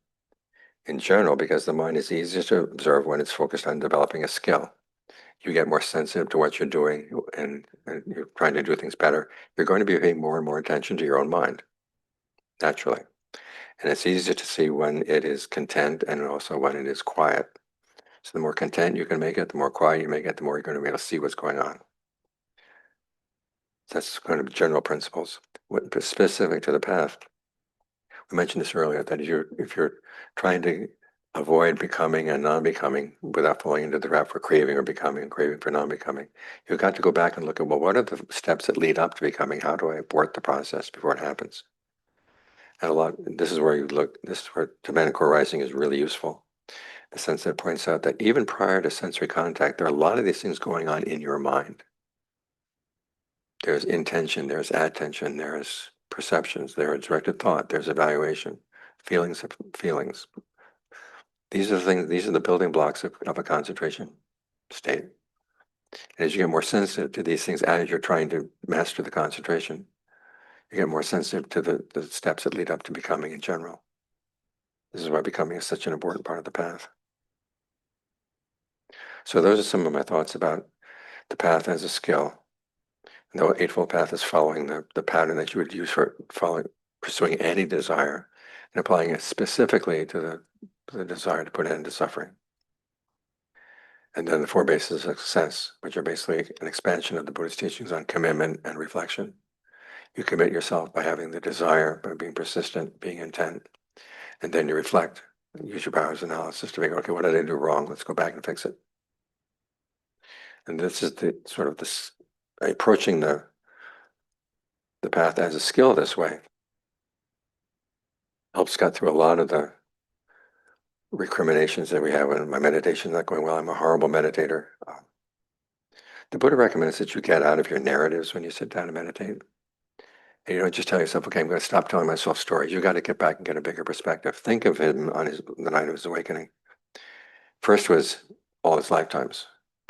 in general, because the mind is easier to observe when it's focused on developing a skill. You get more sensitive to what you're doing and you're trying to do things better. You're going to be paying more and more attention to your own mind, naturally. And it's easier to see when it is content and also when it is quiet. So the more content you can make it, the more quiet you make it, the more you're going to be able to see what's going on. That's kind of general principles. What specific to the path? We mentioned this earlier, that if you're trying to avoid becoming and non-becoming without falling into the trap for craving or becoming and craving for non-becoming, you've got to go back and look at, well, what are the steps that lead up to becoming? How do I abort the process before it happens? And this is where Tibetan core rising is really useful. The sense that it points out that even prior to sensory contact, there are a lot of these things going on in your mind. There's intention, there's attention, there's perceptions, there's directed thought, there's evaluation, feelings of feelings. These are the things, these are the building blocks of a concentration state. And as you get more sensitive to these things, as you're trying to master the concentration, you get more sensitive to the steps that lead up to becoming in general. This is why becoming is such an important part of the path. So those are some of my thoughts about the path as a skill. The Eightfold Path is following the pattern that you would use for pursuing any desire and applying it specifically to the desire to put an end to suffering. And then the four bases of success, which are basically an expansion of the Buddhist teachings on commitment and reflection. You commit yourself by having the desire, by being persistent, being intent, and then you reflect, use your powers of analysis to figure, okay, what did I do wrong? Let's go back and fix it. And this is the sort of this approaching the path as a skill this way helps cut through a lot of the recriminations that we have when my meditation is not going well. I'm a horrible meditator. The Buddha recommends that you get out of your narratives when you sit down to meditate. And you don't just tell yourself, okay, I'm going to stop telling myself stories. You got to get back and get a bigger perspective. Think of him on the night of his awakening. First was all his lifetimes,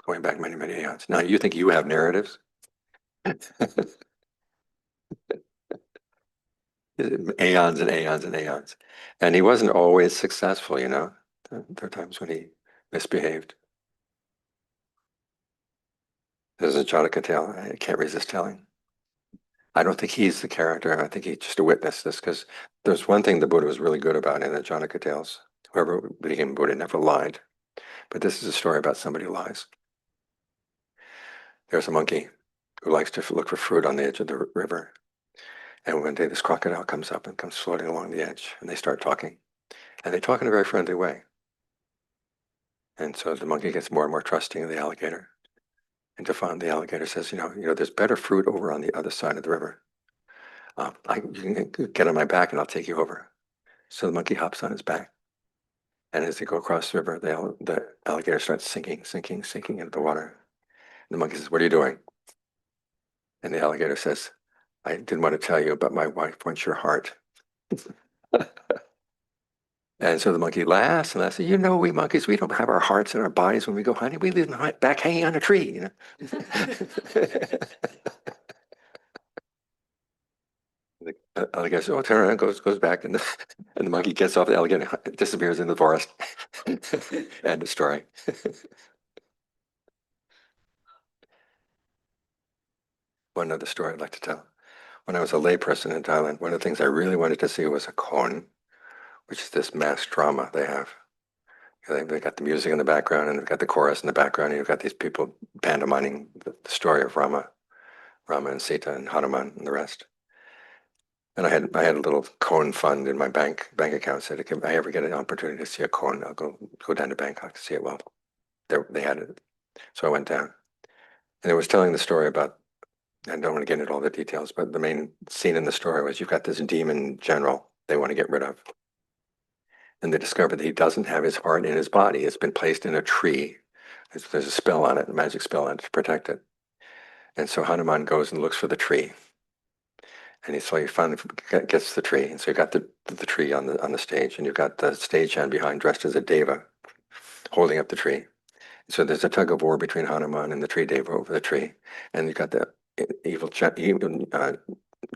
going back many, many eons. Now you think you have narratives? Aeons and aeons and aeons. And he wasn't always successful, you know. There are times when he misbehaved. There's a Jataka tale I can't resist telling. I don't think he's the character. I think he's just a witness this, because there's one thing the Buddha was really good about in the Jataka tales. Whoever became Buddha never lied. But this is a story about somebody who lies. There's a monkey who likes to look for fruit on the edge of the river. And one day this crocodile comes up and comes floating along the edge, and they start talking. And they talk in a very friendly way. And so the monkey gets more and more trusting of the alligator. And to find the alligator says, you know, there's better fruit over on the other side of the river. You can get on my back and I'll take you over. So the monkey hops on his back. And as they go across the river, the alligator starts sinking into the water. And the monkey says, what are you doing? And the alligator says, I didn't want to tell you, but my wife wants your heart. And so the monkey laughs and laughs. You know, we monkeys, we don't have our hearts in our bodies when we go hunting. We leave them back hanging on a tree, you know. The alligator says, oh, turn around, goes back, and the monkey gets off the alligator, disappears in the forest. End of story. One other story I'd like to tell. When I was a layperson in Thailand, one of the things I really wanted to see was a kon, which is this mass drama they have. They've got the music in the background, and they've got the chorus in the background, and you've got these people pantomiming the story of Rama and Sita and Hanuman and the rest. And I had a little kon fund in my bank account. Said if I ever get an opportunity to see a kon, I'll go down to Bangkok to see it. Well, they had it, so I went down, and it was telling the story about. I don't want to get into all the details, but the main scene in the story was you've got this demon general they want to get rid of. And they discovered that he doesn't have his heart in his body. It's been placed in a tree. There's a spell on it, a magic spell on it to protect it. And so Hanuman goes and looks for the tree. And so he finally gets the tree. And so you've got the tree on the stage, and you've got the stagehand behind dressed as a deva holding up the tree. So there's a tug of war between Hanuman and the tree deva over the tree. And you've got the evil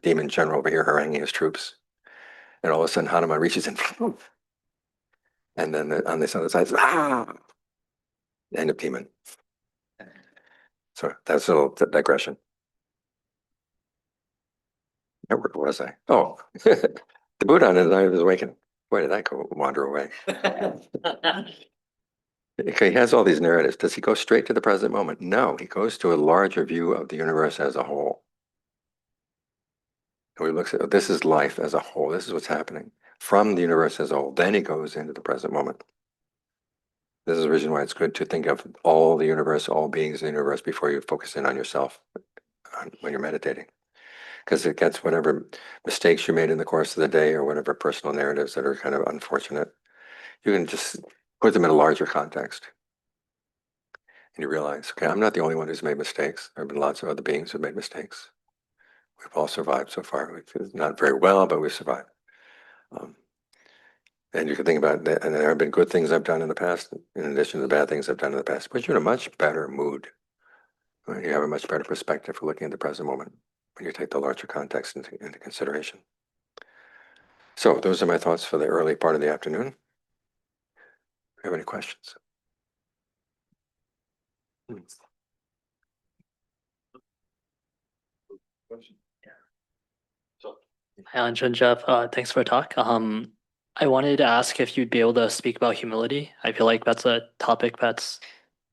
demon general over here haranguing his troops. And all of a sudden Hanuman reaches in, and then on this other side, end of demon. So that's a little digression. Where was I? Oh, the Buddha on the night of his awakening. Where did that go wander away? Okay, he has all these narratives. Does he go straight to the present moment? No, he goes to a larger view of the universe as a whole. And he looks at, this is life as a whole. This is what's happening from the universe as a whole. Then he goes into the present moment. This is the reason why it's good to think of all the universe, all beings in the universe before you focus in on yourself when you're meditating. Because it gets whatever mistakes you made in the course of the day or whatever personal narratives that are kind of unfortunate, you can just put them in a larger context. And you realize, okay, I'm not the only one who's made mistakes. There have been lots of other beings who've made mistakes. We've all survived so far. We've not very well, but we've survived. And you can think about that, and there have been good things I've done in the past, in addition to the bad things I've done in the past. But you're in a much better mood. You have a much better perspective for looking at the present moment when you take the larger context into consideration. So those are my thoughts for the early part of the afternoon. Do you have any questions? Hi, Anjan, Jeff. Thanks for the talk. I wanted to ask if you'd be able to speak about humility. I feel like that's a topic that's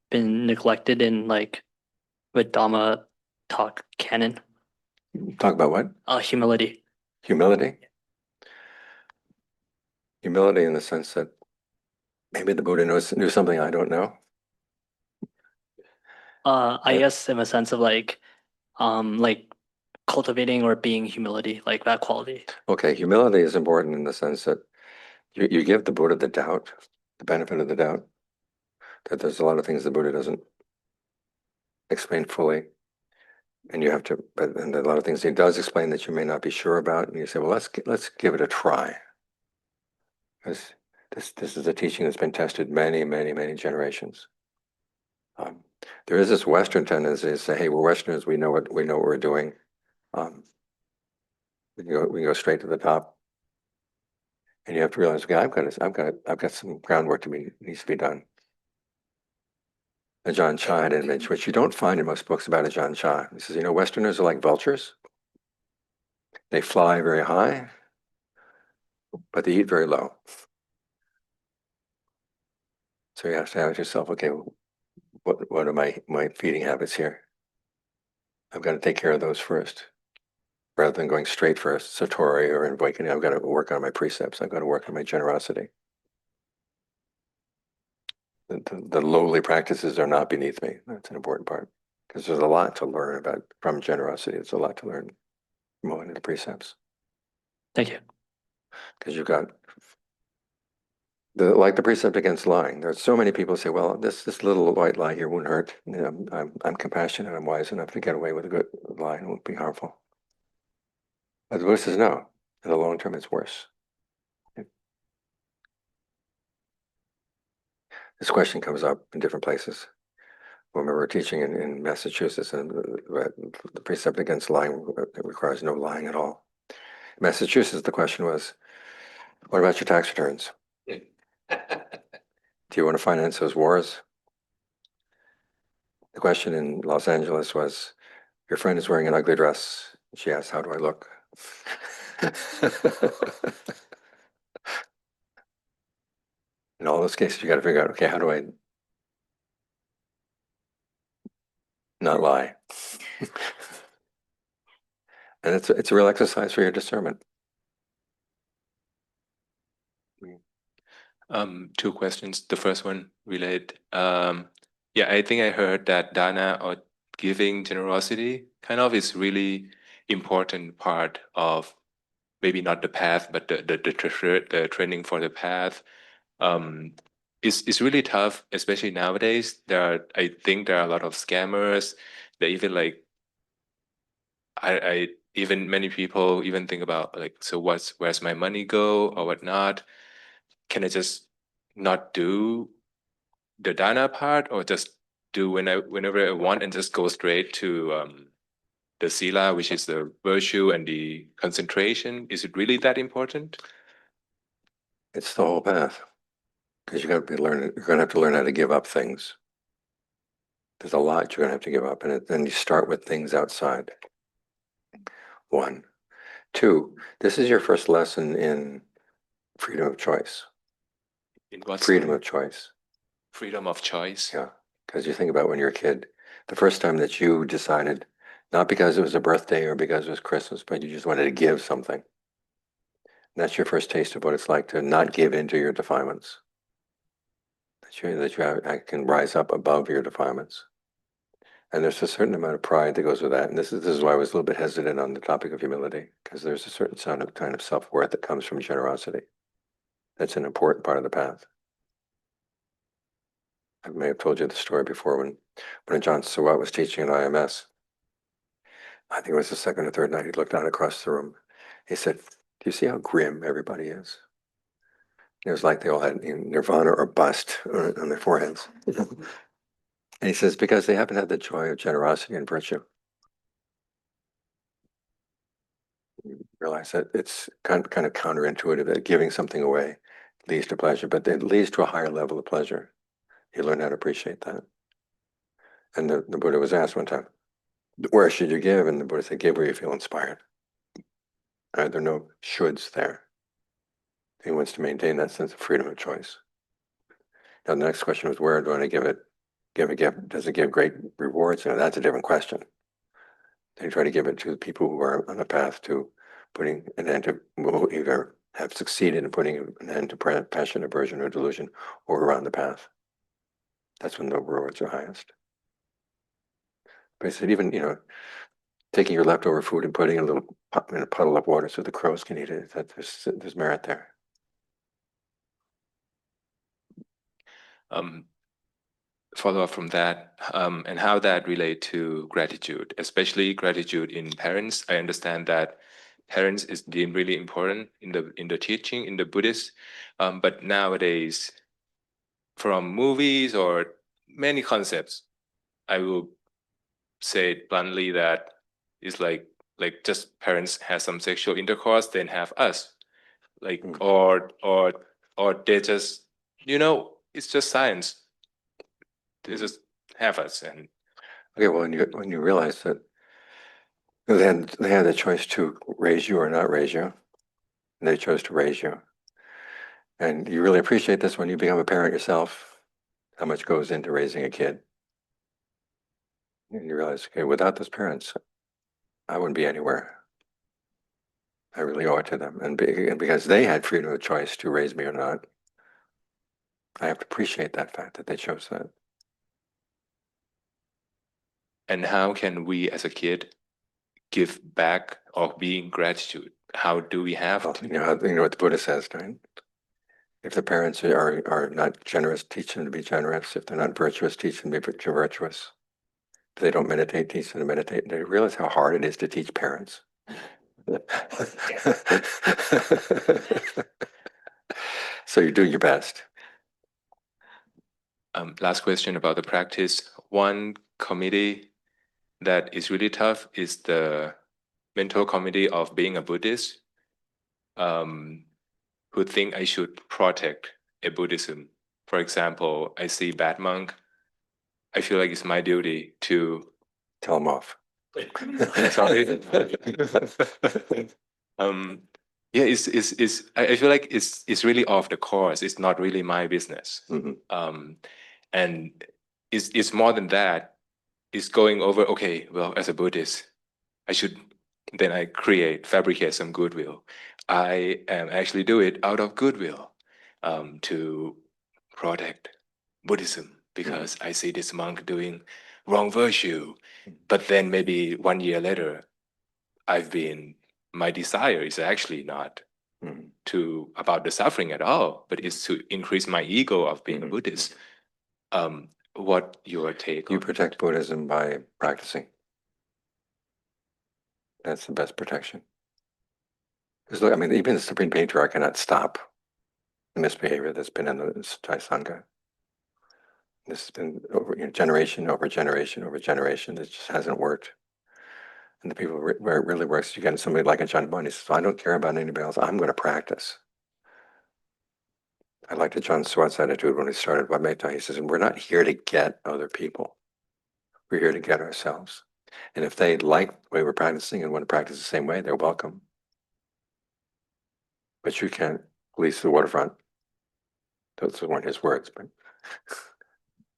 been neglected in with Dhamma talk canon. Talk about what? Humility. Humility? Humility in the sense that maybe the Buddha knew something I don't know. I guess in a sense of cultivating or being humility, like that quality. Okay, humility is important in the sense that you give the Buddha the doubt, the benefit of the doubt, that there's a lot of things the Buddha doesn't explain fully. And you have to, and a lot of things he does explain that you may not be sure about, and you say, well, let's give it a try, because this is a teaching that's been tested many generations. There is this Western tendency to say, hey, we're Westerners, we know what we're doing. We can go straight to the top, and you have to realize, okay, I've got some groundwork needs to be done. Ajahn Chah had an image, which you don't find in most books about Ajahn Chah. He says, Westerners are like vultures. They fly very high, but they eat very low. So you have to ask yourself, okay, what are my feeding habits here? I've got to take care of those first, rather than going straight for a satori or in awakening. I've got to work on my precepts. I've got to work on my generosity. The lowly practices are not beneath me. That's an important part, because there's a lot to learn about from generosity. It's a lot to learn from one of the precepts. Thank you. Because you've got like the precept against lying. There's so many people who say, well, this little white lie here won't hurt. I'm compassionate. I'm wise enough to get away with a good lie and it won't be harmful. But the Buddha says no. In the long term, it's worse. This question comes up in different places. When we were teaching in Massachusetts, and the precept against lying requires no lying at all. In Massachusetts, the question was, what about your tax returns? Do you want to finance those wars? The question in Los Angeles was, your friend is wearing an ugly dress. She asked, how do I look? In all those cases, you got to figure out, okay, how do I not lie? And it's a real exercise for your discernment. Two questions. The first one related. Yeah, I think I heard that dāna or giving generosity kind of is really important part of maybe not the path, but the training for the path. It's really tough, especially nowadays. I think there are a lot of scammers. They even like I even many people even think about like, so where's my money go or whatnot? Can I just not do the dāna part, or just do whenever I want and just go straight to the sila, which is the virtue and the concentration? Is it really that important? It's the whole path, because you're going to have to learn how to give up things. There's a lot you're going to have to give up, and then you start with things outside. 1. 2, this is your first lesson in freedom of choice. In what Freedom way? of choice. Freedom of choice. Yeah, because you think about when you're a kid, the first time that you decided, not because it was a birthday or because it was Christmas, but you just wanted to give something. And that's your first taste of what it's like to not give into your defilements. That you can rise up above your defilements. And there's a certain amount of pride that goes with that. And this is why I was a little bit hesitant on the topic of humility, because there's a certain kind of self-worth that comes from generosity. That's an important part of the path. I may have told you the story before when Ajahn Suwat was teaching at IMS. I think it was the second or third night, he looked out across the room. He said, do you see how grim everybody is? It was like they all had nirvana or bust on their foreheads. And he says, because they haven't had the joy of generosity and virtue. You realize that it's kind of counterintuitive that giving something away leads to pleasure, but it leads to a higher level of pleasure. You learn how to appreciate that. And the Buddha was asked one time, where should you give? And the Buddha said, give where you feel inspired. There are no shoulds there. He wants to maintain that sense of freedom of choice. Now, the next question was, where do I give it? Does it give great rewards? That's a different question. They try to give it to people who are on a path to putting an end to, who either have succeeded in putting an end to passion, aversion, or delusion, or are on the path. That's when the rewards are highest. But I said, even, taking your leftover food and putting in a puddle of water so the crows can eat it, there's merit there. follow up from that, and how that relate to gratitude, especially gratitude in parents. I understand that parents is deemed really important in the teaching in the Buddhist, but nowadays, from movies or many concepts, I will say it bluntly that it's like just parents have some sexual intercourse, then have us, like or they just it's just science. They just have us. And Okay, well, when you realize that they had the choice to raise you or not raise you, and they chose to raise you, and you really appreciate this when you become a parent yourself, how much goes into raising a kid, and you realize, okay, without those parents, I wouldn't be anywhere. I really owe it to them, and because they had freedom of choice to raise me or not, I have to appreciate that fact that they chose that. and how can we as a kid give back or be in gratitude? How do we have to? You know what the Buddha says, right? If the parents are not generous, teach them to be generous. If they're not virtuous, teach them to be virtuous. If they don't meditate, teach them to meditate. Do you realize how hard it is to teach parents? So you do your best. Last question about the practice. One committee that is really tough is the mental committee of being a Buddhist, who think I should protect a Buddhism. For example, I see bad monk. I feel like it's my duty to tell them off. Sorry. Yeah, I feel like it's really off the course. It's not really my business. And it's more than that. It's going over, okay, well, as a Buddhist, then I fabricate some goodwill. I actually do it out of goodwill, to protect Buddhism, because I see this monk doing wrong virtue. But then maybe 1 year later, my desire is actually not about the suffering at all, but it's to increase my ego of being a Buddhist. What your take? You protect Buddhism by practicing. That's the best protection. Because look, I mean, even the Supreme Patriarch cannot stop the misbehavior that's been in the Sati Sangha. This has been over generation over generation over generation. It just hasn't worked. And the people where it really works, you get somebody like a John Bunny says, I don't care about anybody else. I'm going to practice. I liked John Swartz's attitude when he started Vameta. He says, we're not here to get other people. We're here to get ourselves. And if they like the way we're practicing and want to practice the same way, they're welcome. But you can't police the waterfront. Those weren't his words, but.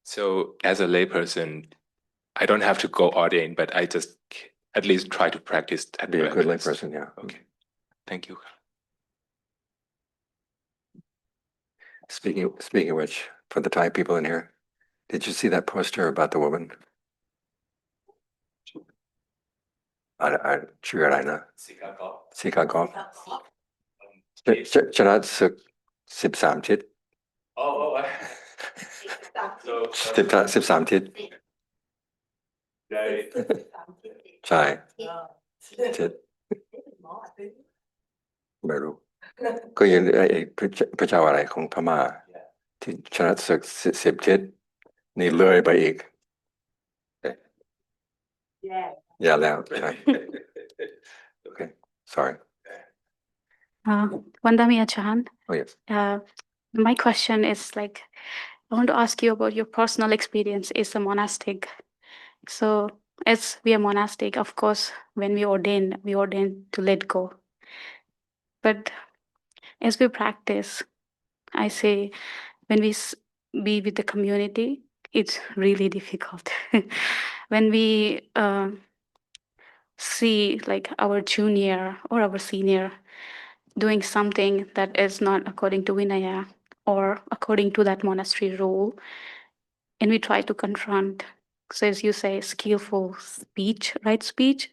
So as a layperson, I don't have to go ordain, but I just at least try to practice. Be a good layperson, yeah. Okay. Thank you. Speaking of which, for the Thai people in here, did you see that poster about the woman? ชื่ออะไรนะสิกากอฟชนะศึก13 ทิศ13 ทิศใช่ทิศไม่รู้ก็ยังพระเจ้าอะไรของพม่าที่ชนะศึก10 ทิศนี่เลยไปอีกอย่าแล้วใช่ Okay, sorry. Vandami Achan. Oh, yes. My question is like, I want to ask you about your personal experience as a monastic. So, as we are monastic, of course, when we ordain to let go. But as we practice, I say, when we be with the community, it's really difficult. When we see like our junior or our senior doing something that is not according to Vinaya or according to that monastery rule, and we try to confront, so as you say, skillful speech, right speech.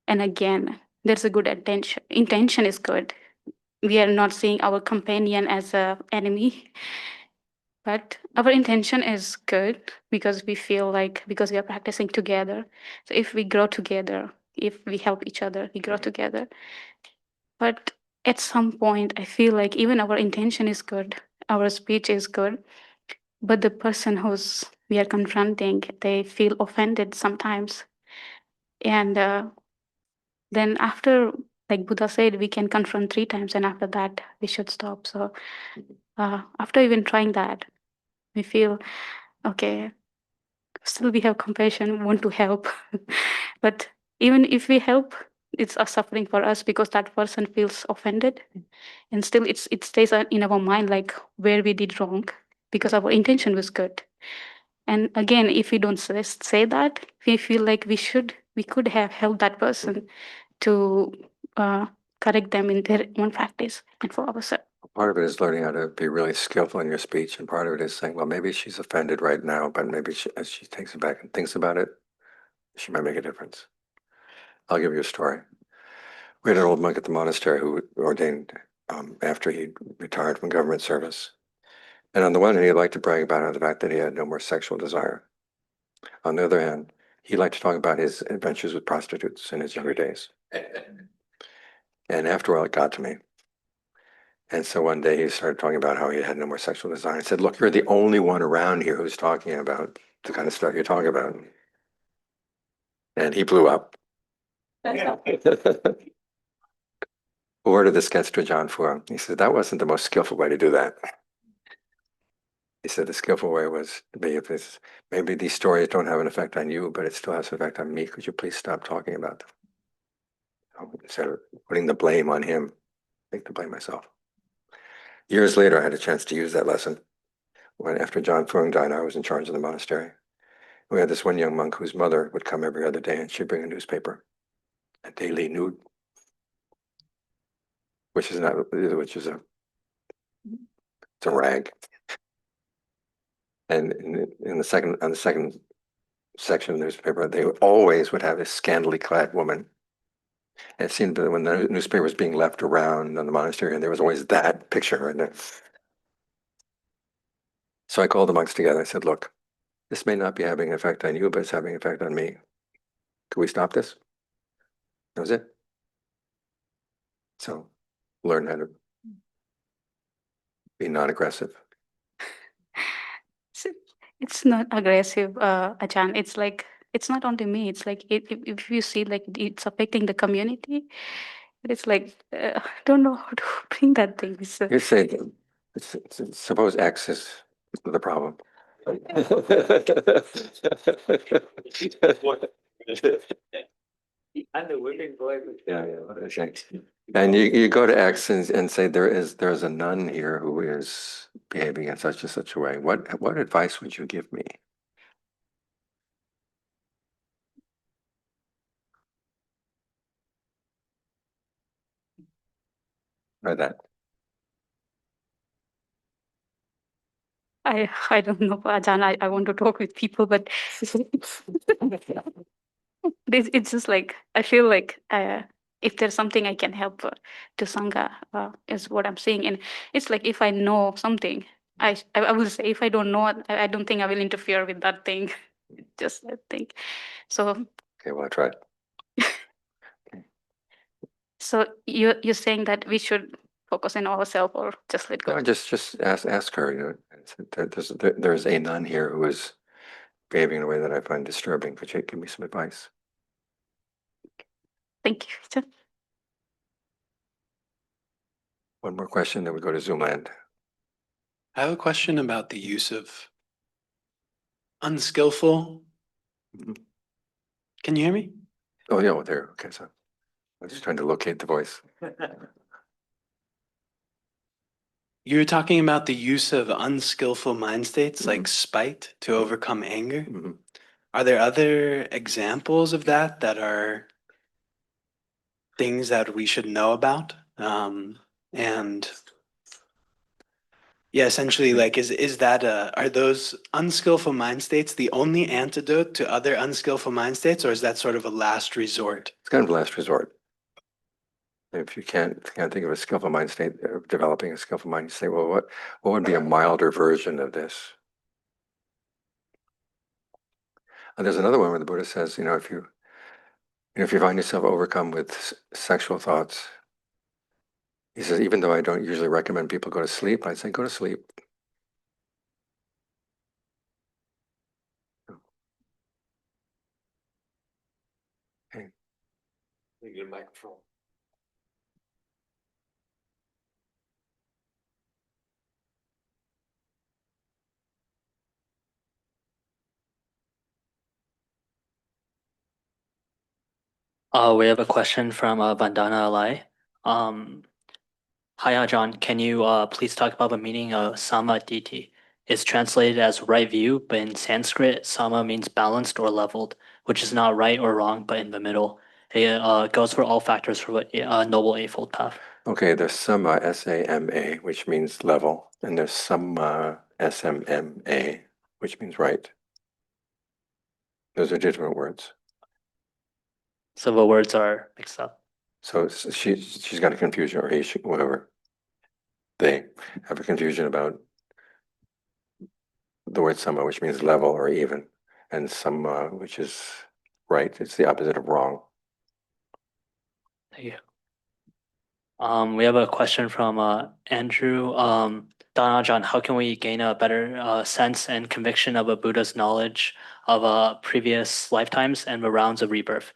And again, there's a good intention. Intention is good. We are not seeing our companion as an enemy. But our intention is good because we feel like, because we are practicing together. So if we grow together, if we help each other, we grow together. But at some point, I feel like even our intention is good, our speech is good, but the person who's we are confronting, they feel offended sometimes. And then after, like Buddha said, we can confront 3 times, and after that, we should stop. So after even trying that, we feel, okay, still we have compassion, want to help. But even if we help, it's a suffering for us because that person feels offended. And still it stays in our mind like where we did wrong because our intention was good. And again, if we don't say that, we feel like we could have helped that person to correct them in their own practice and for ourselves. Part of it is learning how to be really skillful in your speech, and part of it is saying, well, maybe she's offended right now, but maybe as she takes it back and thinks about it, she might make a difference. I'll give you a story. We had an old monk at the monastery who ordained after he retired from government service. And on the one hand, he liked to brag about the fact that he had no more sexual desire. On the other hand, he liked to talk about his adventures with prostitutes in his younger days. And after a while, it got to me. And so one day he started talking about how he had no more sexual desire. I said, look, you're the only one around here who's talking about the kind of stuff you're talking about. And he blew up. Where did this get to John for? He said, that wasn't the most skillful way to do that. He said the skillful way was to be, if it's, maybe these stories don't have an effect on you, but it still has an effect on me. Could you please stop talking about them? Instead of putting the blame on him, take the blame myself. Years later, I had a chance to use that lesson. When after John Fuang died, I was in charge of the monastery. We had this one young monk whose mother would come every other day and she'd bring a newspaper, a daily nude, which is it's a rag. And on the second section of the newspaper, they always would have a scantily clad woman. And it seemed that when the newspaper was being left around in the monastery, and there was always that picture right there. So I called the monks together. I said, look, this may not be having an effect on you, but it's having an effect on me. Could we stop this? That was it. So learn how to be non-aggressive. It's not aggressive, Ajahn. It's like, it's not only me. It's like if you see like it's affecting the community, but it's like I don't know how to bring that thing. You say, suppose X is the problem. Okay. And you go to X and say there's a nun here who is behaving in such and such a way. What advice would you give me? Try that. I don't know, Ajahn. I want to talk with people, but it's just like I feel like if there's something I can help to Sangha is what I'm saying, and it's like if I know something, I will say. If I don't know, I don't think I will interfere with that thing. Just I think so. Okay, well, I tried. So you're saying that we should focus on ourselves or just let go? No, just ask her. You know, there's a nun here who is behaving in a way that I find disturbing. Could you give me some advice? Thank you. One more question, then we go to Zoomland. I have a question about the use of unskillful. Can you hear me? Oh, yeah, well, there. Okay, so I was just trying to locate the voice. You were talking about the use of unskillful mind states like spite to overcome anger. Are there other examples of that are things that we should know about? And yeah, essentially, like, is that are those unskillful mind states the only antidote to other unskillful mind states, or is that sort of a last resort? It's kind of a last resort. If you can't think of a skillful mind state, developing a skillful mind state, well, what would be a milder version of this? And there's another one where the Buddha says, if you find yourself overcome with sexual thoughts, he says, even though I don't usually recommend people go to sleep, I say go to sleep. Okay. Your microphone. We have a question from Vandana Alai. Hi, Ajahn. Can you please talk about the meaning of samaditi? It's translated as right view, but in Sanskrit, sama means balanced or leveled, which is not right or wrong, but in the middle. It goes for all factors for a noble eightfold path. Okay, there's sama, S-A-M-A, which means level, and there's samma, S-M-M-A, which means right. Those are different words. So the words are mixed up. So she's got a confusion, or he, whoever. They have a confusion about the word samma, which means level or even, and samma, which is right. It's the opposite of wrong. Thank you. We have a question from Andrew. Dāna Ajahn, how can we gain a better sense and conviction of a Buddha's knowledge of previous lifetimes and the rounds of rebirth?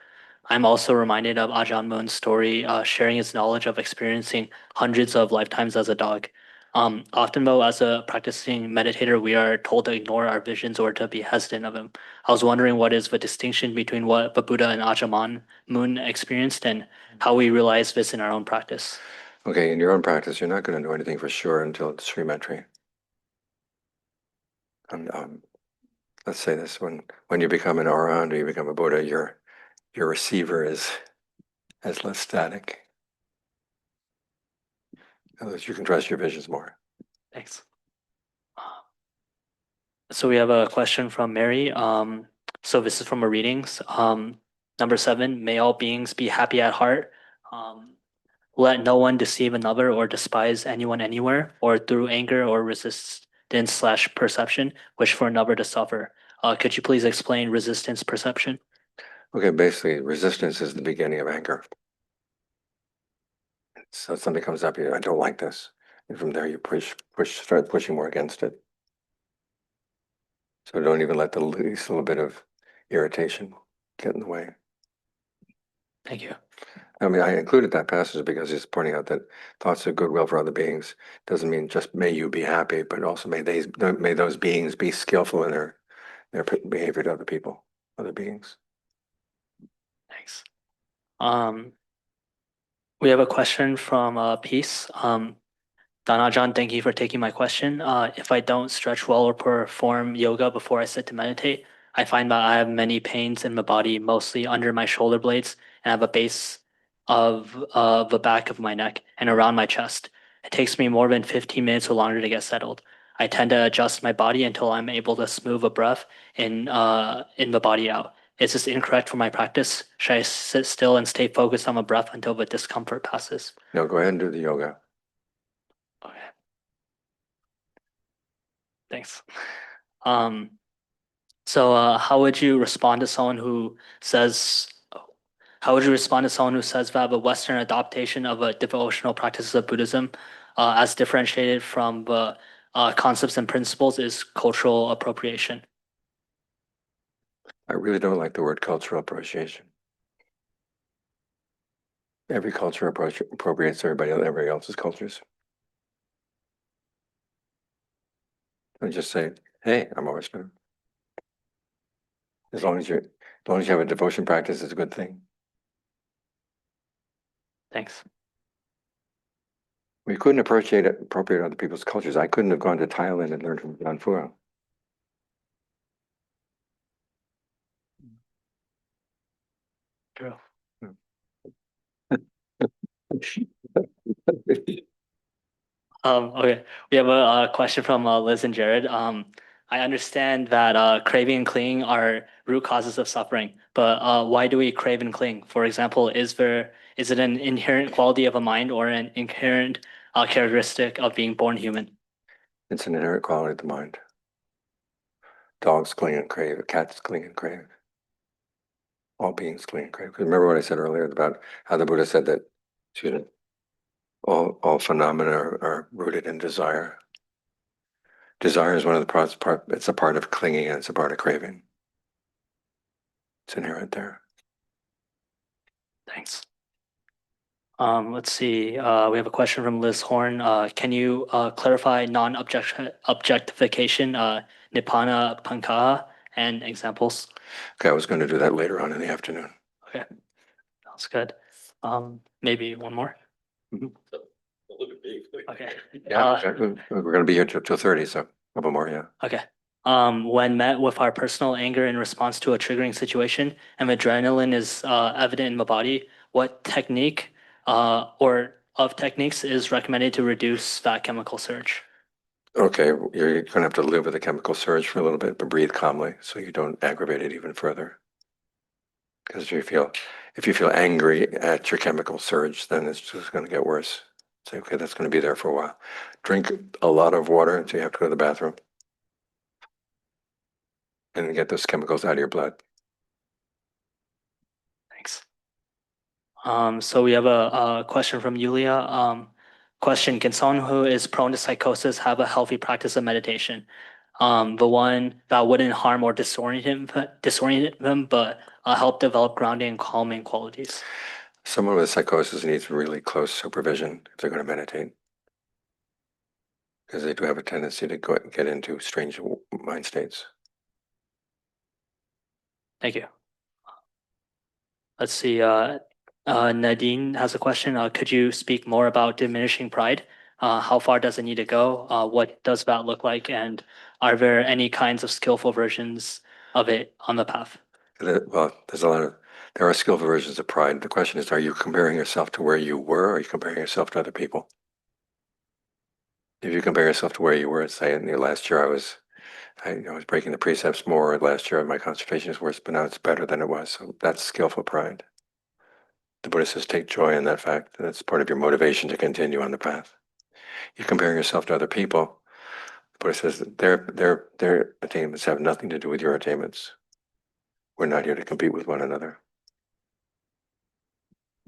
I'm also reminded of Ajahn Mun's story, sharing his knowledge of experiencing hundreds of lifetimes as a dog. Often, though, as a practicing meditator, we are told to ignore our visions or to be hesitant of them. I was wondering what is the distinction between what the Buddha and Ajahn Mun experienced and how we realize this in our own practice. Okay, in your own practice, you're not going to know anything for sure until it's stream entry. And let's say this: when you become an arahant or you become a Buddha, your receiver is less static. In other words, you can trust your visions more. Thanks. So we have a question from Mary. So this is from our readings. Number 7, may all beings be happy at heart. Let no one deceive another or despise anyone anywhere, or through anger or resistance/perception, wish for another to suffer. Could you please explain resistance perception? Okay, basically, resistance is the beginning of anger. So something comes up, I don't like this. And from there, you start pushing more against it. So don't even let the least little bit of irritation get in the way. Thank you. I mean, I included that passage because he's pointing out that thoughts of goodwill for other beings doesn't mean just may you be happy, but also may those beings be skillful in their behavior to other people, other beings. Thanks. We have a question from Peace. Dāna Ajahn, thank you for taking my question. If I don't stretch well or perform yoga before I sit to meditate, I find that I have many pains in my body, mostly under my shoulder blades, and at the base of the back of my neck and around my chest. It takes me more than 15 minutes or longer to get settled. I tend to adjust my body until I'm able to smooth a breath in the body out. Is this incorrect for my practice? Should I sit still and stay focused on the breath until the discomfort passes? No, go ahead and do the yoga. Okay. Thanks. So how would you respond to someone who says that the Western adaptation of a devotional practices of Buddhism, as differentiated from the concepts and principles, is cultural appropriation? I really don't like the word cultural appropriation. Every culture appropriates everybody else's cultures. And just say, hey, I'm a Westerner. As long as you have a devotion practice, it's a good thing. Thanks. We couldn't appropriate other people's cultures. I couldn't have gone to Thailand and learned from John Fua. True. Okay, we have a question from Liz and Jared. I understand that craving and clinging are root causes of suffering, but why do we crave and cling? For example, is there Is it an inherent quality of a mind or an inherent characteristic of being born human? It's an inherent quality of the mind. Dogs cling and crave, cats cling and crave. All beings cling and crave. Remember what I said earlier about how the Buddha said that, excuse me, all phenomena are rooted in desire. Desire is one of the parts, it's a part of clinging and it's a part of craving. It's inherent there. Thanks. Let's see. We have a question from Liz Horn. Can you clarify non-objectification, nibbana pankaha, and examples? Okay, I was going to do that later on in the afternoon. Okay, that's good. Maybe one more. Okay. Yeah, we're going to be here till 2:30, so a couple more, yeah. Okay. When met with our personal anger in response to a triggering situation and adrenaline is evident in the body, what technique or of techniques is recommended to reduce that chemical surge? Okay, you're going to have to live with a chemical surge for a little bit, but breathe calmly so you don't aggravate it even further. Because if you feel angry at your chemical surge, then it's just going to get worse. Say, okay, that's going to be there for a while. Drink a lot of water until you have to go to the bathroom. And get those chemicals out of your blood. Thanks. So we have a question from Yulia. Question, can someone who is prone to psychosis have a healthy practice of meditation? The one that wouldn't harm or disorient them, but help develop grounding and calming qualities. Someone with psychosis needs really close supervision if they're going to meditate. Because they do have a tendency to get into strange mind states. Thank you. Let's see. Nadine has a question. Could you speak more about diminishing pride? How far does it need to go? What does that look like? And are there any kinds of skillful versions of it on the path? Well, there are skillful versions of pride. The question is, are you comparing yourself to where you were, or are you comparing yourself to other people? If you compare yourself to where you were, say in the last year I was breaking the precepts more. Last year my concentration is worse, but now it's better than it was. So that's skillful pride. The Buddha says, take joy in that fact. That's part of your motivation to continue on the path. You're comparing yourself to other people. The Buddha says that their attainments have nothing to do with your attainments. We're not here to compete with one another.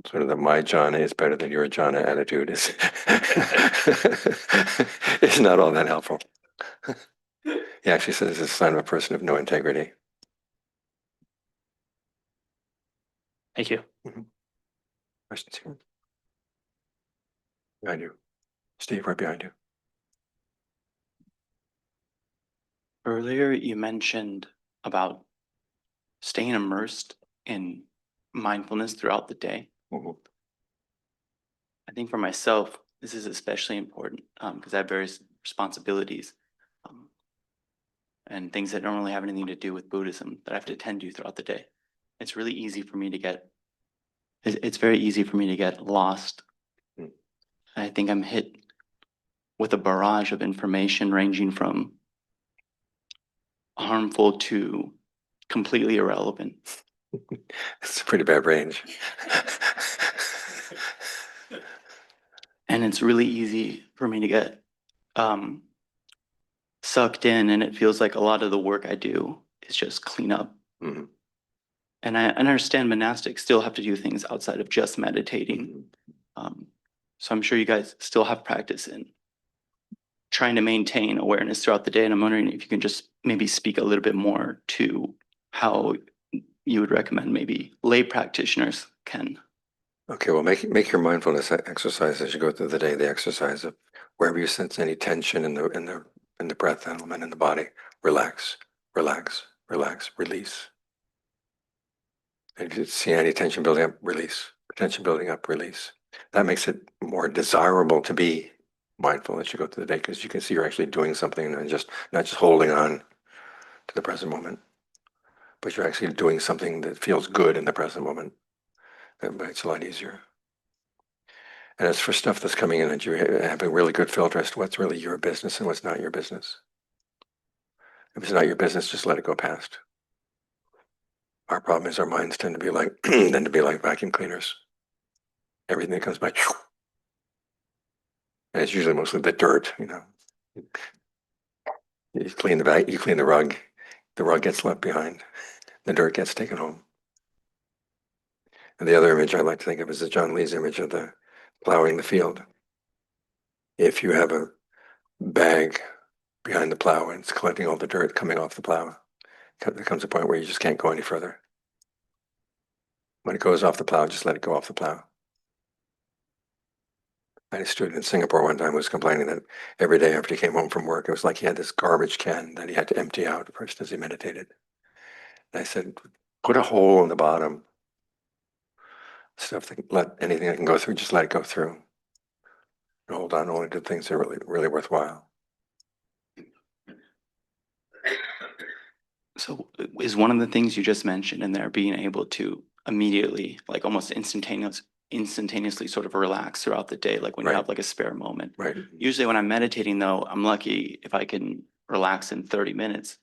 Sort of the my jhana is better than your jhana attitude is is not all that helpful. He actually says it's a sign of a person of no integrity. Thank you. Questions here? Behind you. Steve, right behind you. Earlier, you mentioned about staying immersed in mindfulness throughout the day. I think for myself, this is especially important because I have various responsibilities and things that don't really have anything to do with Buddhism that I have to attend to throughout the day. It's really easy for me to it's very easy for me to get lost. I think I'm hit with a barrage of information ranging from harmful to completely irrelevant. It's a pretty bad range. And it's really easy for me to get sucked in, and it feels like a lot of the work I do is just clean up. Mm-hmm. And I understand monastics still have to do things outside of just meditating. So I'm sure you guys still have practice in trying to maintain awareness throughout the day. And I'm wondering if you can just maybe speak a little bit more to how you would recommend maybe lay practitioners can. Okay, well, make your mindfulness exercise as you go through the day. The exercise of wherever you sense any tension in the breath element in the body, relax, relax, relax, release. And if you see any tension building up, release. Tension building up, release. That makes it more desirable to be mindful as you go through the day because you can see you're actually doing something and not just holding on to the present moment, but you're actually doing something that feels good in the present moment. That makes it a lot easier. And as for stuff that's coming in, and you have a really good filter as to what's really your business and what's not your business. If it's not your business, just let it go past. Our problem is our minds tend to be like vacuum cleaners. everything that comes by, and it's usually mostly the dirt, you know. You clean the bag, you clean the rug gets left behind, the dirt gets taken home. And the other image I like to think of is the John Lee's image of the plowing the field. If you have a bag behind the plow and it's collecting all the dirt coming off the plow, there comes a point where you just can't go any further. When it goes off the plow, just let it go off the plow. I had a student in Singapore one time who was complaining that every day after he came home from work, it was like he had this garbage can that he had to empty out first as he meditated. And I said, put a hole in the bottom. Stuff that let anything that can go through, just let it go through. And hold on only to things that are really, really worthwhile. So is one of the things you just mentioned in there being able to immediately, like almost instantaneously sort of relax throughout the day, like when you have like a spare moment? Right. Usually when I'm meditating though, I'm lucky if I can relax in 30 minutes.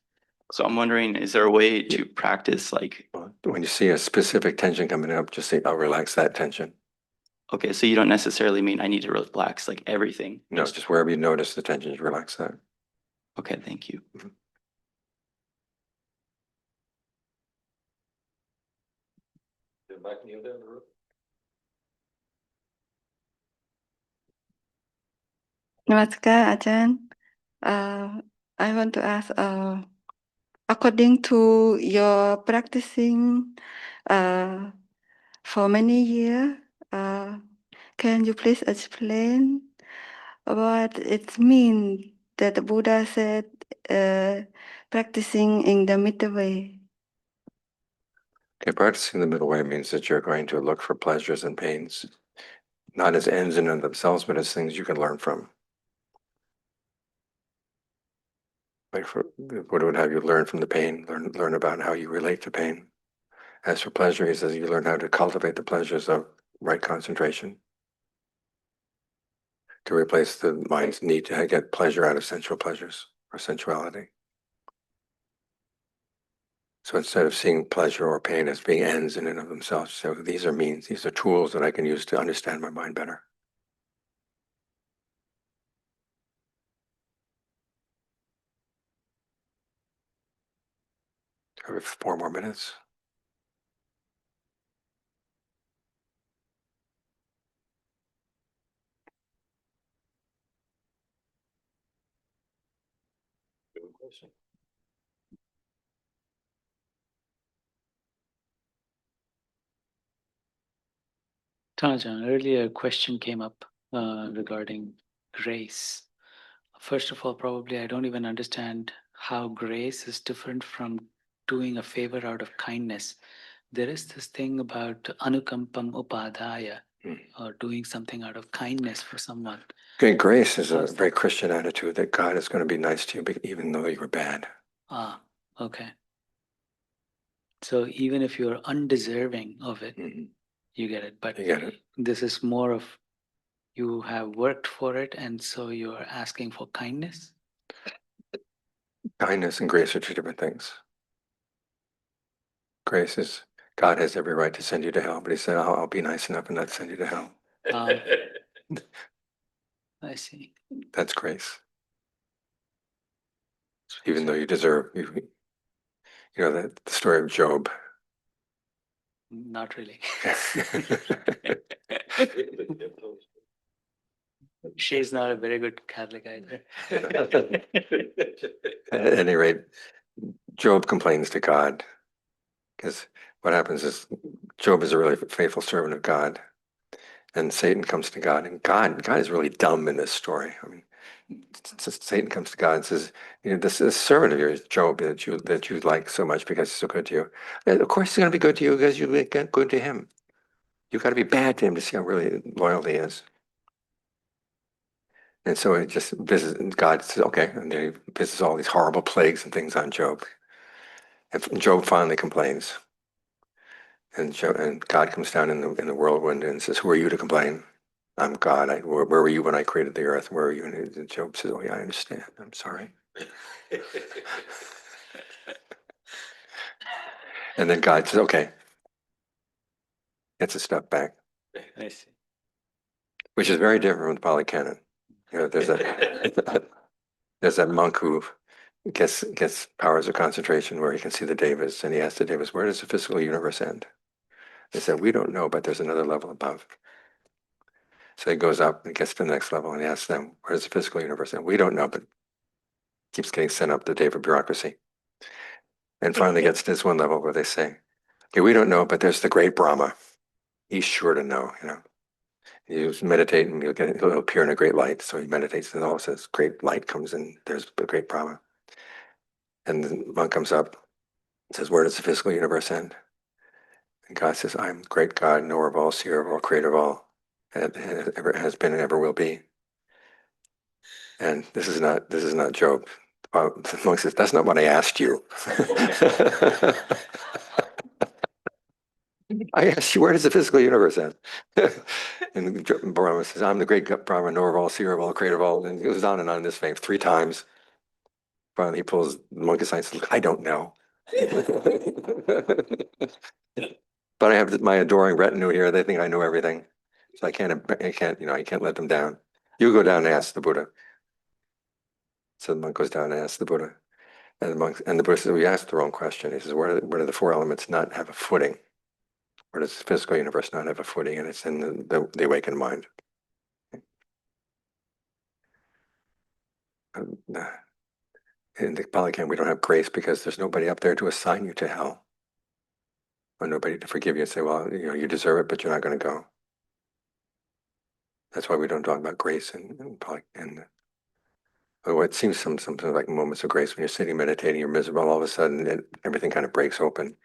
So I'm wondering, is there a way to practice like, When you see a specific tension coming up, just say, I'll relax that tension. okay, so you don't necessarily mean I need to relax like everything. No, just wherever you notice the tension, you relax that. Okay, thank you. Namaskar, Ajahn. I want to ask, according to your practicing for many years, can you please explain what it means that the Buddha said practicing in the middle way? Okay, practicing the middle way means that you're going to look for pleasures and pains, not as ends in and of themselves, but as things you can learn from. Like for Buddha would have you learn from the pain, learn about how you relate to pain. As for pleasure, he says you learn how to cultivate the pleasures of right concentration, to replace the mind's need to get pleasure out of sensual pleasures or sensuality. So instead of seeing pleasure or pain as being ends in and of themselves, so these are means, these are tools that I can use to understand my mind better. We have 4 more minutes. Tanajan, earlier a question came up regarding grace. First of all, probably I don't even understand how grace is different from doing a favor out of kindness. There is this thing about anukampam upadaya, or doing something out of kindness for someone. Okay, grace is a very Christian attitude that God is going to be nice to you even though you were bad. Ah, okay. So even if you're undeserving of it, you get it. But You get it. this is more of you have worked for it, and so you're asking for kindness. Kindness and grace are 2 different things. Grace is God has every right to send you to hell, but he said, I'll be nice enough and not send you to hell. I see. That's grace. Even though you deserve, you know, the story of Job. Not really. She's not a very good Catholic either. At any rate, Job complains to God because what happens is Job is a really faithful servant of God, and Satan comes to God, and God is really dumb in this story. I mean, Satan comes to God and says, you know, this servant of yours, Job, that you like so much because he's so good to you. And of course he's going to be good to you because you've been good to him. You've got to be bad to him to see how really loyal he is. And so it just visits, God says, okay, and then he visits all these horrible plagues and things on Job. And Job finally complains. And God comes down in the whirlwind and says, who are you to complain? I'm God. Where were you when I created the earth? Where were you? And Job says, oh yeah, I understand. I'm sorry. And then God says, okay, gets his stuff back. I see. Which is very different from the Pali Canon. You know, there's that monk who gets powers of concentration where he can see the devas, and he asks the devas, "Where does the physical universe end?" They said, "We don't know, but there's another level above." So he goes up and gets to the next level, and he asks them, "Where does the physical universe end?" "We don't know," but keeps getting sent up the deva bureaucracy, and finally gets to this one level where they say, "Okay, we don't know, but there's the great Brahma. He's sure to know." You know. You meditate and he'll appear in a great light. So he meditates and all this great light comes in. There's the great Brahma. And the monk comes up and says, "Where does the physical universe end?" And God says, "I'm great God, knower of all, seer of all, creator of all, and ever has been and ever will be." And this is not Job. The monk says, "That's not what I asked you." I asked you, where does the physical universe end? And Brahma says, "I'm the great Brahma, knower of all, seer of all, creator of all." And it goes on and on in this vein 3 times. Finally, he pulls the monk aside and says, "Look, I don't know." But I have my adoring retinue here. They think I know everything. So I can't, I can't let them down. You go down and ask the Buddha. So the monk goes down and asks the Buddha. And the Buddha says, "We asked the wrong question." He says, where do the 4 elements not have a footing? Where does the physical universe not have a footing? And it's in the awakened mind. In the Pali Canon, we don't have grace because there's nobody up there to assign you to hell. Or nobody to forgive you and say, "Well, you deserve it, but you're not going to go." That's why we don't talk about grace in Pali. It seems something like moments of grace when you're sitting meditating, you're miserable, all of a sudden everything kind of breaks open.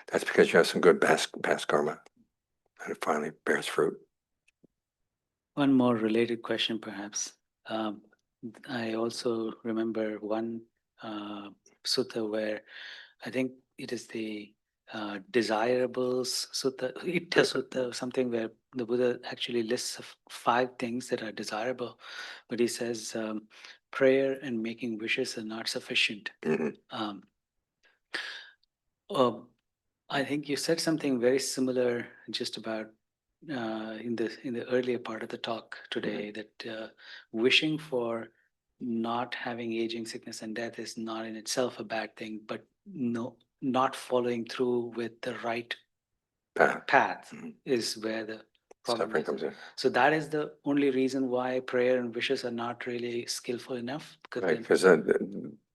That's because you have some good past karma, and it finally bears fruit. One more related question, perhaps. I also remember one sutta where I think it is the desirables sutta, Ittha sutta, or something where the Buddha actually lists 5 things that are desirable, but he says prayer and making wishes are not sufficient. I think you said something very similar just about in the earlier part of the talk today, that wishing for not having aging, sickness, and death is not in itself a bad thing, but not following through with the right path is where the problem Suffering comes in. So that is the only reason why prayer and wishes are not really skillful enough. Right, because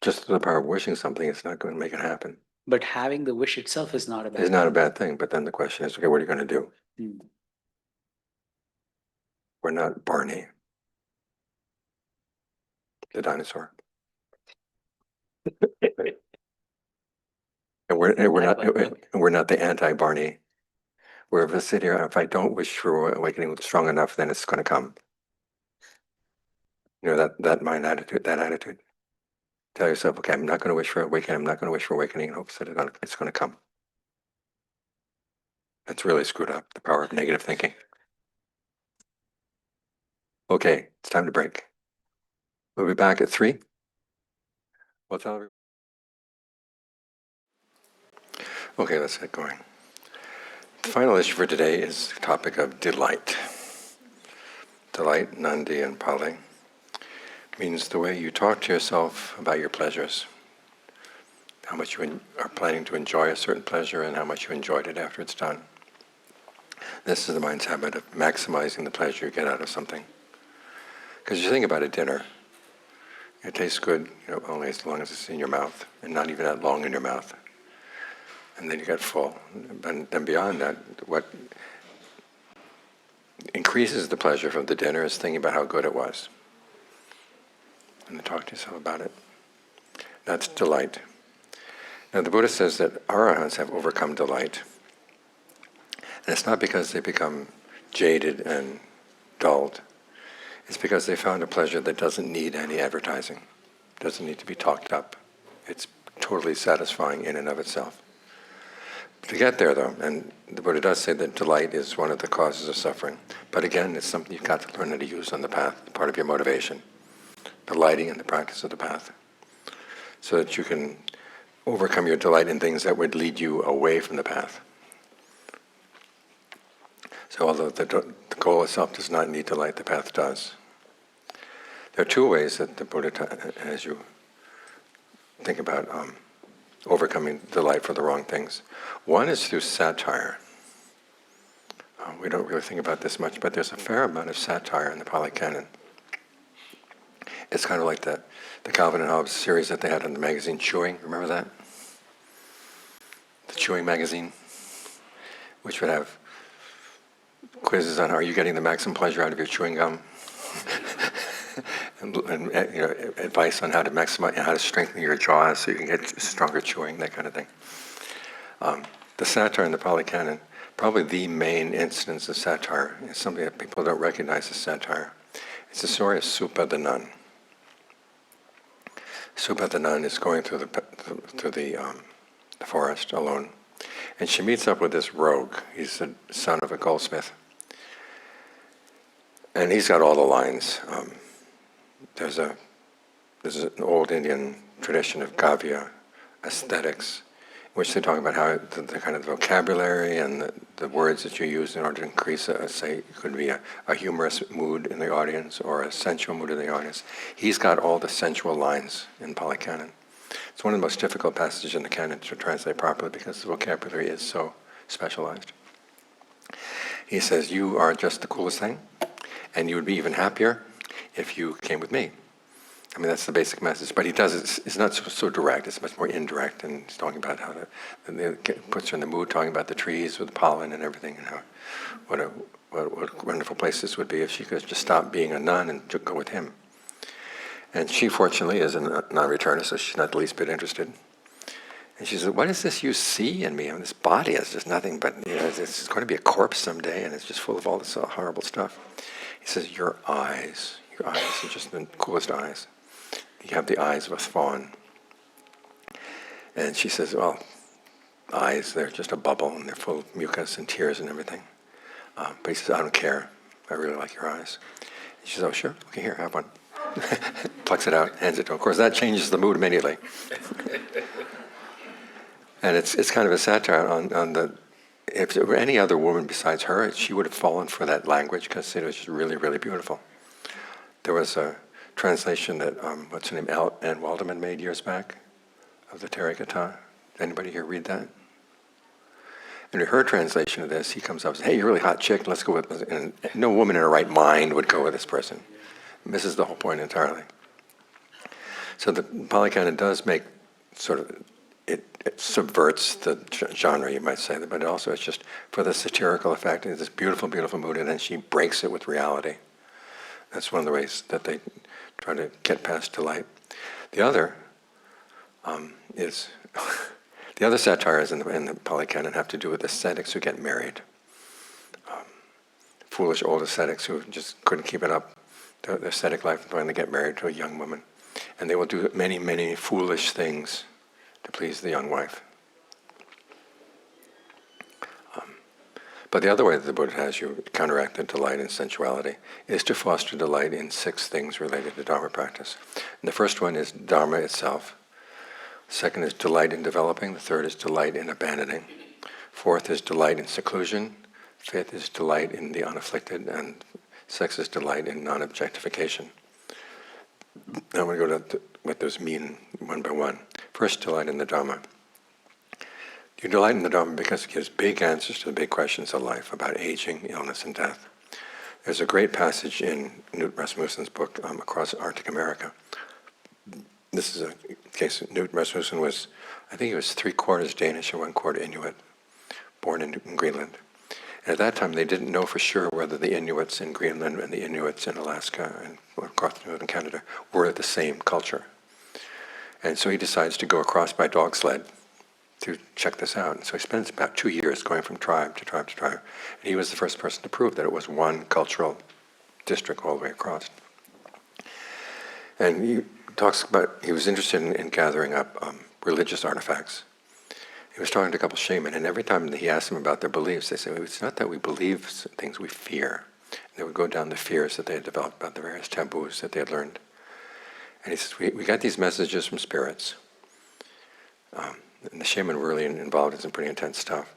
just the power of wishing something, it's not going to make it happen. But having the wish itself is not a bad It's not a bad thing, but then the question is, okay, what are you going to do? We're not Barney, the dinosaur. And we're not the anti-Barney. Where if I sit here, if I don't wish for awakening strong enough, then it's going to come. That mind attitude, that attitude. Tell yourself, okay, I'm not going to wish for awakening. I'm not going to wish for awakening in hopes that it's going to come. That's really screwed up, the power of negative thinking. Okay, it's time to break. We'll be back at 3. We'll tell everybody. Okay, let's get going. The final issue for today is the topic of delight. Delight, Nandi and Pali, means the way you talk to yourself about your pleasures, how much you are planning to enjoy a certain pleasure and how much you enjoyed it after it's done. This is the mind's habit of maximizing the pleasure you get out of something. Because you think about a dinner, it tastes good, only as long as it's in your mouth, and not even that long in your mouth. And then you get full. But then beyond that, what increases the pleasure from the dinner is thinking about how good it was. And then talk to yourself about it. That's delight. Now the Buddha says that arahants have overcome delight. And it's not because they become jaded and dulled. It's because they found a pleasure that doesn't need any advertising, doesn't need to be talked up. It's totally satisfying in and of itself. To get there, though, and the Buddha does say that delight is one of the causes of suffering. But again, it's something you've got to learn how to use on the path, part of your motivation, the lighting and the practice of the path, so that you can overcome your delight in things that would lead you away from the path. So although the goal itself does not need delight, the path does. There are two ways that the Buddha, as you think about overcoming delight for the wrong things. One is through satire. We don't really think about this much, but there's a fair amount of satire in the Pali Canon. It's kind of like the Calvin and Hobbes series that they had in the magazine Chewing. Remember that? The Chewing magazine, which would have quizzes on are you getting the maximum pleasure out of your chewing gum, and advice on how to maximize, how to strengthen your jaws so you can get stronger chewing, that kind of thing. The satire in the Pali Canon, probably the main instance of satire, is something that people don't recognize as satire. It's the story of Supa the nun. Supa the nun is going through the forest alone, and she meets up with this rogue. He's the son of a goldsmith, and he's got all the lines. There's an old Indian tradition of Kavya aesthetics, in which they talk about how the kind of vocabulary and the words that you use in order to increase, say, it could be a humorous mood in the audience or a sensual mood in the audience. He's got all the sensual lines in Pali Canon. It's one of the most difficult passages in the canon to translate properly because the vocabulary is so specialized. He says, you are just the coolest thing, and you would be even happier if you came with me. I mean, that's the basic message. But he does it, it's not so direct, it's much more indirect, and he's talking about how it puts her in the mood, talking about the trees with the pollen and everything, and how what a wonderful place this would be if she could just stop being a nun and go with him. And she, fortunately, is a non-returner, so she's not the least bit interested. And she says, what is this you see in me? I mean, this body is just nothing but, it's going to be a corpse someday, and it's just full of all this horrible stuff. He says, your eyes are just the coolest eyes. You have the eyes of a fawn. And she says, well, eyes, they're just a bubble, and they're full of mucus and tears and everything. But he says, I don't care. I really like your eyes. And she says, oh, sure. Okay, here, have one. Plucks it out, hands it to him. Of course, that changes the mood immediately. And it's kind of a satire on the, if there were any other woman besides her, she would have fallen for that language because it was just really, really beautiful. There was a translation that, what's her name, Anne Waldman made years back of the Therigatha. Anybody here read that? And in her translation of this, he comes up and says, hey, you're a really hot chick, let's go with this. And no woman in her right mind would go with this person. Misses the whole point entirely. So the Pali Canon does make sort of, it subverts the genre, you might say, but also it's just for the satirical effect. It's this beautiful, beautiful mood, and then she breaks it with reality. That's one of the ways that they try to get past delight. The other is, the other satires in the Pali Canon have to do with ascetics who get married. Foolish old ascetics who just couldn't keep it up, their ascetic life, and finally get married to a young woman. And they will do many, many foolish things to please the young wife. But the other way that the Buddha has you counteract the delight in sensuality is to foster delight in 6 things related to Dharma practice. And the first one is Dharma itself. Second is delight in developing. The third is delight in abandoning. Fourth is delight in seclusion. Fifth is delight in the unafflicted. And sixth is delight in non-objectification. Now we go to what those mean one by one. First, delight in the Dharma. You delight in the Dharma because it gives big answers to the big questions of life about aging, illness, and death. There's a great passage in Knut Rasmussen's book, Across Arctic America. This is a case, Knut Rasmussen was, I think he was 3/4 Danish and 1/4 Inuit, born in Greenland. And at that time, they didn't know for sure whether the Inuits in Greenland and the Inuits in Alaska and across northern Canada were the same culture. And so he decides to go across by dog sled to check this out. And so he spends about 2 years going from tribe to tribe to tribe. And he was the first person to prove that it was one cultural district all the way across. And he talks about, he was interested in gathering up religious artifacts. He was talking to a couple shaman, and every time he asked them about their beliefs, they said, it's not that we believe things, we fear. And they would go down the fears that they had developed about the various taboos that they had learned. And he says, we got these messages from spirits. And the shaman were really involved in some pretty intense stuff.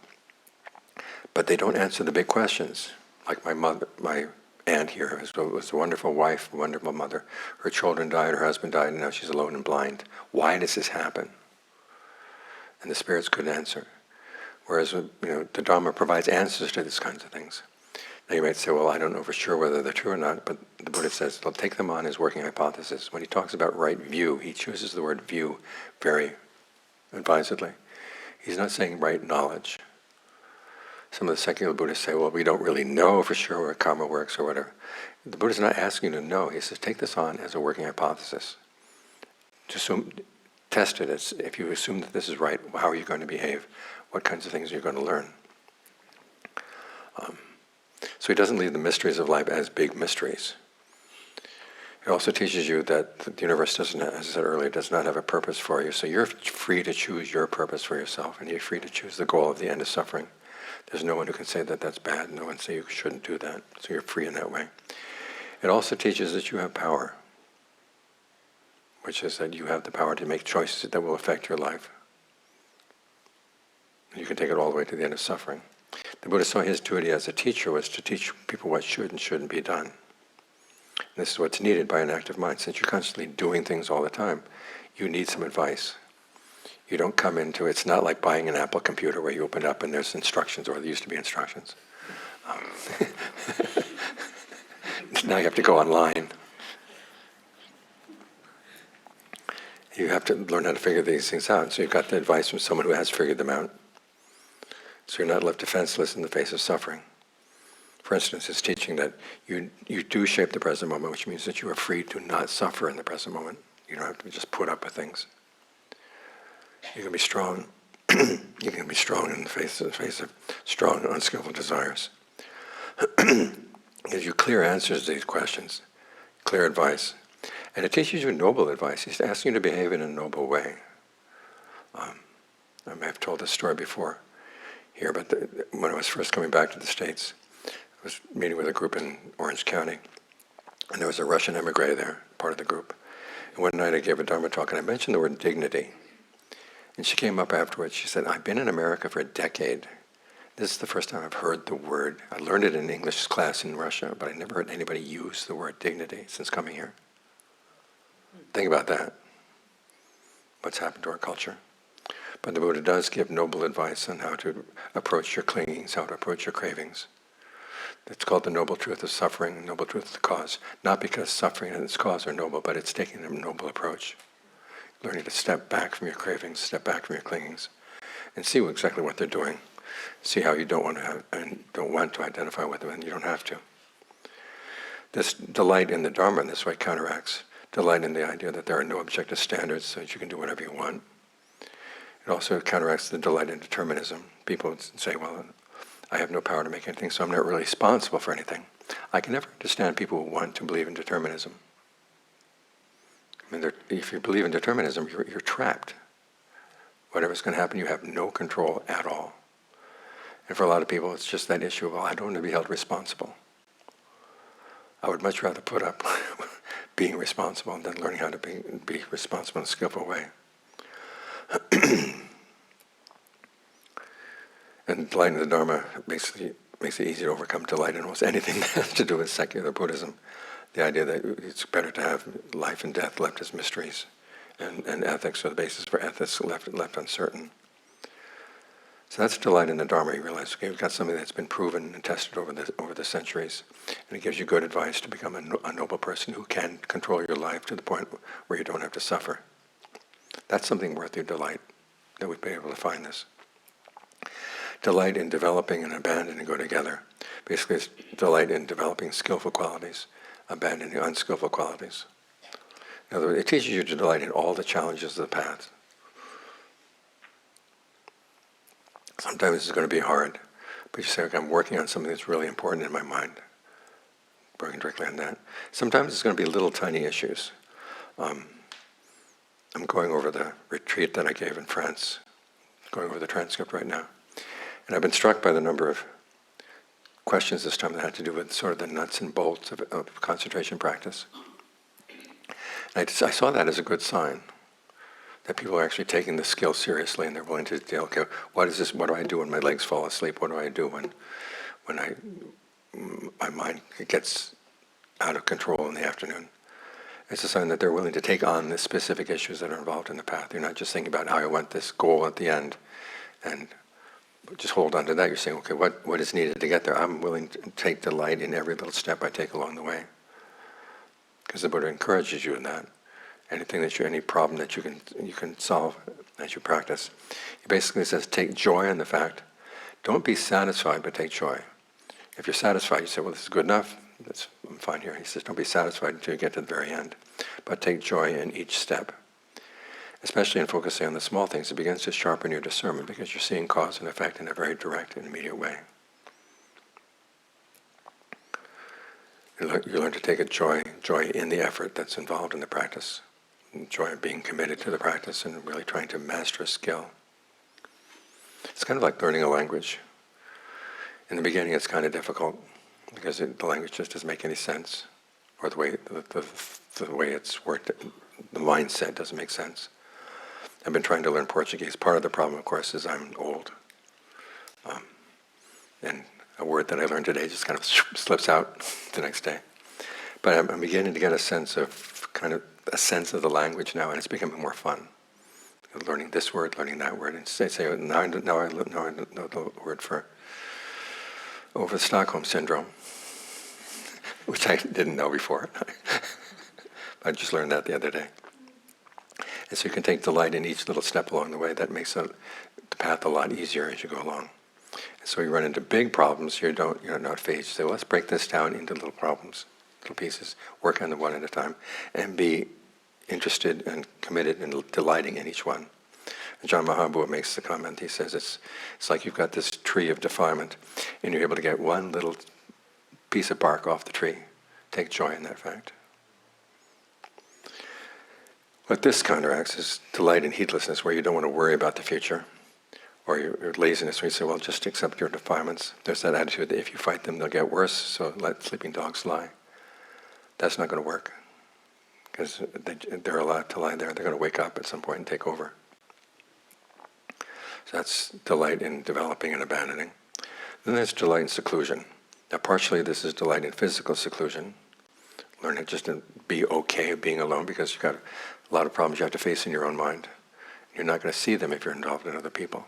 But they don't answer the big questions. Like my aunt here was a wonderful wife, a wonderful mother. Her children died, her husband died, and now she's alone and blind. Why does this happen? And the spirits couldn't answer. Whereas, the Dharma provides answers to these kinds of things. Now you might say, well, I don't know for sure whether they're true or not, but the Buddha says, well, take them on as working hypothesis. When he talks about right view, he chooses the word view very advisedly. He's not saying right knowledge. Some of the secular Buddhists say, well, we don't really know for sure where karma works or whatever. The Buddha's not asking you to know. He says, take this on as a working hypothesis. Test it. If you assume that this is right, how are you going to behave? What kinds of things are you going to learn? So he doesn't leave the mysteries of life as big mysteries. He also teaches you that the universe doesn't, as I said earlier, does not have a purpose for you. So you're free to choose your purpose for yourself, and you're free to choose the goal of the end of suffering. There's no one who can say that that's bad. No one can say you shouldn't do that. So you're free in that way. It also teaches that you have power, which is that you have the power to make choices that will affect your life. You can take it all the way to the end of suffering. The Buddha saw his duty as a teacher was to teach people what should and shouldn't be done. And this is what's needed by an active mind. Since you're constantly doing things all the time, you need some advice. You don't come into it's not like buying an Apple computer where you open it up and there's instructions, or there used to be instructions. Now you have to go online. You have to learn how to figure these things out. So you've got the advice from someone who has figured them out. So you're not left defenseless in the face of suffering. For instance, it's teaching that you do shape the present moment, which means that you are free to not suffer in the present moment. You don't have to just put up with things. You can be strong. You can be strong in the face of strong, unskillful desires. It gives you clear answers to these questions, clear advice. And it teaches you noble advice. He's asking you to behave in a noble way. I may have told this story before here, but when I was first coming back to the States, I was meeting with a group in Orange County, and there was a Russian emigre there, part of the group. And one night I gave a Dharma talk, and I mentioned the word dignity. And she came up afterwards, she said, I've been in America for a decade. This is the first time I've heard the word. I learned it in English class in Russia, but I never heard anybody use the word dignity since coming here. Think about that. What's happened to our culture? But the Buddha does give noble advice on how to approach your clingings, how to approach your cravings. It's called the noble truth of suffering, the noble truth of the cause. Not because suffering and its cause are noble, but it's taking a noble approach. Learning to step back from your cravings, step back from your clingings, and see exactly what they're doing. See how you don't want to have, and don't want to identify with them, and you don't have to. This delight in the Dharma in this way counteracts delight in the idea that there are no objective standards, so that you can do whatever you want. It also counteracts the delight in determinism. People say, well, I have no power to make anything, so I'm not really responsible for anything. I can never understand people who want to believe in determinism. I mean, if you believe in determinism, you're trapped. Whatever's going to happen, you have no control at all. And for a lot of people, it's just that issue of, well, I don't want to be held responsible. I would much rather put up being responsible than learning how to be responsible in a skillful way. And delight in the Dharma basically makes it easy to overcome delight in almost anything that has to do with secular Buddhism. The idea that it's better to have life and death left as mysteries, and ethics, or the basis for ethics, left uncertain. So that's delight in the Dharma. You realize, okay, we've got something that's been proven and tested over the centuries, and it gives you good advice to become a noble person who can control your life to the point where you don't have to suffer. That's something worth your delight, that we'd be able to find this. Delight in developing and abandoning go together. Basically, it's delight in developing skillful qualities, abandoning unskillful qualities. In other words, it teaches you to delight in all the challenges of the path. Sometimes it's going to be hard, but you say, okay, I'm working on something that's really important in my mind. Working directly on that. Sometimes it's going to be little tiny issues. I'm going over the retreat that I gave in France, going over the transcript right now. And I've been struck by the number of questions this time that had to do with sort of the nuts and bolts of concentration practice. And I saw that as a good sign, that people are actually taking the skill seriously and they're willing to deal, okay, what is this? What do I do when my legs fall asleep? What do I do when my mind gets out of control in the afternoon. It's a sign that they're willing to take on the specific issues that are involved in the path. You're not just thinking about how I want this goal at the end and just hold on to that. You're saying, okay, what is needed to get there? I'm willing to take delight in every little step I take along the way. Because the Buddha encourages you in that. Any problem that you can solve as you practice. He basically says, take joy in the fact. Don't be satisfied, but take joy. If you're satisfied, you say, well, this is good enough. I'm fine here. He says, don't be satisfied until you get to the very end. But take joy in each step. Especially in focusing on the small things, it begins to sharpen your discernment because you're seeing cause and effect in a very direct and immediate way. You learn to take a joy in the effort that's involved in the practice. Joy of being committed to the practice and really trying to master a skill. It's kind of like learning a language. In the beginning, it's kind of difficult because the language just doesn't make any sense, or the way it's worked, the mindset doesn't make sense. I've been trying to learn Portuguese. Part of the problem, of course, is I'm old, and a word that I learned today just kind of slips out the next day. But I'm beginning to get a sense of the language now, and it's becoming more fun. Learning this word, learning that word, and now I know the word for over Stockholm syndrome, which I didn't know before. I just learned that the other day. And so you can take delight in each little step along the way. That makes the path a lot easier as you go along. And so you run into big problems, you're not phased. You say, well, let's break this down into little problems, little pieces, work on them one at a time, and be interested and committed and delighting in each one. And John Mahabua makes the comment, he says, it's like you've got this tree of defilement, and you're able to get one little piece of bark off the tree. Take joy in that fact. What this counteracts is delight and heedlessness, where you don't want to worry about the future, or your laziness, where you say, well, just accept your defilements. There's that attitude that if you fight them, they'll get worse, so let sleeping dogs lie. That's not going to work, because they're allowed to lie there. They're going to wake up at some point and take over. So that's delight in developing and abandoning. Then there's delight in seclusion. Now, partially this is delight in physical seclusion. Learn to just be okay being alone, because you've got a lot of problems you have to face in your own mind. You're not going to see them if you're involved in other people.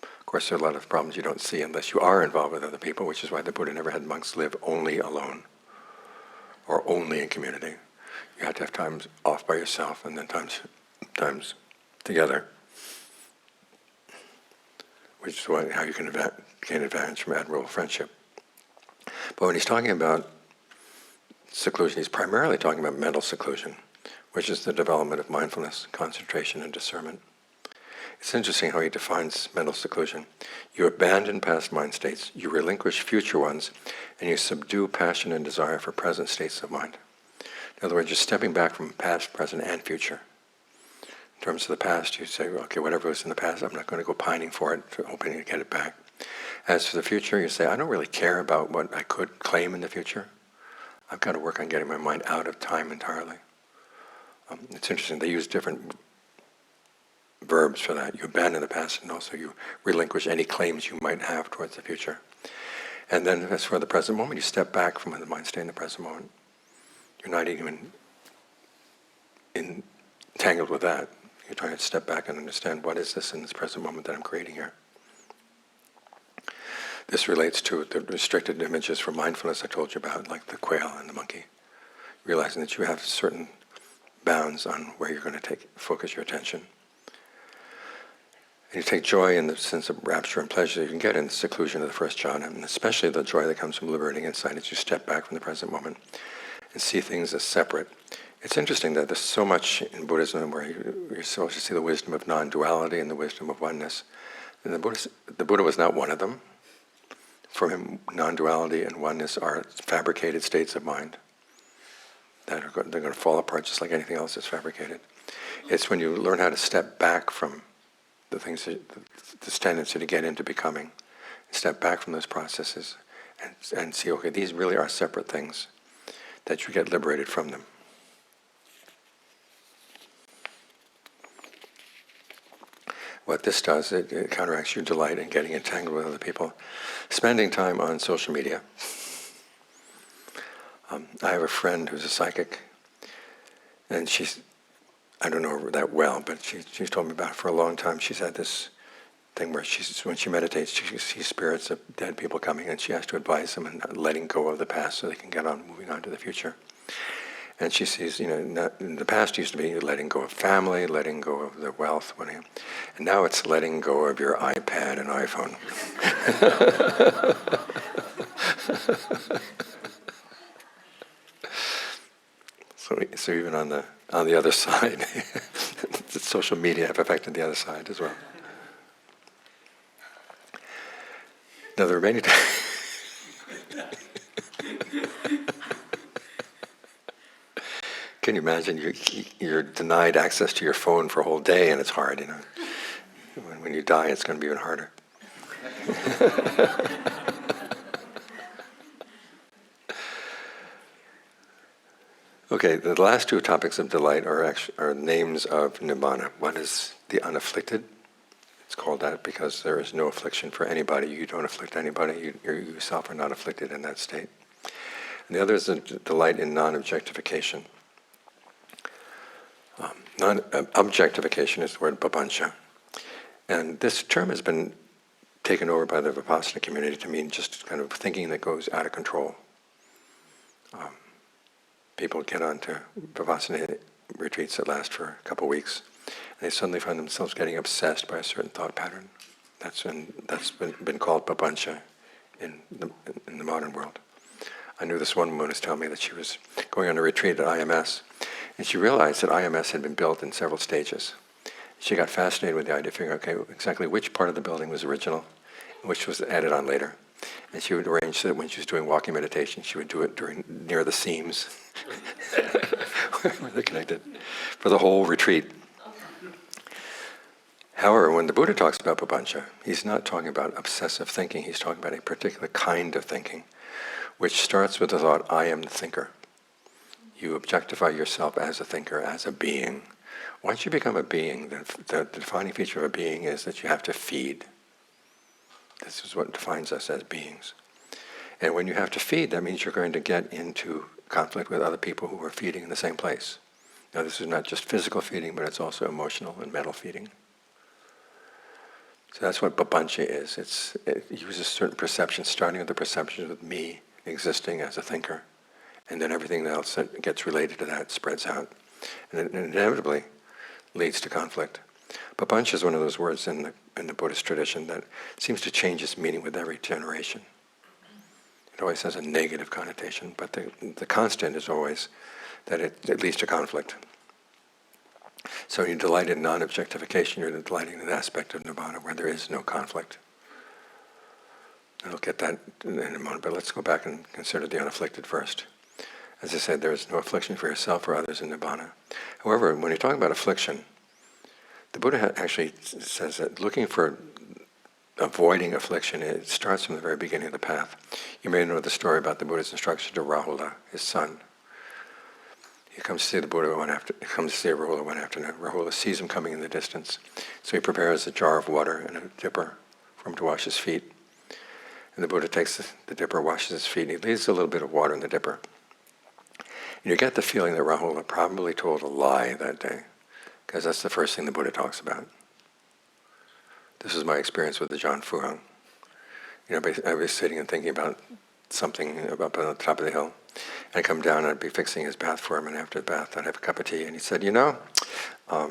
Of course, there are a lot of problems you don't see unless you are involved with other people, which is why the Buddha never had monks live only alone or only in community. You have to have times off by yourself and then times together, which is how you can gain advantage from admirable friendship. But when he's talking about seclusion, he's primarily talking about mental seclusion, which is the development of mindfulness, concentration, and discernment. It's interesting how he defines mental seclusion. You abandon past mind states, you relinquish future ones, and you subdue passion and desire for present states of mind. In other words, you're stepping back from past, present, and future. In terms of the past, you say, okay, whatever was in the past, I'm not going to go pining for it, hoping to get it back. As for the future, you say, I don't really care about what I could claim in the future. I've got to work on getting my mind out of time entirely. It's interesting, they use different verbs for that. You abandon the past, and also you relinquish any claims you might have towards the future. And then as for the present moment, you step back from the mind state in the present moment. You're not even entangled with that. You're trying to step back and understand, what is this in this present moment that I'm creating here? This relates to the restricted images for mindfulness I told you about, like the quail and the monkey. Realizing that you have certain bounds on where you're going to focus your attention. And you take joy in the sense of rapture and pleasure that you can get in the seclusion of the first jhana, and especially the joy that comes from liberating insight as you step back from the present moment and see things as separate. It's interesting that there's so much in Buddhism where you're supposed to see the wisdom of non-duality and the wisdom of oneness. And the Buddha was not one of them. For him, non-duality and oneness are fabricated states of mind that they're going to fall apart just like anything else that's fabricated. It's when you learn how to step back from the things, this tendency to get into becoming, step back from those processes and see, okay, these really are separate things, that you get liberated from them. What this does, it counteracts your delight in getting entangled with other people. Spending time on social media I have a friend who's a psychic, and I don't know her that well, but she's told me about it for a long time. She's had this thing where when she meditates, she sees spirits of dead people coming, and she has to advise them and letting go of the past so they can get on, moving on to the future. And she sees, in the past used to be letting go of family, letting go of the wealth, and now it's letting go of your iPad and iPhone. So even on the other side, the social media have affected the other side as well. Now the remaining Can you imagine you're denied access to your phone for a whole day, and it's hard, When you die, it's going to be even harder. Okay, the last two topics of delight are names of nibbana. One is the unafflicted. It's called that because there is no affliction for anybody. You don't afflict anybody. You yourself are not afflicted in that state. And the other is the delight in non-objectification. Non-objectification is the word papancha. And this term has been taken over by the Vipassana community to mean just kind of thinking that goes out of control. People get onto Vipassana retreats that last for a couple of weeks, and they suddenly find themselves getting obsessed by a certain thought pattern. That's been called papancha in the modern world. I knew this one woman was telling me that she was going on a retreat at IMS, and she realized that IMS had been built in several stages. She got fascinated with the idea of figuring, okay, exactly which part of the building was original, and which was added on later. And she would arrange so that when she was doing walking meditation, she would do it near the seams where they're connected for the whole retreat. However, when the Buddha talks about papancha, he's not talking about obsessive thinking. He's talking about a particular kind of thinking, which starts with the thought, I am the thinker. You objectify yourself as a thinker, as a being. Once you become a being, the defining feature of a being is that you have to feed. This is what defines us as beings. And when you have to feed, that means you're going to get into conflict with other people who are feeding in the same place. Now, this is not just physical feeding, but it's also emotional and mental feeding. So that's what papancha is. It uses certain perceptions, starting with the perceptions of me existing as a thinker, and then everything else that gets related to that spreads out. And it inevitably leads to conflict. Papancha is one of those words in the Buddhist tradition that seems to change its meaning with every generation. It always has a negative connotation, but the constant is always that it leads to conflict. So when you delight in non-objectification, you're delighting in an aspect of nibbana where there is no conflict. And I'll get that in a moment, but let's go back and consider the unafflicted first. As I said, there is no affliction for yourself or others in nibbana. However, when you're talking about affliction, the Buddha actually says that avoiding affliction, it starts from the very beginning of the path. You may know the story about the Buddha's instruction to Rahula, his son. He comes to see the Buddha comes to see Rahula one afternoon. Rahula sees him coming in the distance, so he prepares a jar of water and a dipper for him to wash his feet. And the Buddha takes the dipper, washes his feet, and he leaves a little bit of water in the dipper. And you get the feeling that Rahula probably told a lie that day, because that's the first thing the Buddha talks about. This is my experience with the John Fuhang. I was sitting and thinking about something up on the top of the hill, and I'd come down and I'd be fixing his bath for him, and after the bath I'd have a cup of tea, and he said, I'd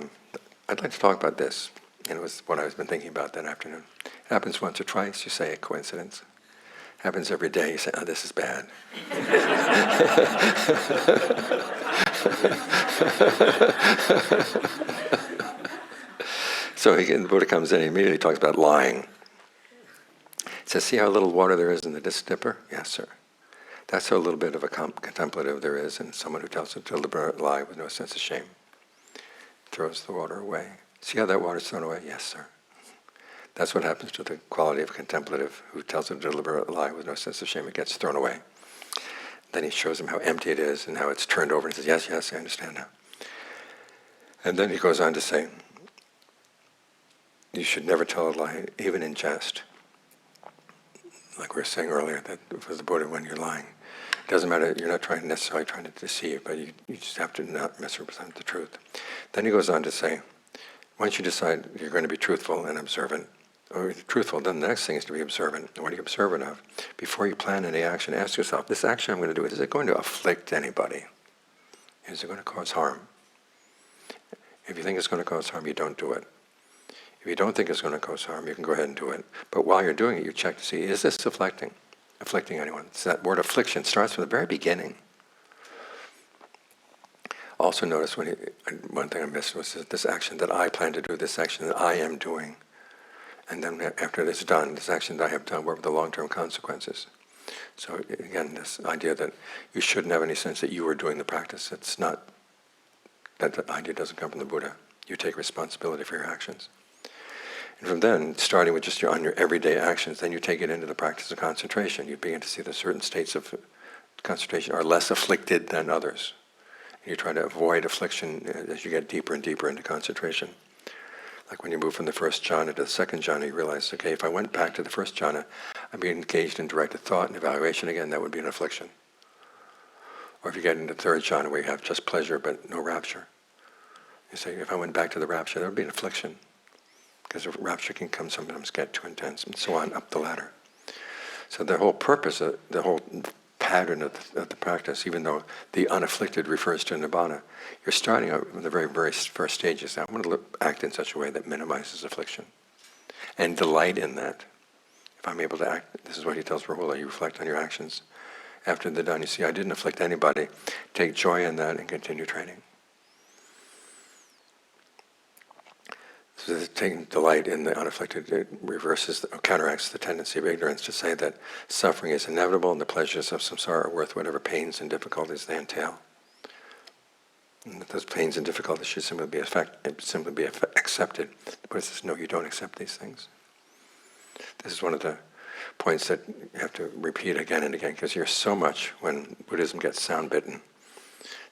like to talk about this. And it was what I've been thinking about that afternoon. It happens once or twice, you say a coincidence. It happens every day, you say, oh, this is bad. So the Buddha comes in and immediately talks about lying. He says, see how little water there is in the dipper? Yes, sir. That's how little bit of a contemplative there is in someone who tells a deliberate lie with no sense of shame. Throws the water away. See how that water's thrown away? Yes, sir. That's what happens to the quality of a contemplative who tells a deliberate lie with no sense of shame. It gets thrown away. Then he shows him how empty it is and how it's turned over. And he says, yes, I understand now. And then he goes on to say, you should never tell a lie, even in jest. Like we were saying earlier, that for the Buddha, when you're lying, Doesn't matter, you're not necessarily trying to deceive, but you just have to not misrepresent the truth. Then he goes on to say, once you decide you're going to be truthful and observant, or truthful, then the next thing is to be observant. What are you observant of? Before you plan any action, ask yourself, this action I'm going to do, is it going to afflict anybody? Is it going to cause harm? If you think it's going to cause harm, you don't do it. If you don't think it's going to cause harm, you can go ahead and do it. But while you're doing it, you check to see, is this afflicting anyone? So that word affliction starts from the very beginning. Also notice one thing I missed was this action that I plan to do, this action that I am doing. And then after it's done, this action that I have done, what were the long-term consequences? So again, this idea that you shouldn't have any sense that you are doing the practice. It's not, that idea doesn't come from the Buddha. You take responsibility for your actions. And from then, starting with just on your everyday actions, then you take it into the practice of concentration. You begin to see that certain states of concentration are less afflicted than others. And you try to avoid affliction as you get deeper and deeper into concentration. Like when you move from the first jhana to the second jhana, you realize, okay, if I went back to the first jhana, I'd be engaged in directed thought and evaluation again, that would be an affliction. Or if you get into the third jhana where you have just pleasure but no rapture, you say, if I went back to the rapture, that would be an affliction. Because the rapture can sometimes get too intense, and so on, up the ladder. So the whole purpose, the whole pattern of the practice, even though the unafflicted refers to nibbana, you're starting out with the very, very first stages. I want to act in such a way that minimizes affliction. And delight in that. If I'm able to act, this is what he tells Rahula, you reflect on your actions. After they're done, you see, I didn't afflict anybody. Take joy in that and continue training. So taking delight in the unafflicted, it reverses, or counteracts the tendency of ignorance to say that suffering is inevitable and the pleasures of samsara are worth whatever pains and difficulties they entail. And that those pains and difficulties should simply be accepted. The Buddha says, no, you don't accept these things. This is one of the points that you have to repeat again and again, because you hear so much when Buddhism gets sound-bitten,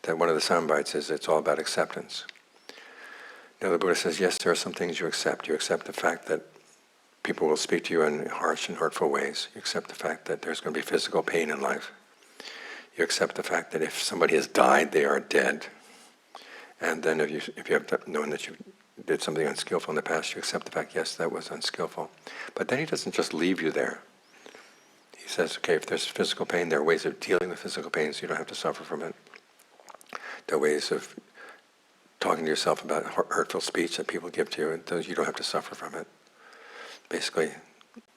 that one of the sound bites is it's all about acceptance. Now the Buddha says, yes, there are some things you accept. You accept the fact that people will speak to you in harsh and hurtful ways. You accept the fact that there's going to be physical pain in life. You accept the fact that if somebody has died, they are dead. And then if you have known that you did something unskillful in the past, you accept the fact, yes, that was unskillful. But then he doesn't just leave you there. He says, okay, if there's physical pain, there are ways of dealing with physical pain so you don't have to suffer from it. There are ways of talking to yourself about hurtful speech that people give to you, and those you don't have to suffer from it. Basically,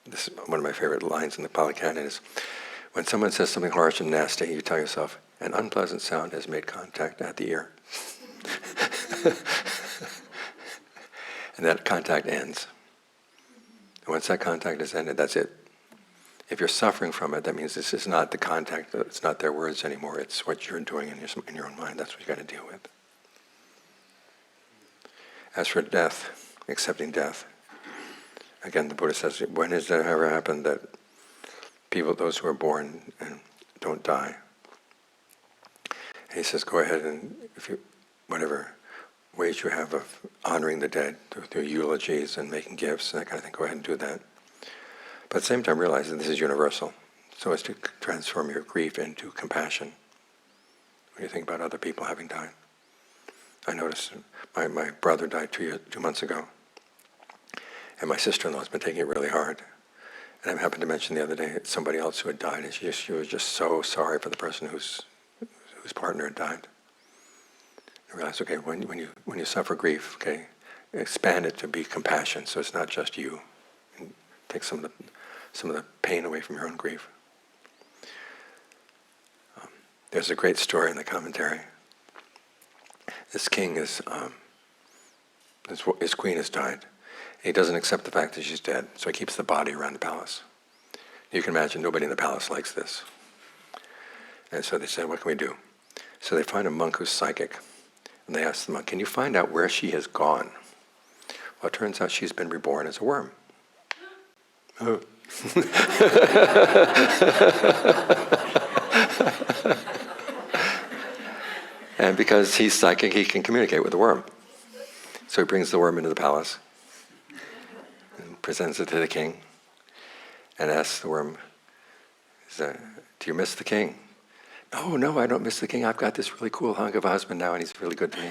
this is one of my favorite lines in the Pali Canon is, when someone says something harsh and nasty, you tell yourself, an unpleasant sound has made contact at the ear. And that contact ends. And once that contact is ended, that's it. If you're suffering from it, that means this is not the contact, it's not their words anymore, it's what you're doing in your own mind. That's what you got to deal with. As for death, accepting death, again, the Buddha says, when has that ever happened that people, those who are born and don't die? And he says, go ahead and, whatever ways you have of honoring the dead through eulogies and making gifts and that kind of thing, go ahead and do that. But at the same time, realize that this is universal, so as to transform your grief into compassion when you think about other people having died. I noticed my brother died 2 months ago, and my sister-in-law has been taking it really hard. And I happened to mention the other day somebody else who had died, and she was just so sorry for the person whose partner had died. I realized, okay, when you suffer grief, okay, expand it to be compassion, so it's not just you. And take some of the pain away from your own grief. There's a great story in the commentary. This king his queen has died. He doesn't accept the fact that she's dead, so he keeps the body around the palace. You can imagine nobody in the palace likes this. And so they said, what can we do? So they find a monk who's psychic, and they ask the monk, can you find out where she has gone? Well, it turns out she's been reborn as a worm. Oh. And because he's psychic, he can communicate with the worm. So he brings the worm into the palace and presents it to the king and asks the worm, do you miss the king? Oh no, I don't miss the king. I've got this really cool hunk of a husband now and he's really good to me.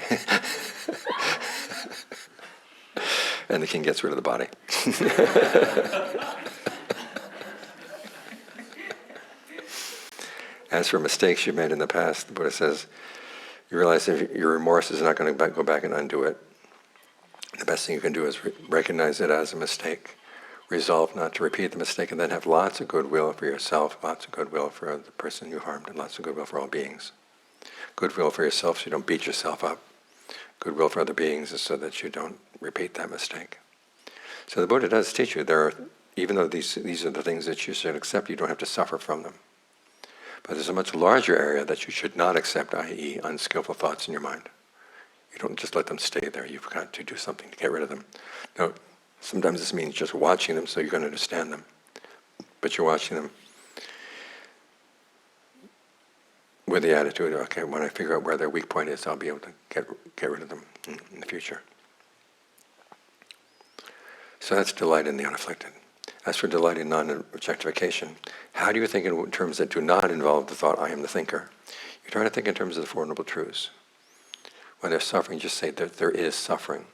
And the king gets rid of the body. As for mistakes you've made in the past, the Buddha says, you realize if your remorse is not going to go back and undo it. The best thing you can do is recognize it as a mistake, resolve not to repeat the mistake, and then have lots of goodwill for yourself, lots of goodwill for the person you harmed, and lots of goodwill for all beings. Goodwill for yourself so you don't beat yourself up. Goodwill for other beings is so that you don't repeat that mistake. So the Buddha does teach you, even though these are the things that you should accept, you don't have to suffer from them. But there's a much larger area that you should not accept, i.e. unskillful thoughts in your mind. You don't just let them stay there. You've got to do something to get rid of them. Now, sometimes this means just watching them so you can understand them. But you're watching them with the attitude, okay, when I figure out where their weak point is, I'll be able to get rid of them in the future. So that's delight in the unafflicted. As for delight in non-objectification, how do you think in terms that do not involve the thought, I am the thinker? You're trying to think in terms of the Four Noble Truths. When there's suffering, just say that there is suffering.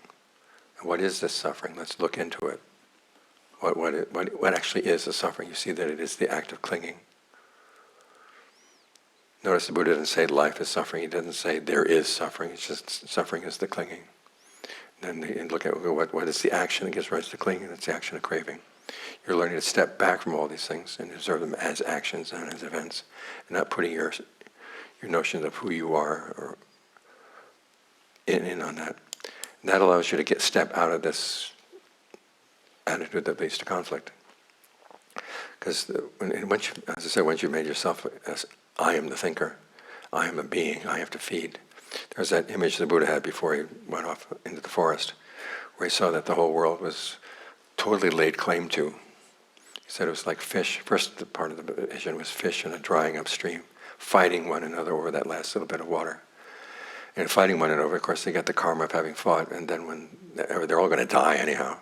And what is this suffering? Let's look into it. What actually is the suffering? You see that it is the act of clinging. Notice the Buddha didn't say life is suffering. He didn't say there is suffering. It's just suffering is the clinging. Then you look at what is the action that gives rise to clinging. It's the action of craving. You're learning to step back from all these things and observe them as actions and as events, and not putting your notions of who you are or in on that. And that allows you to step out of this attitude that leads to conflict. Because once you've made yourself as I am the thinker, I am a being, I have to feed. There's that image the Buddha had before he went off into the forest, where he saw that the whole world was totally laid claim to. He said it was like fish. First the part of the vision was fish in a drying up stream, fighting one another over that last little bit of water. And fighting one another, of course, they get the karma of having fought, and then when they're all going to die anyhow.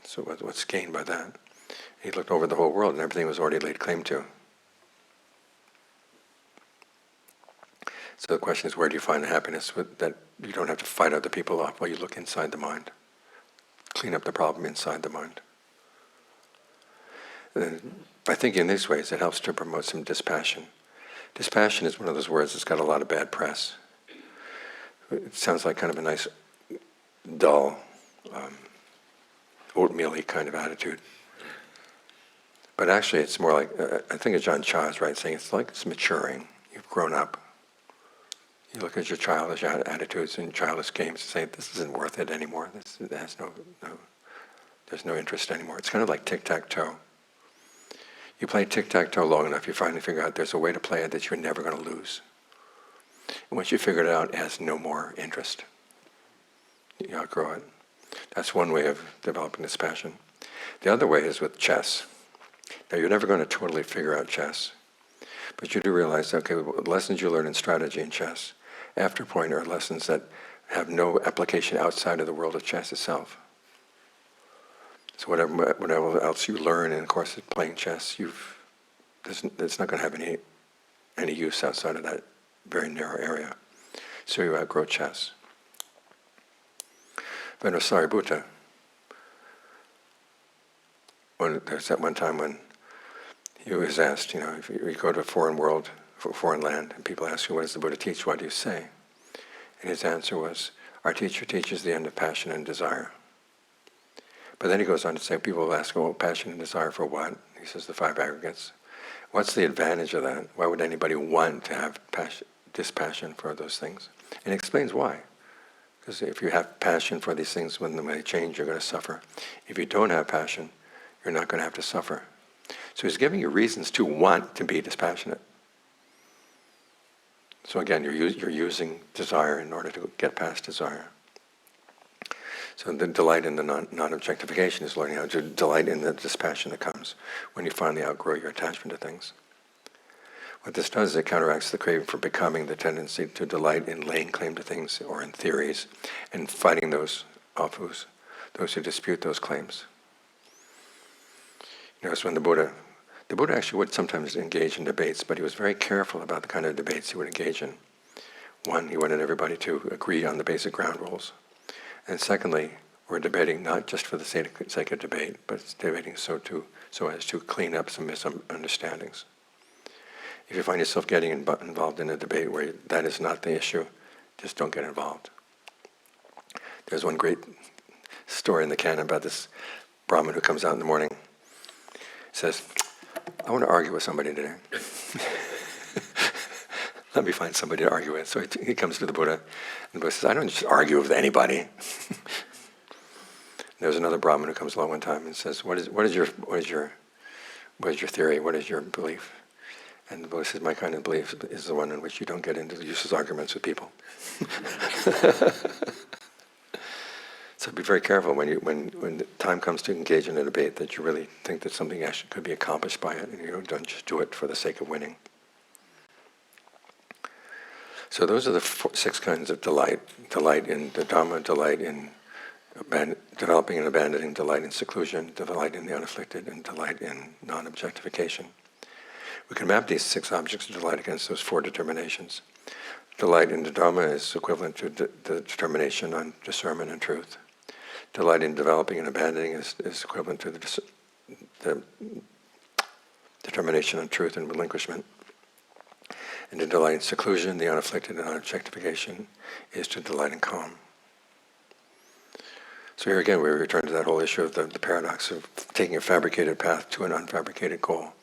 So what's gained by that? He looked over the whole world, and everything was already laid claim to. So the question is, where do you find the happiness that you don't have to fight other people off while you look inside the mind? Clean up the problem inside the mind. And by thinking in these ways, it helps to promote some dispassion. Dispassion is one of those words that's got a lot of bad press. It sounds like kind of a nice, dull, oatmeal-y kind of attitude. But actually it's more like, I think Ajahn Chah is right, saying it's maturing. You've grown up. You look at your childish attitudes and childish games and say, this isn't worth it anymore. There's no interest anymore. It's kind of like tic-tac-toe. You play tic-tac-toe long enough, you finally figure out there's a way to play it that you're never going to lose. And once you figure it out, it has no more interest. You outgrow it. That's one way of developing this passion. The other way is with chess. Now, you're never going to totally figure out chess. But you do realize, okay, lessons you learn in strategy in chess, after a point are lessons that have no application outside of the world of chess itself. So whatever else you learn in the course of playing chess, it's not going to have any use outside of that very narrow area. So you outgrow chess. Venerable Sariputta, there's that one time when he was asked, if you go to a foreign land, and people ask you, what does the Buddha teach? What do you say? And his answer was, our teacher teaches the end of passion and desire. But then he goes on to say, people will ask, well, passion and desire for what? He says, the five aggregates. What's the advantage of that? Why would anybody want to have dispassion for those things? And he explains why. Because if you have passion for these things, when they change, you're going to suffer. If you don't have passion, you're not going to have to suffer. So he's giving you reasons to want to be dispassionate. So again, you're using desire in order to get past desire. So the delight in the non-objectification is learning how to delight in the dispassion that comes when you finally outgrow your attachment to things. What this does is it counteracts the craving for becoming, the tendency to delight in laying claim to things or in theories, and fighting those who dispute those claims. Notice when the Buddha The Buddha actually would sometimes engage in debates, but he was very careful about the kind of debates he would engage in. One, he wanted everybody to agree on the basic ground rules. And secondly, we're debating not just for the sake of debate, but it's debating so as to clean up some misunderstandings. If you find yourself getting involved in a debate where that is not the issue, just don't get involved. There's one great story in the canon about this Brahmin who comes out in the morning. He says, I want to argue with somebody today. Let me find somebody to argue with. So he comes to the Buddha, and the Buddha says, I don't just argue with anybody. There's another Brahmin who comes along one time and says, what is your theory? What is your belief? And the Buddha says, my kind of belief is the one in which you don't get into useless arguments with people. So be very careful when the time comes to engage in a debate that you really think that something actually could be accomplished by it, and you don't just do it for the sake of winning. So those are the 6 kinds of delight. Delight in the Dhamma, delight in developing and abandoning, delight in seclusion, delight in the unafflicted, and delight in non-objectification. We can map these 6 objects of delight against those 4 determinations. Delight in the Dhamma is equivalent to the determination on discernment and truth. Delight in developing and abandoning is equivalent to the determination on truth and relinquishment. And to delight in seclusion, the unafflicted and non-objectification, is to delight in calm. So here again, we return to that whole issue of the paradox of taking a fabricated path to an unfabricated goal.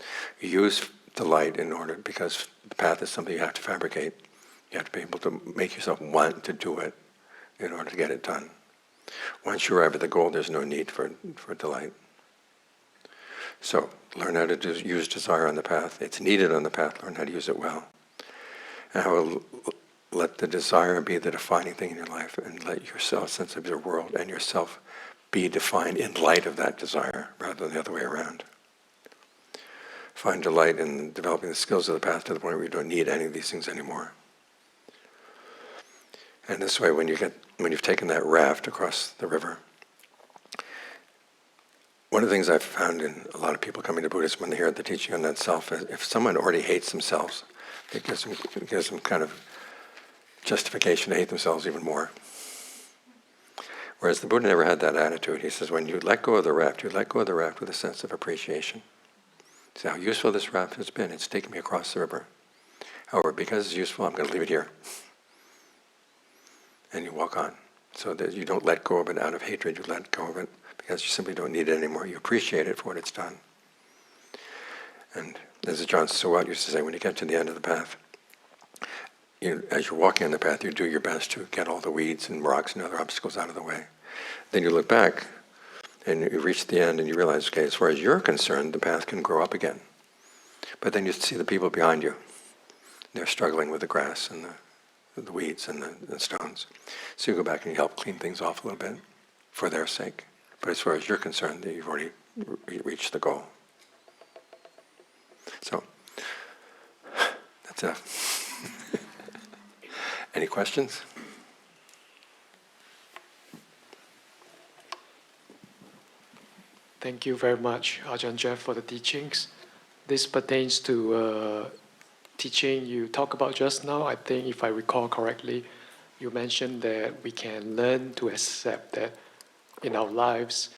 You use delight because the path is something you have to fabricate. You have to be able to make yourself want to do it in order to get it done. Once you arrive at the goal, there's no need for delight. So, learn how to use desire on the path. It's needed on the path. Learn how to use it well. And how to let the desire be the defining thing in your life, and let your sense of your world and yourself be defined in light of that desire, rather than the other way around. Find delight in developing the skills of the path to the point where you don't need any of these things anymore. And this way, when you've taken that raft across the river, one of the things I've found in a lot of people coming to Buddhism when they hear the teaching on that self is if someone already hates themselves, it gives them kind of justification to hate themselves even more. Whereas the Buddha never had that attitude. He says, when you let go of the raft, you let go of the raft with a sense of appreciation. See how useful this raft has been. It's taken me across the river. However, because it's useful, I'm going to leave it here. And you walk on. So that you don't let go of it out of hatred, you let go of it because you simply don't need it anymore. You appreciate it for what it's done. And as John Sawat used to say, when you get to the end of the path, as you're walking on the path, you do your best to get all the weeds and rocks and other obstacles out of the way. Then you look back, and you reach the end, and you realize, okay, as far as you're concerned, the path can grow up again. But then you see the people behind you. They're struggling with the grass and the weeds and the stones. So you go back and you help clean things off a little bit for their sake. But as far as you're concerned, you've already reached the goal. So, that's enough. Any questions? Thank you very much, Ajahn Jeff, for the teachings. This pertains to teaching you talked about just now. I think if I recall correctly, you mentioned that we can learn to accept that in our lives,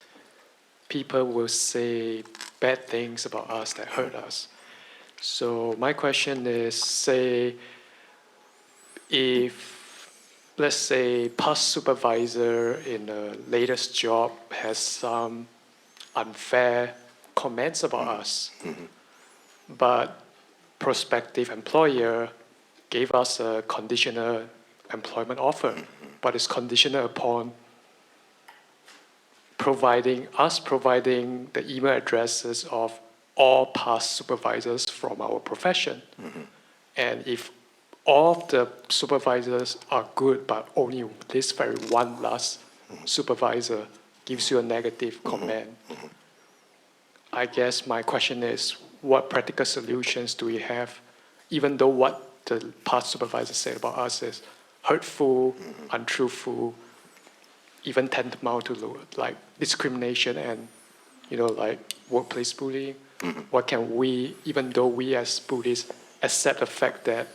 people will say bad things about us that hurt us. So my question is, say, if, let's say, past supervisor in the latest job has some unfair comments about us, but prospective employer gave us a conditional employment offer, but it's conditional upon providing the email addresses of all past supervisors from our profession. And if all of the supervisors are good, but only this very one last supervisor gives you a negative comment, I guess my question is, what practical solutions do we have, even though what the past supervisor said about us is hurtful, untruthful, even tantamount to like discrimination and like workplace bullying? What can we, even though we as Buddhists accept the fact that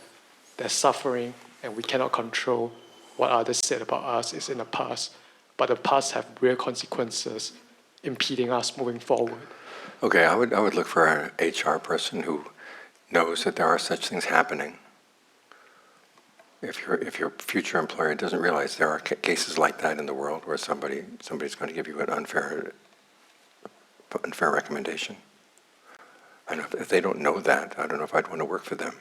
there's suffering and we cannot control what others said about us is in the past, but the past have real consequences impeding us moving forward. Okay, I would look for an HR person who knows that there are such things happening. If your future employer doesn't realize there are cases like that in the world where somebody's going to give you an unfair recommendation. I don't know if they don't know that, I don't know if I'd want to work for them.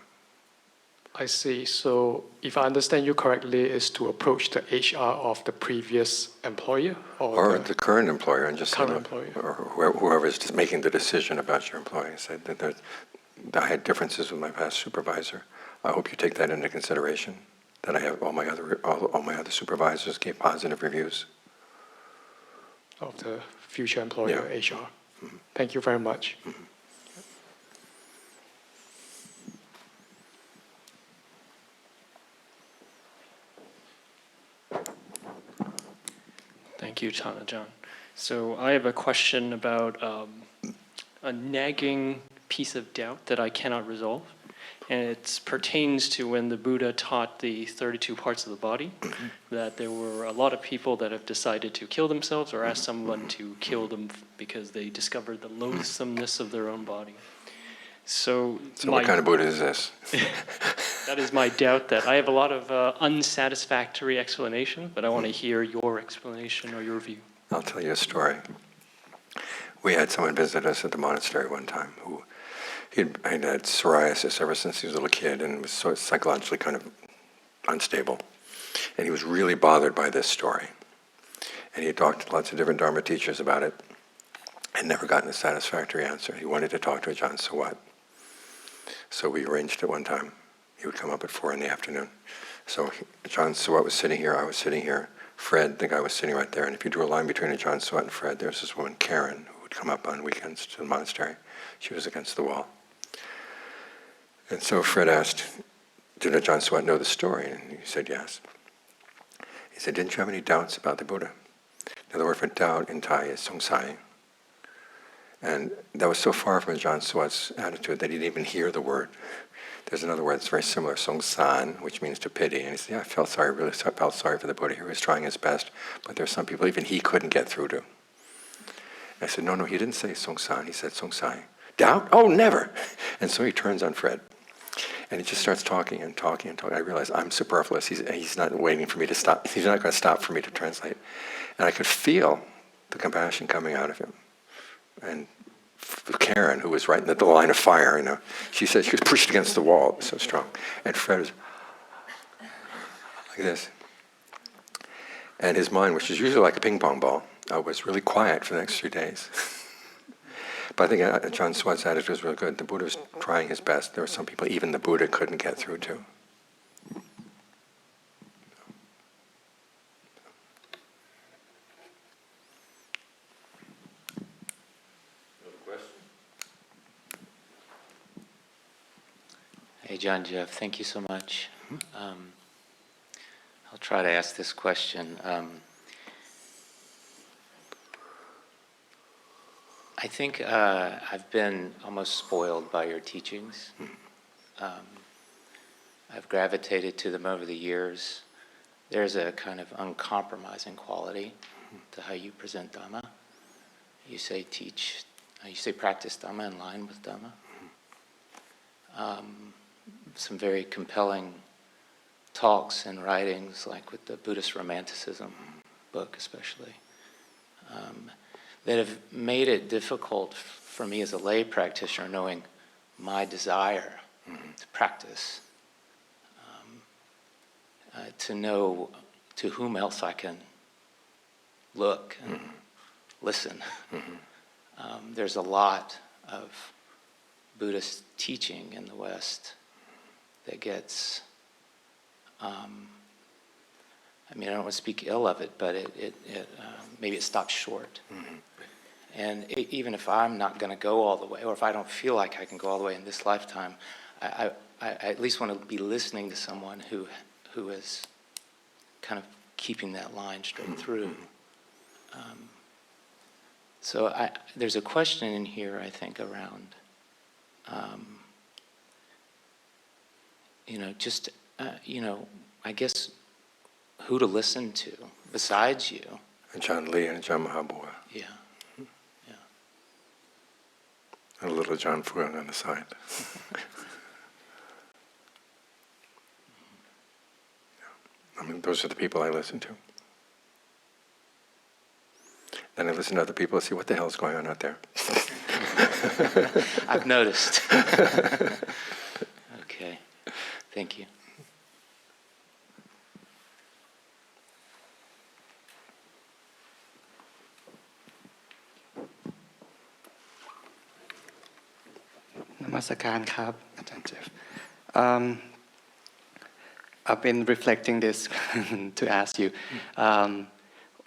I see. So if I understand you correctly, is to approach the HR of the previous employer Or the current employer and just say, current look, employer. or whoever is just making the decision about your employee. Say that I had differences with my past supervisor. I hope you take that into consideration. That I have all my other supervisors gave positive reviews. Of the future employer, HR. Thank you very much. Thank you, Tanajan. So I have a question about a nagging piece of doubt that I cannot resolve. And it pertains to when the Buddha taught the 32 parts of the body, that there were a lot of people that have decided to kill themselves or ask someone to kill them because they discovered the loathsomeness of their own body. So what kind of Buddha is this? That is my doubt that I have a lot of unsatisfactory explanation, but I want to hear your explanation or your view. I'll tell you a story. We had someone visit us at the monastery one time who he'd had psoriasis ever since he was a little kid and was so psychologically kind of unstable. And he was really bothered by this story. And he had talked to lots of different Dharma teachers about it and never gotten a satisfactory answer. He wanted to talk to Ajahn Sawat. So we arranged it one time. He would come up at 4 p.m. So Ajahn Sawat was sitting here, I was sitting here. Fred, the guy, was sitting right there. And if you drew a line between Ajahn Sawat and Fred, there's this woman, Karen, who would come up on weekends to the monastery. She was against the wall. And so Fred asked, did Ajahn Sawat know the story? And he said yes. He said, didn't you have any doubts about the Buddha? Now the word for doubt in Thai is songsai. And that was so far from Ajahn Sawat's attitude that he didn't even hear the word. There's another word that's very similar, songsan, which means to pity. And he said, yeah, I felt sorry, really felt sorry for the Buddha. He was trying his best, but there are some people even he couldn't get through to. And I said, no, he didn't say songsan, he said songsai. Doubt? Oh, never! And so he turns on Fred. And he just starts talking and talking and talking. I realize I'm superfluous. He's not waiting for me to stop. He's not going to stop for me to translate. And I could feel the compassion coming out of him. And Karen, who was right in the line of fire, she said she was pushed against the wall. It was so strong. And Fred was like this. And his mind, which is usually like a ping pong ball, was really quiet for the next 3 days. But I think Ajahn Sawat's attitude was really good. The Buddha was trying his best. There were some people even the Buddha couldn't get through to. Hey, John Jeff, thank you so much. I'll try to ask this question. I think I've been almost spoiled by your teachings. I've gravitated to them over the years. There's a kind of uncompromising quality to how you present Dhamma. You say practice Dhamma in line with Dhamma. Some very compelling talks and writings, like with the Buddhist Romanticism book especially, that have made it difficult for me as a lay practitioner, knowing my desire to practice, to know to whom else I can look and listen. There's a lot of Buddhist teaching in the West that gets, I don't want to speak ill of it, but maybe it stops short. And even if I'm not going to go all the way, or if I don't feel like I can go all the way in this lifetime, I at least want to be listening to someone who is kind of keeping that line straight through. So there's a question in here, I think, around, just, I guess, who to listen to besides you. John Lee and John Mahabua. Yeah. And a little John Fuang on the side. I mean, those are the people I listen to. Then I listen to other people and see what the hell's going on out there. I've noticed. Okay. Thank you. Namaskar Krab, Ajahn Jeff. I've been reflecting this to ask you.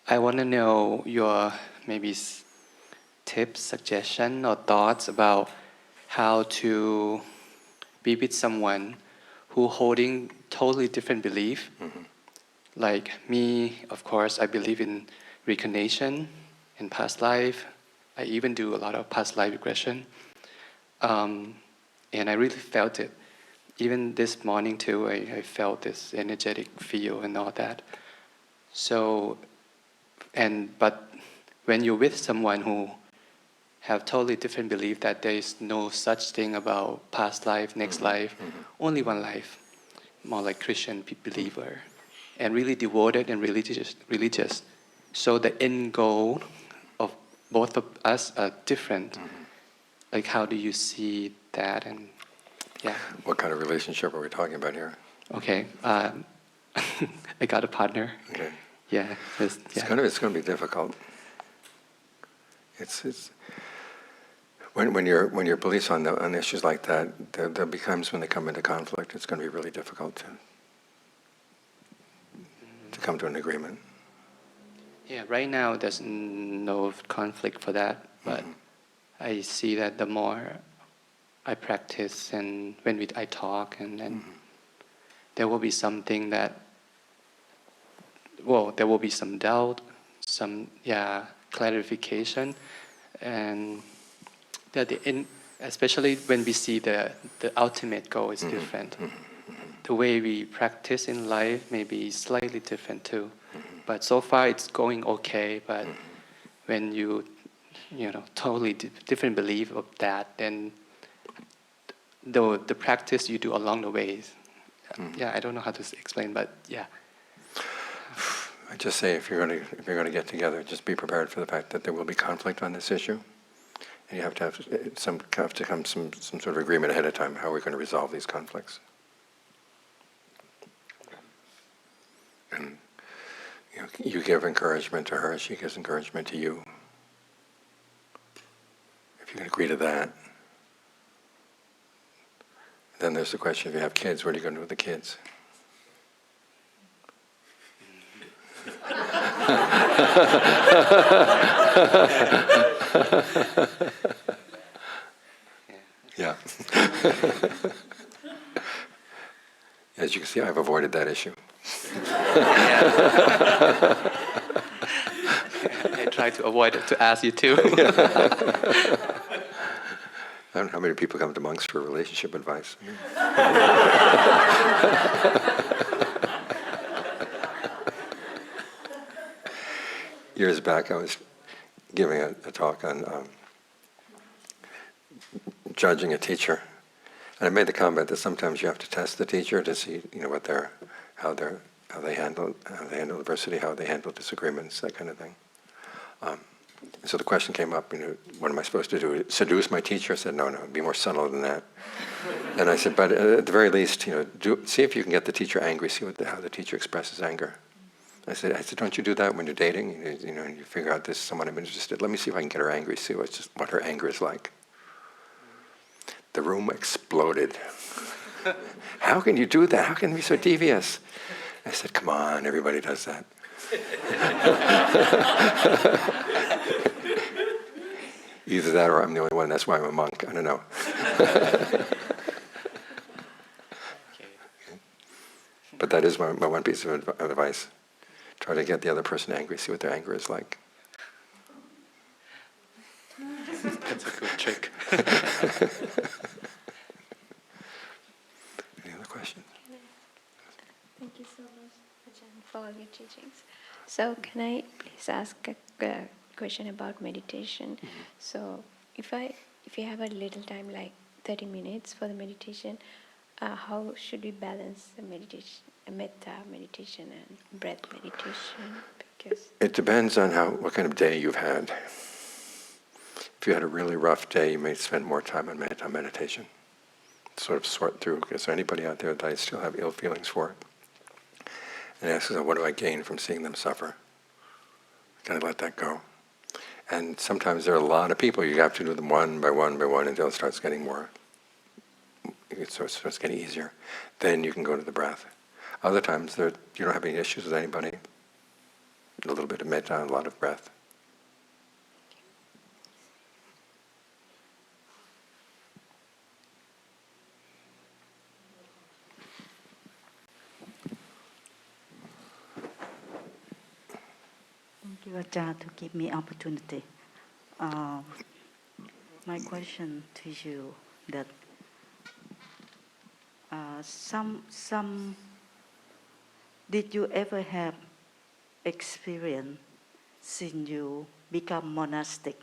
I want to know your maybe tips, suggestion, or thoughts about how to be with someone who holding totally different belief. Like me, of course, I believe in reincarnation, in past life. I even do a lot of past life regression. And I really felt it. Even this morning too, I felt this energetic feel and all that. So, but when you're with someone who have totally different belief that there is no such thing about past life, next life, only one life, more like Christian believer, and really devoted and religious. So the end goal of both of us are different. Like, how do you see that? And yeah. What kind of relationship are we talking about here? Okay. I got a partner. Okay. Yeah. It's going to be difficult. It's when your beliefs on issues like that, there becomes, when they come into conflict, it's going to be really difficult to come to an agreement. Yeah. Right now, there's no conflict for that, but I see that the more I practice and when I talk, and then there will be something that, there will be some doubt, some clarification, and at the end, especially when we see the ultimate goal is different. The way we practice in life may be slightly different too, but so far it's going okay. But when you totally different belief of that, then the practice you do along the way, I don't know how to explain, but yeah. I just say, if you're going to get together, just be prepared for the fact that there will be conflict on this issue, and you have to have some sort of agreement ahead of time how we're going to resolve these conflicts. And you give encouragement to her, she gives encouragement to you. If you can agree to that. Then there's the question, if you have kids, what are you going to do with the kids? Yeah. As you can see, I've avoided that issue. I try to avoid it, to ask you too. I don't know how many people come to monks for relationship advice. Years back, I was giving a talk on judging a teacher, and I made the comment that sometimes you have to test the teacher to see, how they handle adversity, how they handle disagreements, that kind of thing. And so the question came up, what am I supposed to do? Seduce my teacher? I said, no, be more subtle than that. And I said, but at the very least, see if you can get the teacher angry, see how the teacher expresses anger. I said, don't you do that when you're dating? And you figure out this is someone I'm interested. Let me see if I can get her angry, see what her anger is like. The room exploded. How can you do that? How can you be so devious? I said, come on, everybody does that. Either that or I'm the only one, that's why I'm a monk, I don't know. But that is my one piece of advice. Try to get the other person angry, see what their anger is like. That's a good trick. Any other questions? Thank you so much, Ajahn, for all your teachings. So can I please ask a question about meditation? So if you have a little time, like 30 minutes for the meditation, how should we balance the meditation, metta meditation and breath meditation? Because It depends on what kind of day you've had. If you had a really rough day, you may spend more time on meditation. Sort of sort through, is there anybody out there that I still have ill feelings for? And ask yourself, what do I gain from seeing them suffer? Can I let that go? And sometimes there are a lot of people, you have to do them one by one by one until it starts getting more, so it starts getting easier. Then you can go to the breath. Other times, you don't have any issues with anybody. A little bit of metta, a lot of breath. Thank you, Ajahn, to give me opportunity. My question to you that did you ever have experience since you become monastic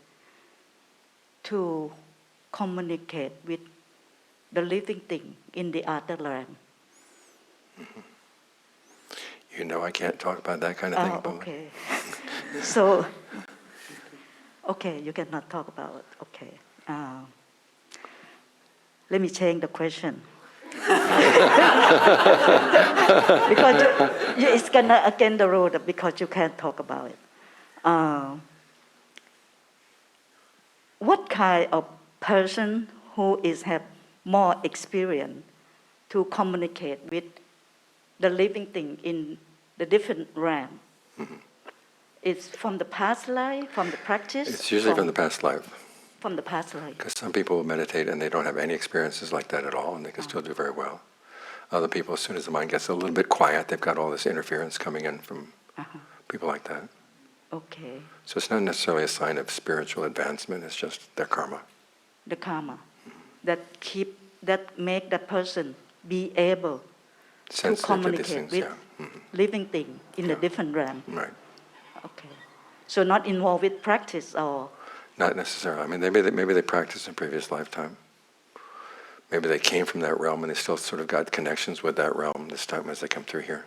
to communicate with the living thing in the other realm? You know I can't talk about that kind of thing. Oh, okay. So, okay, you cannot talk about it. Okay. Let me change the question. Because it's gonna against the rule because you can't talk about it. What kind of person who have more experience to communicate with the living thing in the different realm? It's from the past life, from the practice? It's usually from the past life. From the past life. Because some people will meditate and they don't have any experiences like that at all, and they can still do very well. Other people, as soon as the mind gets a little bit quiet, they've got all this interference coming in from people like that. Okay. So it's not necessarily a sign of spiritual advancement, it's just their karma. The karma that make that person be able to Sensitive to communicate these things, with yeah. living thing in a different realm. Right. Okay. So not involved with practice or? Not necessarily. I mean, maybe they practiced in a previous lifetime. Maybe they came from that realm and they still sort of got connections with that realm this time as they come through here.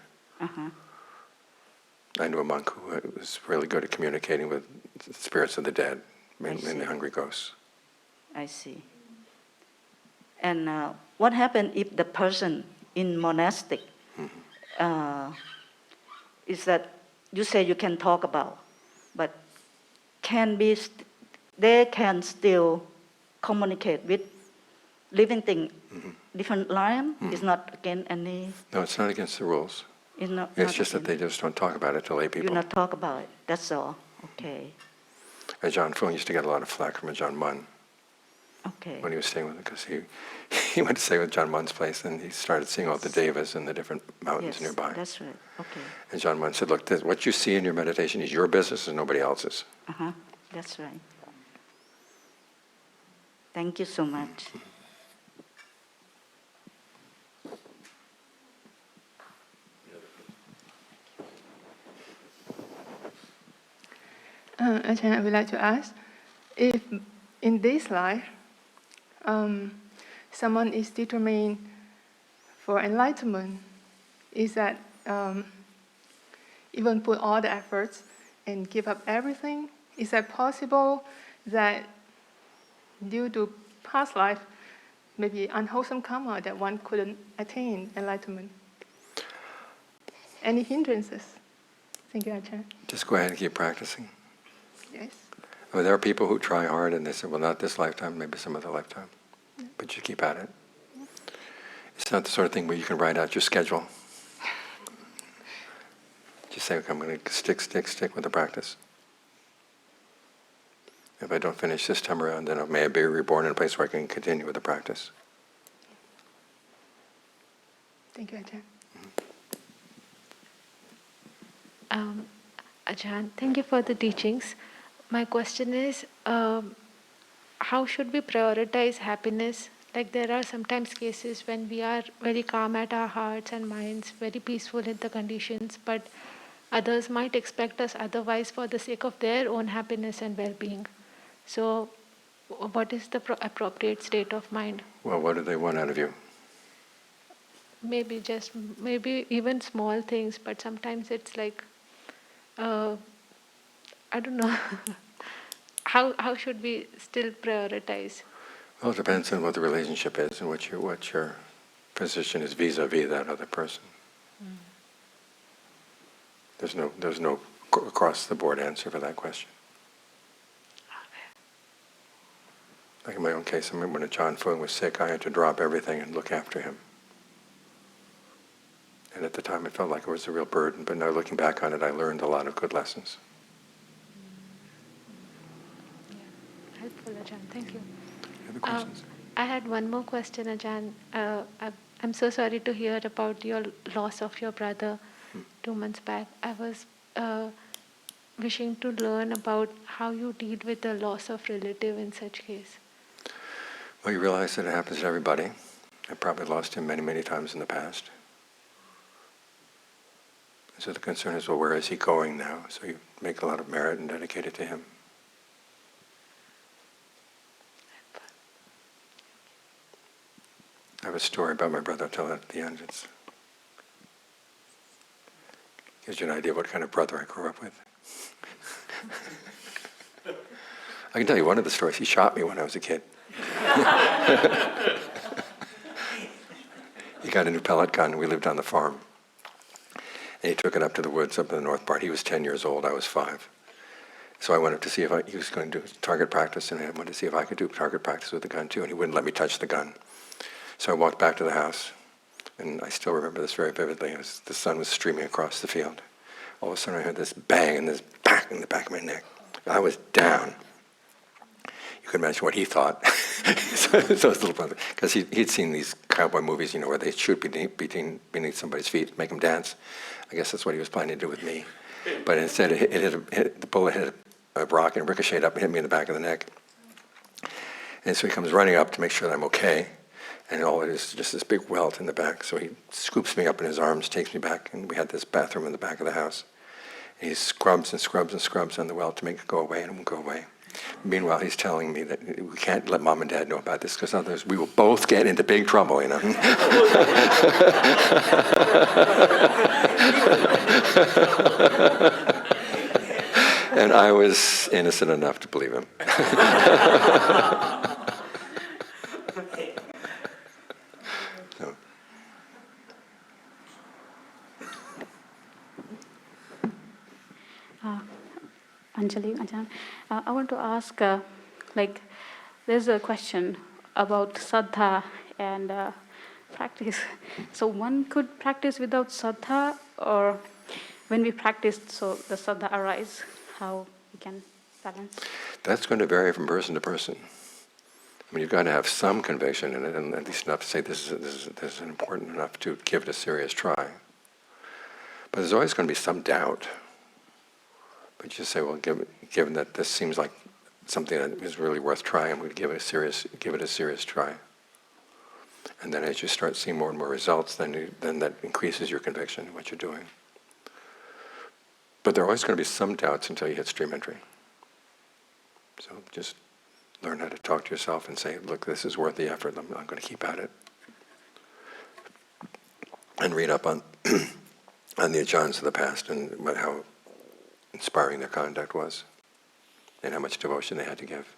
I knew a monk who was really good at communicating with the spirits of the dead, mainly hungry ghosts. I see. And what happens if the person in monastic is that you say you can talk about, but they can still communicate with living thing, different line? It's not against any? No, it's not against the rules. It's just that they just don't talk about it to lay people. You not talk about it, that's all. Okay. Ajahn Fung used to get a lot of flack from Ajahn Mun. Okay. When he was staying with him, because he went to stay with Ajahn Mun's place and he started seeing all the devas in the different mountains nearby. That's right. Okay. And Ajahn Mun said, look, what you see in your meditation is your business and nobody else's. That's right. Thank you so much. Ajahn, I would like to ask, if in this life, someone is determined for enlightenment, is that even put all the efforts and give up everything? Is that possible that due to past life, maybe unwholesome karma, that one couldn't attain enlightenment? Any hindrances? Thank you, Ajahn. Just go ahead and keep practicing. Yes. I mean, there are people who try hard and they say, well, not this lifetime, maybe some other lifetime. But you keep at it. It's not the sort of thing where you can write out your schedule. Just say, okay, I'm going to stick with the practice. If I don't finish this time around, then may I be reborn in a place where I can continue with the practice. Thank you, Ajahn. Ajahn, thank you for the teachings. My question is, how should we prioritize happiness? Like there are sometimes cases when we are very calm at our hearts and minds, very peaceful in the conditions, but others might expect us otherwise for the sake of their own happiness and well-being. So what is the appropriate state of mind? Well, what do they want out of you? Maybe even small things, but sometimes it's like, I don't know. How should we still prioritize? Well, it depends on what the relationship is and what your position is vis-a-vis that other person. There's no across-the-board answer for that question. Like in my own case, I remember when John Fung was sick, I had to drop everything and look after him. And at the time, it felt like it was a real burden. But now looking back on it, I learned a lot of good lessons. Helpful, Ajahn. Thank you. Any other questions? I had one more question, Ajahn. I'm so sorry to hear about your loss of your brother 2 months back. I was wishing to learn about how you deal with the loss of relative in such case. Well, you realize that it happens to everybody. I probably lost him many, many times in the past. So the concern is, well, where is he going now? So you make a lot of merit and dedicate it to him. I have a story about my brother. I'll tell it at the end. It gives you an idea of what kind of brother I grew up with. I can tell you one of the stories. He shot me when I was a kid. He got a new pellet gun. We lived on the farm. And he took it up to the woods up in the north part. He was 10 years old. I was 5. So I went up to see if he was going to do target practice, and I wanted to see if I could do target practice with the gun too, and he wouldn't let me touch the gun. So I walked back to the house, and I still remember this very vividly. The sun was streaming across the field. All of a sudden I heard this bang and this back in the back of my neck. I was down. You can imagine what he thought. So his little brother, because he'd seen these cowboy movies, where they shoot beneath somebody's feet, make them dance. I guess that's what he was planning to do with me. But instead, the bullet hit a rock and ricocheted up and hit me in the back of the neck. And so he comes running up to make sure that I'm okay. And all it is just this big welt in the back. So he scoops me up in his arms, takes me back, and we had this bathroom in the back of the house. And he scrubs and scrubs and scrubs on the welt to make it go away, and it won't go away. Meanwhile, he's telling me that we can't let Mom and Dad know about this because otherwise we will both get into big trouble, And I was innocent enough to believe him. Anjali, Ajahn, I want to ask, there's a question about saddha and practice. So one could practice without saddha, or when we practice, so the saddha arises, how we can balance? That's going to vary from person to person. I mean, you've got to have some conviction in it, and at least enough to say this is important enough to give it a serious try. But there's always going to be some doubt. But you just say, well, given that this seems like something that is really worth trying, I'm going to give it a serious try. And then as you start seeing more and more results, then that increases your conviction in what you're doing. But there are always going to be some doubts until you hit stream entry. So just learn how to talk to yourself and say, look, this is worth the effort. I'm going to keep at it. And read up on on the Ajahns of the past and how inspiring their conduct was, and how much devotion they had to give.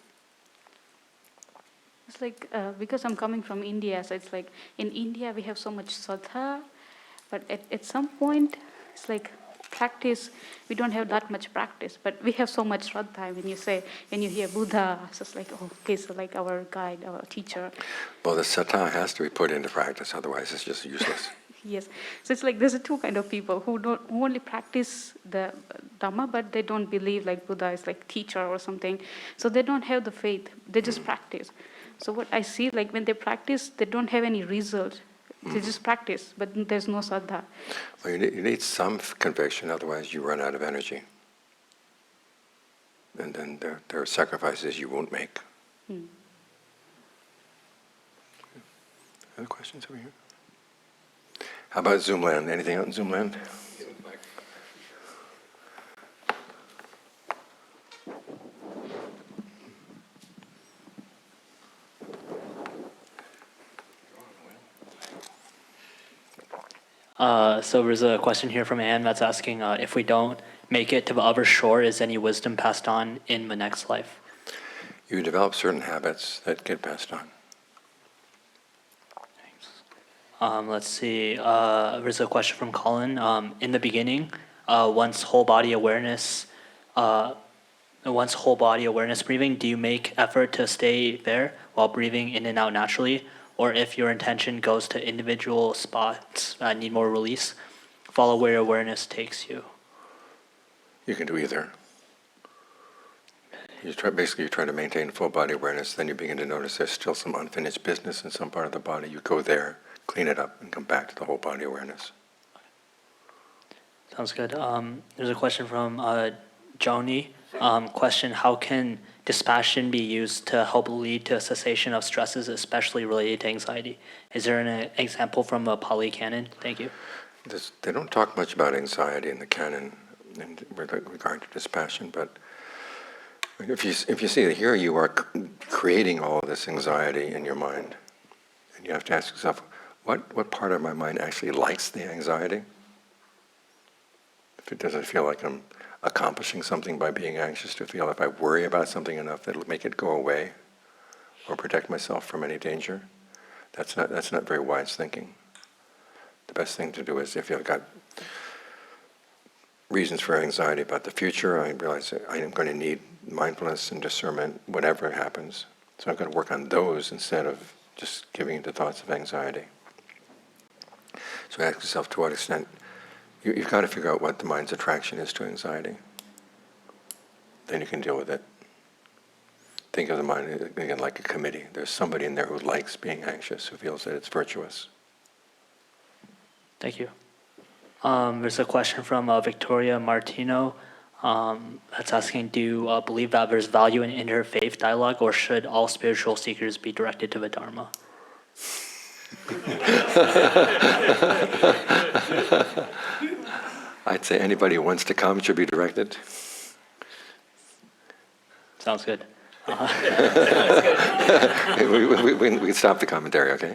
It's like, because I'm coming from India, so it's like, in India we have so much saddha, but at some point, it's like practice, we don't have that much practice, but we have so much shraddha. When you hear Buddha, it's just like, oh, he's like our guide, our teacher. Well, the saddha has to be put into practice, otherwise it's just useless. Yes, so it's like there's two kind of people who only practice the Dhamma, but they don't believe like Buddha is like teacher or something. So they don't have the faith, they just practice. So what I see, like when they practice, they don't have any result. They just practice, but there's no saddha. Well, you need some conviction, otherwise you run out of energy. And then there are sacrifices you won't make. Other questions over here? How about Zoomland? Anything out in Zoomland? So there's a question here from Anne that's asking if we don't make it to the other shore, is any wisdom passed on in the next life? You develop certain habits that get passed on. Let's see. There's a question from Colin. In the beginning, once whole body awareness breathing, do you make effort to stay there while breathing in and out naturally? Or if your intention goes to individual spots that need more release, follow where your awareness takes you? You can do either. You try to maintain full body awareness, then you begin to notice there's still some unfinished business in some part of the body. You go there, clean it up, and come back to the whole body awareness. Sounds good. There's a question from Joni. Question, how can dispassion be used to help lead to a cessation of stresses, especially related to anxiety? Is there an example from a Pali Canon? Thank you. They don't talk much about anxiety in the canon in regard to dispassion, but if you see that here you are creating all of this anxiety in your mind, and you have to ask yourself, what part of my mind actually likes the anxiety? If it doesn't feel like I'm accomplishing something by being anxious, to feel if I worry about something enough that it'll make it go away or protect myself from any danger, that's not very wise thinking. The best thing to do is, if you've got reasons for anxiety about the future, I realize that I am going to need mindfulness and discernment whatever happens. So I've got to work on those instead of just giving into thoughts of anxiety. So ask yourself, to what extent you've got to figure out what the mind's attraction is to anxiety. Then you can deal with it. Think of the mind again like a committee. There's somebody in there who likes being anxious, who feels that it's virtuous. Thank you. There's a question from Victoria Martino that's asking, do you believe that there's value in interfaith dialogue, or should all spiritual seekers be directed to the Dharma? I'd say anybody who wants to come should be directed. Sounds good. We stop the commentary, okay?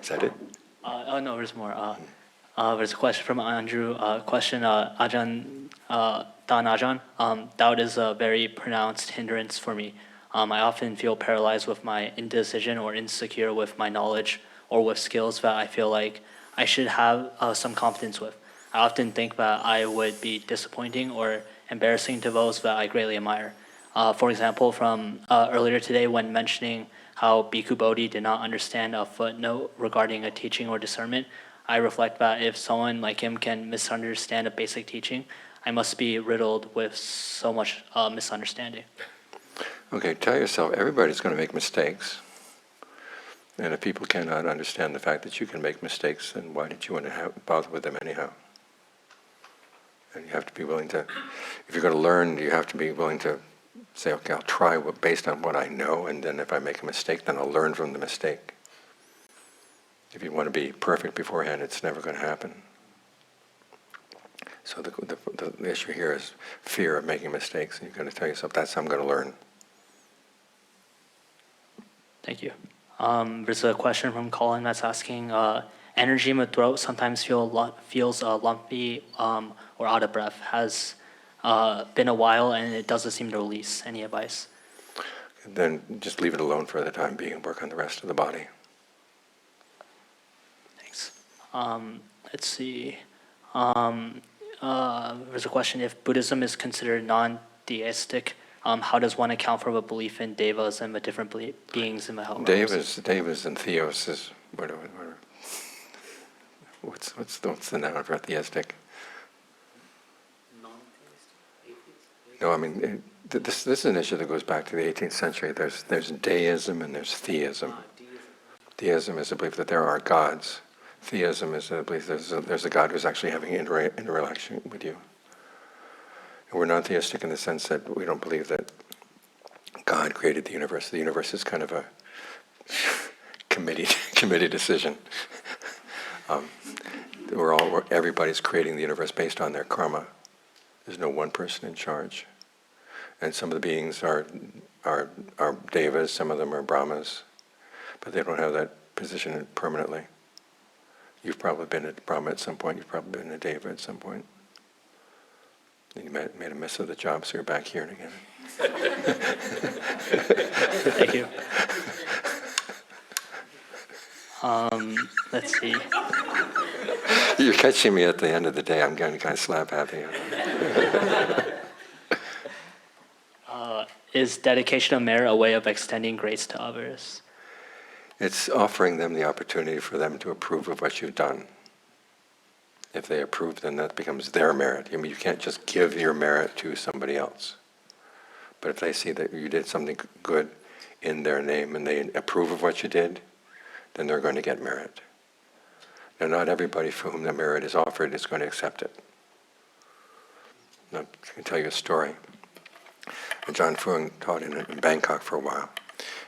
Is that it? Oh no, there's more. There's a question from Andrew. Ajahn, Dan Ajahn. Doubt is a very pronounced hindrance for me. I often feel paralyzed with my indecision or insecure with my knowledge or with skills that I feel like I should have some confidence with. I often think that I would be disappointing or embarrassing to those that I greatly admire. For example, from earlier today when mentioning how Bhikkhu Bodhi did not understand a footnote regarding a teaching or discernment, I reflect that if someone like him can misunderstand a basic teaching, I must be riddled with so much misunderstanding. Okay, tell yourself everybody's going to make mistakes. And if people cannot understand the fact that you can make mistakes, then why did you want to bother with them anyhow? And you have to be willing to, if you're going to learn, you have to be willing to say, okay, I'll try based on what I know, and then if I make a mistake, then I'll learn from the mistake. If you want to be perfect beforehand, it's never going to happen. So the issue here is fear of making mistakes, and you've got to tell yourself, that's how I'm going to learn. Thank you. There's a question from Colin that's asking, energy in the throat sometimes feels lumpy or out of breath. Has been a while and it doesn't seem to release. Any advice? And then just leave it alone for the time being and work on the rest of the body. Thanks. Let's see. There's a question, if Buddhism is considered non-theistic, how does one account for the belief in devas and the different beings in the hell realms? Devas and theos is what's the noun for theistic? No, I mean this is an issue that goes back to the 18th century. There's deism and there's theism. Theism is a belief that there are gods. Theism is a belief there's a God who's actually having interaction with you. And we're non-theistic in the sense that we don't believe that God created the universe. The universe is kind of a committee decision. Everybody's creating the universe based on their karma. There's no one person in charge. And some of the beings are devas, some of them are brahmas, but they don't have that position permanently. You've probably been a brahma at some point, you've probably been a deva at some point. And you made a mess of the job, so you're back here again. Thank you. Let's see. You're catching me at the end of the day. I'm getting kind of slap happy. Is dedication of merit a way of extending grace to others? It's offering them the opportunity for them to approve of what you've done. If they approve, then that becomes their merit. I mean, you can't just give your merit to somebody else. But if they see that you did something good in their name and they approve of what you did, then they're going to get merit. Now, not everybody for whom the merit is offered is going to accept it. Now, I can tell you a story. John Fuang taught in Bangkok for a while.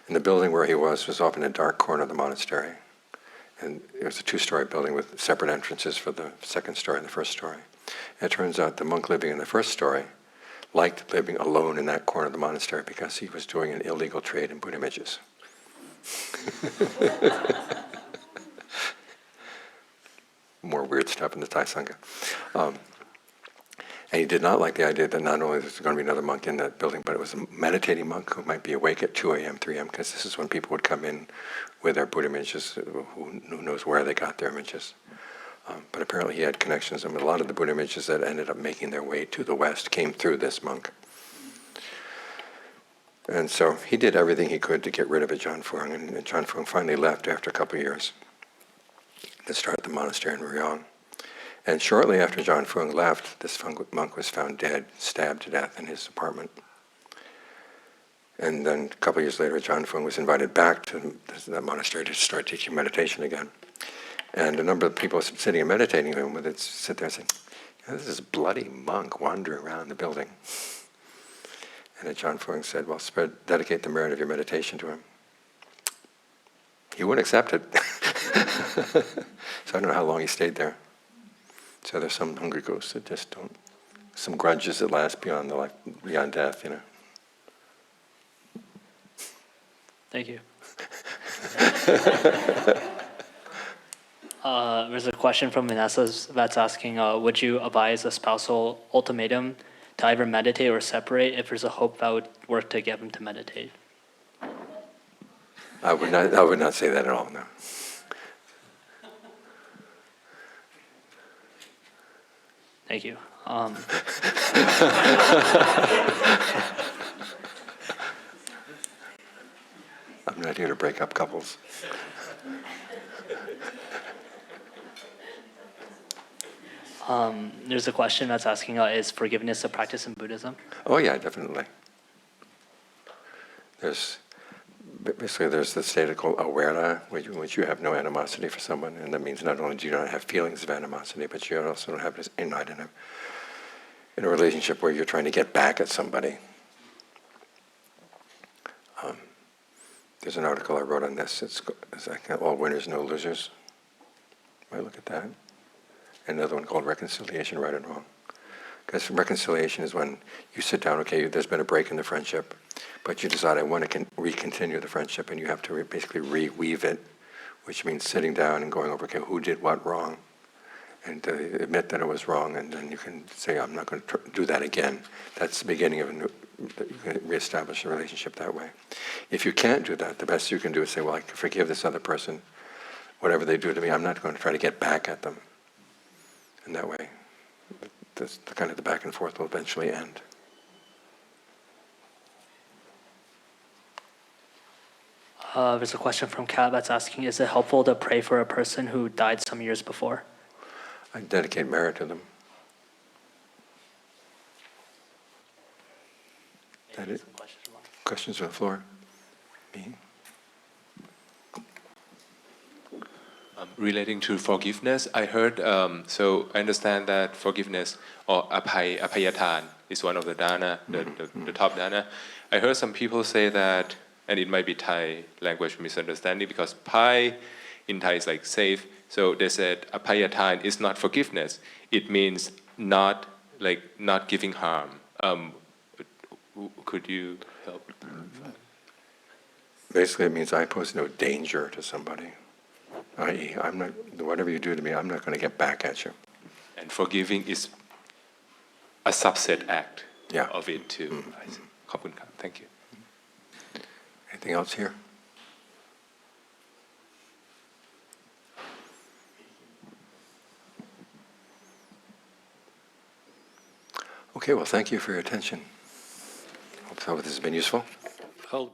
And the building where he was off in a dark corner of the monastery. And it was a 2-story building with separate entrances for the second story and the first story. And it turns out the monk living in the first story liked living alone in that corner of the monastery because he was doing an illegal trade in Buddha images. More weird stuff in the Thai Sangha. And he did not like the idea that not only was there going to be another monk in that building, but it was a meditating monk who might be awake at 2 a.m., 3 a.m., because this is when people would come in with their Buddha images, who knows where they got their images. But apparently he had connections, and a lot of the Buddha images that ended up making their way to the West came through this monk. And so he did everything he could to get rid of Ajahn Fuang, and Ajahn Fuang finally left after a couple of years to start the monastery in Rayong. And shortly after Ajahn Fuang left, this monk was found dead, stabbed to death in his apartment. And then a couple of years later, Ajahn Fuang was invited back to that monastery to start teaching meditation again. And a number of people sitting and meditating with him would sit there and say, "This is a bloody monk wandering around the building." And Ajahn Fuang said, "Well, dedicate the merit of your meditation to him." He wouldn't accept it. So I don't know how long he stayed there. So there's some hungry ghosts that just don't, some grudges that last beyond beyond death, you know. Thank you. There's a question from Vanessa that's asking, would you advise a spousal ultimatum to either meditate or separate if there's a hope that would work to get them to meditate? I would not say that at all, no. Thank you. I'm not here to break up couples. There's a question that's asking, is forgiveness a practice in Buddhism? Oh yeah, definitely. There's the state called aware, which you have no animosity for someone, and that means not only do you not have feelings of animosity, but you also don't have this in a relationship where you're trying to get back at somebody. There's an article I wrote on this. It's like All Winners, No Losers. Might look at that. Another one called Reconciliation, Right and Wrong. Because reconciliation is when you sit down, okay, there's been a break in the friendship, but you decide I want to recontinue the friendship, and you have to basically reweave it, which means sitting down and going over, okay, who did what wrong, and admit that it was wrong, and then you can say, I'm not going to do that again. That's the beginning of you can reestablish a relationship that way. If you can't do that, the best you can do is say, well, I can forgive this other person. Whatever they do to me, I'm not going to try to get back at them. And that way, the kind of the back and forth will eventually end. There's a question from Kat that's asking, is it helpful to pray for a person who died some years before? I dedicate merit to them. That it? Questions on the floor? Me? Relating to forgiveness, I heard, so I understand that forgiveness or apayatan is one of the dāna, the top dāna. I heard some people say that, and it might be Thai language misunderstanding, because pai in Thai is like safe. So they said apayathan is not forgiveness. It means not giving harm. Could you help clarify? Basically, it means I pose no danger to somebody. I.e., I'm not, whatever you do to me, I'm not going to get back at you. And forgiving is a subset act Yeah. of it too. I see. ขอบคุณครับ. Thank you. Anything else here? Okay, well, thank you for your attention. Hope this has been useful. Held